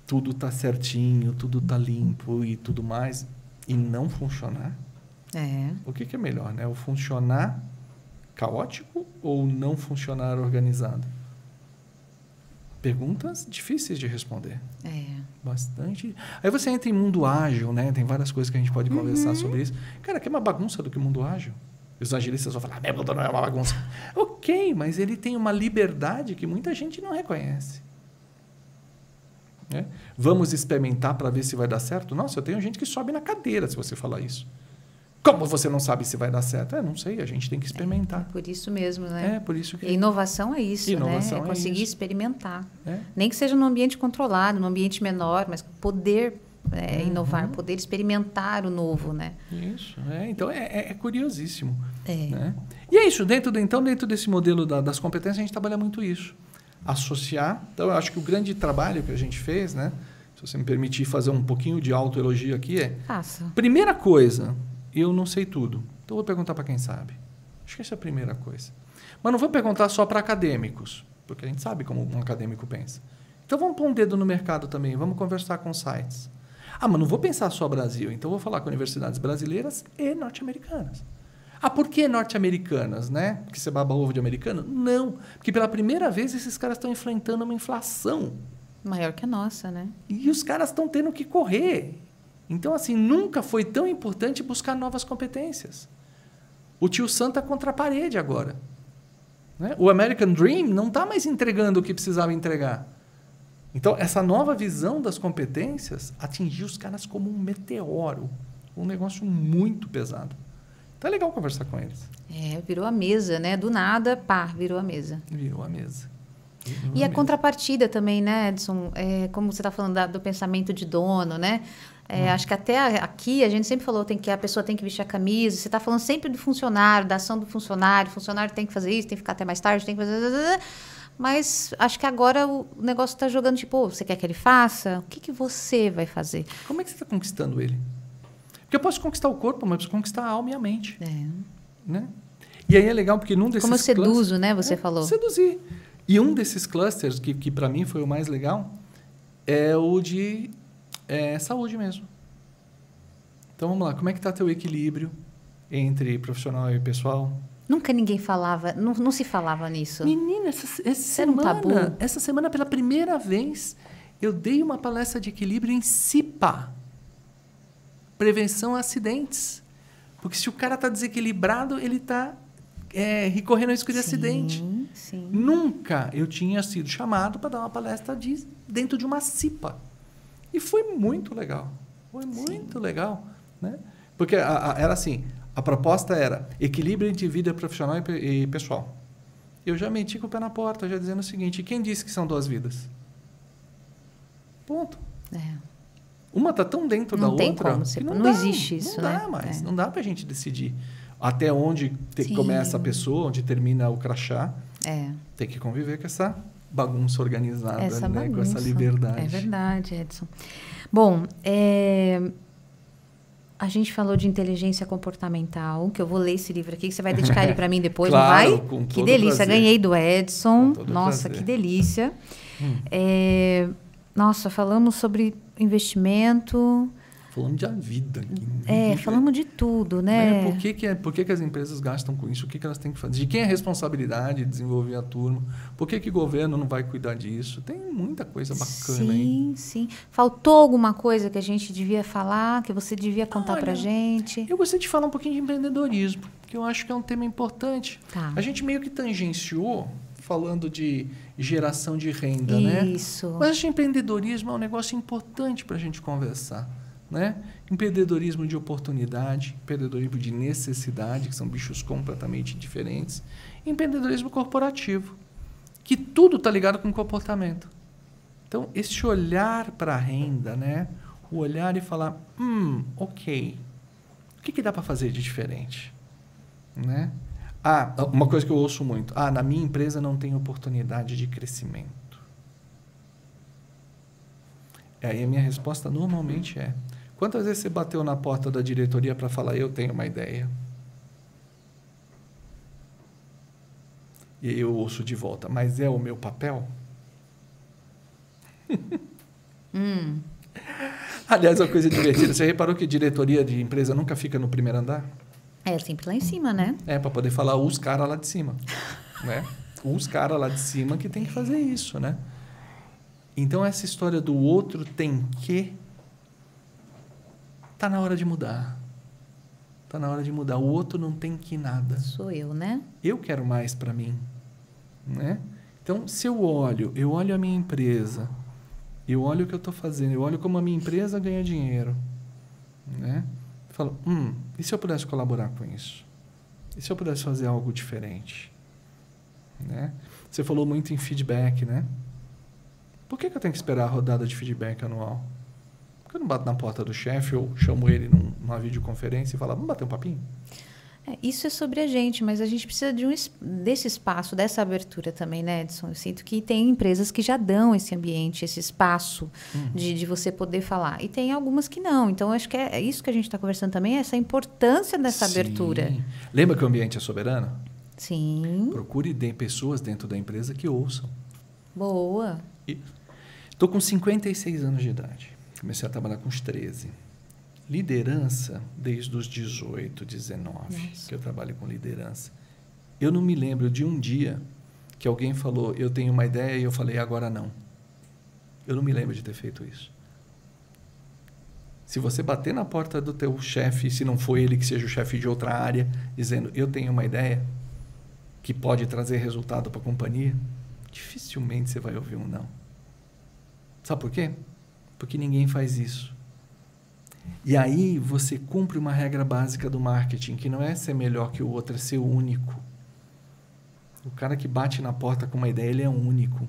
tudo tá certinho, tudo tá limpo e tudo mais, e não funcionar. O que é melhor, né? O funcionar caótico ou não funcionar organizado? Perguntas difíceis de responder. Bastante. Aí você entra em mundo ágil, né? Tem várias coisas que a gente pode conversar sobre isso. Cara, que é uma bagunça do que o mundo ágil. Os agilistas vão falar, meu mundo não é uma bagunça. Ok, mas ele tem uma liberdade que muita gente não reconhece. Vamos experimentar para ver se vai dar certo? Nossa, eu tenho gente que sobe na cadeira se você falar isso. Como você não sabe se vai dar certo? Não sei, a gente tem que experimentar. Por isso mesmo, né? Por isso que... E inovação é isso, inovação né? É conseguir isso. experimentar. Nem que seja num ambiente controlado, num ambiente menor, mas poder inovar, poder experimentar o novo, né? Isso, então é curiosíssimo. Né? E é isso, dentro desse modelo das competências, a gente trabalha muito isso. Associar. Então, eu acho que o grande trabalho que a gente fez, né? Se você me permitir fazer um pouquinho de autoelogio aqui, Faça. Primeira coisa, eu não sei tudo. Então, eu vou perguntar para quem sabe. Acho que essa é a primeira coisa. Mas não vou perguntar só para acadêmicos, porque a gente sabe como um acadêmico pensa. Então, vamos pôr um dedo no mercado também. Vamos conversar com sites. Mas não vou pensar só Brasil. Então, vou falar com universidades brasileiras e norte-americanas. Por que norte-americanas, né? Porque você baba ovo de americano? Não. Porque pela primeira vez esses caras estão enfrentando uma inflação. Maior que a nossa, né? E os caras estão tendo que correr. Então, assim, nunca foi tão importante buscar novas competências. O tio Sam está contra a parede agora. Né? O American Dream não está mais entregando o que precisava entregar. Então, essa nova visão das competências atingiu os caras como um meteoro. Um negócio muito pesado. Então, é legal conversar com eles. Virou a mesa, né? Do nada, virou a mesa. Virou a mesa. E a contrapartida também, né, Edson? Como você está falando do pensamento de dono, né? Acho que até aqui a gente sempre falou que a pessoa tem que vestir a camisa. Você está falando sempre do funcionário, da ação do funcionário. O funcionário tem que fazer isso, tem que ficar até mais tarde, tem que fazer... Mas acho que agora o negócio está jogando, tipo, você quer que ele faça? O que você vai fazer? Como é que você está conquistando ele? Porque eu posso conquistar o corpo, mas eu preciso conquistar a alma e a mente. Né? E aí é legal porque num desses Como eu seduzo, né? Você falou. Seduzir. E um desses clusters, que para mim foi o mais legal, é o de saúde mesmo. Então, vamos lá. Como é que está teu equilíbrio entre profissional e pessoal? Nunca ninguém falava, não se falava nisso. Menina, essa semana, um tabu. Essa semana, pela primeira vez, eu dei uma palestra de equilíbrio em CIPA. Prevenção a acidentes. Porque se o cara está desequilibrado, ele está recorrendo ao risco de acidente. Sim. Nunca eu tinha sido chamado para dar uma palestra dentro de uma CIPA. E foi muito legal. Foi muito legal. Né? Porque era assim, a proposta era equilíbrio entre vida profissional e pessoal. Eu já meti com o pé na porta, já dizendo o seguinte, quem disse que são duas vidas? Ponto. Uma está tão dentro da outra que não existe isso. Não dá mais. Não dá para a gente decidir até onde começa a pessoa, onde termina o crachá. Tem que conviver com essa bagunça organizada, né? Com essa liberdade. É verdade, Edson. Bom, a gente falou de inteligência comportamental, que eu vou ler esse livro aqui, que você vai dedicar ele para mim depois, claro, não vai? Com que delícia, prazer. Ganhei do Edson. Nossa, prazer. Que delícia. Nossa, falamos sobre investimento. Falamos de vida aqui. Falamos de tudo, né? Por que as empresas gastam com isso? O que elas têm que fazer? De quem é a responsabilidade de desenvolver a turma? Por que o governo não vai cuidar disso? Tem muita coisa bacana aí. Sim. Faltou alguma coisa que a gente devia falar, que você devia contar pra gente? Eu gostaria de falar um pouquinho de empreendedorismo, que eu acho que é um tema importante. Tá. A gente meio que tangenciou falando de geração de renda, né? Isso. Mas acho que empreendedorismo é um negócio importante para a gente conversar. Né? Empreendedorismo de oportunidade, empreendedorismo de necessidade, que são bichos completamente diferentes, e empreendedorismo corporativo, que tudo está ligado com comportamento. Então, esse olhar para a renda, né? O olhar e falar, ok, o que dá para fazer de diferente? Né? Uma coisa que eu ouço muito, na minha empresa não tem oportunidade de crescimento. Aí a minha resposta normalmente é, quantas vezes você bateu na porta da diretoria para falar, eu tenho uma ideia? E aí eu ouço de volta, mas é o meu papel? Aliás, uma coisa divertida, você reparou que diretoria de empresa nunca fica no primeiro andar? É sempre lá em cima, né? Para poder falar os caras lá de cima. Né? Os caras lá de cima que tem que fazer isso, né? Então, essa história do outro tem que... Tá na hora de mudar. Tá na hora de mudar. O outro não tem que nada. Sou eu, né? Eu quero mais para mim. Né? Então, se eu olho a minha empresa, eu olho o que eu estou fazendo, eu olho como a minha empresa ganha dinheiro. Né? Eu falo, e se eu pudesse colaborar com isso? E se eu pudesse fazer algo diferente? Né? Você falou muito em feedback, né? Por que eu tenho que esperar a rodada de feedback anual? Por que eu não bato na porta do chefe ou chamo ele numa videoconferência e falo, vamos bater um papinho? Isso é sobre a gente, mas a gente precisa desse espaço, dessa abertura também, né, Edson? Eu sinto que tem empresas que já dão esse ambiente, esse espaço de você poder falar. E tem algumas que não. Então, acho que é isso que a gente está conversando também, essa importância dessa abertura. Lembra que o ambiente é soberano? Sim. Procure pessoas dentro da empresa que ouçam. Boa. Estou com 56 anos de idade. Comecei a trabalhar com os 13. Liderança desde os 18, 19, que eu trabalho com liderança. Eu não me lembro de um dia que alguém falou, eu tenho uma ideia, e eu falei, agora não. Eu não me lembro de ter feito isso. Se você bater na porta do teu chefe, se não for ele que seja o chefe de outra área, dizendo, eu tenho uma ideia que pode trazer resultado para a companhia, dificilmente você vai ouvir um não. Sabe por quê? Porque ninguém faz isso. E aí você cumpre uma regra básica do marketing, que não é ser melhor que o outro, é ser único. O cara que bate na porta com uma ideia, ele é único.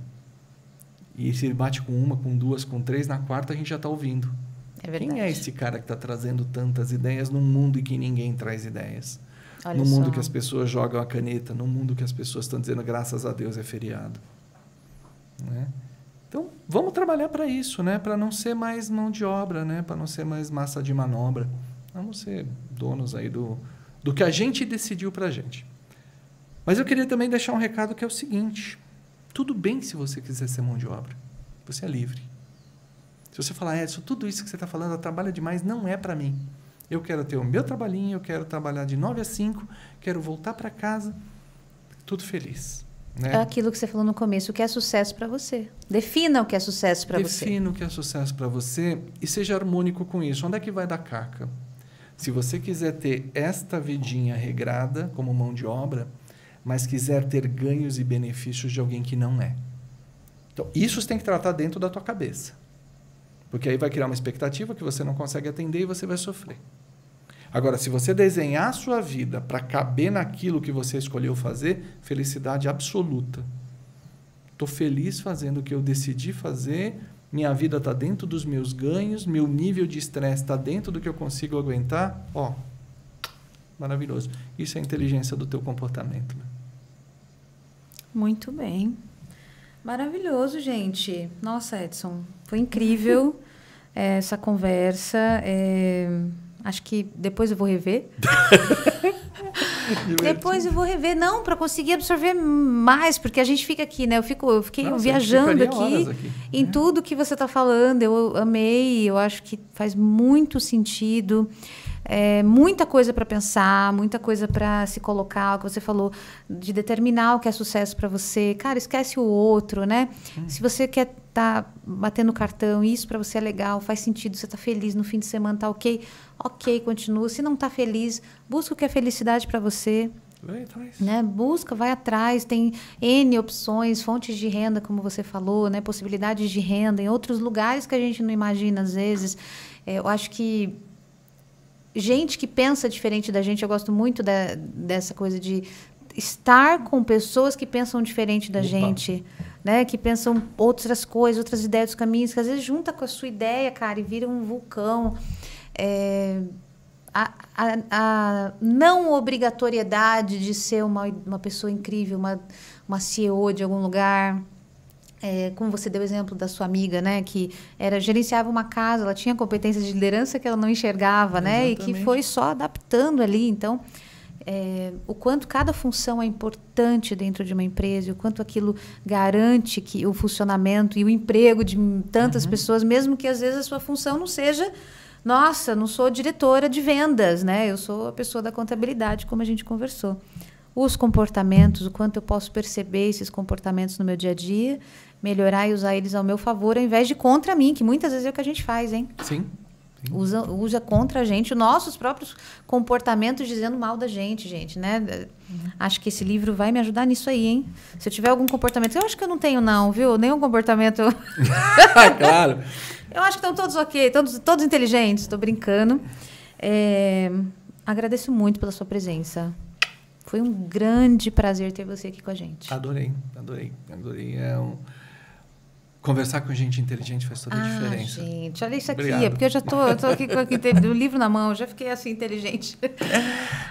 E se ele bate com uma, com duas, com três, na quarta a gente já está ouvindo. É verdade. Quem é esse cara que está trazendo tantas ideias num mundo em que ninguém traz ideias? Olha no mundo só. que as pessoas jogam a caneta, no mundo que as pessoas estão dizendo graças a Deus é feriado. Né? Então, vamos trabalhar para isso, né? Para não ser mais mão de obra, né? Para não ser mais massa de manobra. Vamos ser donos aí do que a gente decidiu para a gente. Mas eu queria também deixar um recado que é o seguinte. Tudo bem se você quiser ser mão de obra. Você é livre. Se você falar, Edson, tudo isso que você está falando, trabalha demais, não é para mim. Eu quero ter o meu trabalhinho, eu quero trabalhar de 9 às 5, quero voltar para casa, tudo feliz. Né? É aquilo que você falou no começo, o que é sucesso para você. Defina o que é sucesso para você. Defina o que é sucesso para você e seja harmônico com isso. Onde é que vai dar caca? Se você quiser ter esta vidinha regrada como mão de obra, mas quiser ter ganhos e benefícios de alguém que não é. Então, isso você tem que tratar dentro da tua cabeça. Porque aí vai criar uma expectativa que você não consegue atender e você vai sofrer. Agora, se você desenhar a sua vida para caber naquilo que você escolheu fazer, felicidade absoluta. Estou feliz fazendo o que eu decidi fazer, minha vida está dentro dos meus ganhos, meu nível de estresse está dentro do que eu consigo aguentar. Maravilhoso. Isso é a inteligência do teu comportamento. Né? Muito bem. Maravilhoso, gente. Nossa, Edson, foi incrível essa conversa. Acho que depois eu vou rever. Depois eu vou rever, não, para conseguir absorver mais, porque a gente fica aqui, né? Eu fiquei viajando aqui em tudo que você está falando. Eu amei, eu acho que faz muito sentido. Muita coisa para pensar, muita coisa para se colocar, o que você falou, de determinar o que é sucesso para você. Cara, esquece o outro, né? Se você quer estar batendo cartão, isso para você é legal, faz sentido, você está feliz no fim de semana, tá ok? Ok, continua. Se não está feliz, busca o que é felicidade para você. Vai atrás. Né? Busca, vai atrás, tem N opções, fontes de renda, como você falou, né? Possibilidades de renda em outros lugares que a gente não imagina às vezes. Eu acho que gente que pensa diferente da gente, eu gosto muito dessa coisa de estar com pessoas que pensam diferente da gente. né? Que pensam outras coisas, outras ideias, outros caminhos, que às vezes junta com a sua ideia, cara, e vira um vulcão. A não obrigatoriedade de ser uma pessoa incrível, uma CEO de algum lugar. Como você deu o exemplo da sua amiga, né? Que gerenciava uma casa, ela tinha competências de liderança que ela não enxergava, né? Exatamente. E que foi só adaptando ali. Então, o quanto cada função é importante dentro de uma empresa, o quanto aquilo garante que o funcionamento e o emprego de tantas pessoas, mesmo que às vezes a sua função não seja... Nossa, não sou diretora de vendas, né? Eu sou a pessoa da contabilidade, como a gente conversou. Os comportamentos, o quanto eu posso perceber esses comportamentos no meu dia a dia, melhorar e usar eles ao meu favor, ao invés de contra mim, que muitas vezes é o que a gente faz, hein? Sim. Usa contra a gente os nossos próprios comportamentos dizendo mal da gente, né? Acho que esse livro vai me ajudar nisso aí, hein? Se eu tiver algum comportamento... Eu acho que eu não tenho, não, viu? Nenhum comportamento... Claro. Eu acho que estão todos ok, todos inteligentes. Estou brincando. Agradeço muito pela sua presença. Foi um grande prazer ter você aqui com a gente. Adorei. Conversar com gente inteligente faz toda a diferença. Gente, olha isso aqui. Obrigado. É porque eu já estou aqui com o livro na mão, já fiquei assim inteligente.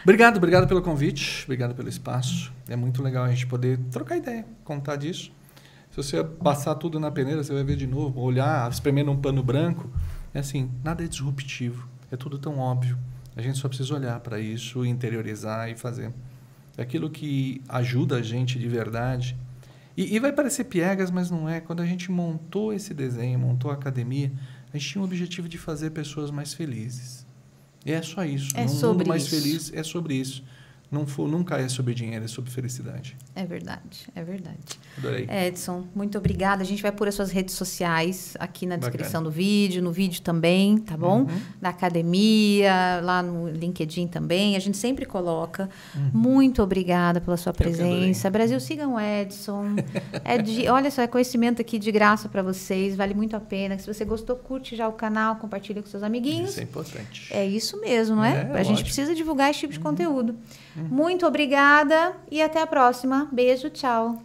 Obrigado pelo convite, obrigado pelo espaço. É muito legal a gente poder trocar ideia, contar disso. Se você passar tudo na peneira, você vai ver de novo, olhar, espremer num pano branco. É assim, nada é disruptivo, é tudo tão óbvio. A gente só precisa olhar para isso, interiorizar e fazer. É aquilo que ajuda a gente de verdade. E vai parecer piegas, mas não é. Quando a gente montou esse desenho, montou a academia, a gente tinha o objetivo de fazer pessoas mais felizes. E é só isso. É sobre mundo mais isso. feliz é sobre isso. Nunca é sobre dinheiro, é sobre felicidade. É verdade. Adorei. Edson, muito obrigada. A gente vai pôr as suas redes sociais aqui na descrição Bacana. do vídeo, no vídeo também, tá bom? Da academia, lá no LinkedIn também. A gente sempre coloca. Muito obrigada pela sua presença. Brasil, sigam o Edson. Olha só, é conhecimento aqui de graça para vocês. Vale muito a pena. Se você gostou, curte já o canal, compartilha com seus amiguinhos. Isso é importante. É isso mesmo, não é? A gente lógico. precisa divulgar esse tipo de conteúdo. Muito obrigada e até a próxima. Beijo, tchau.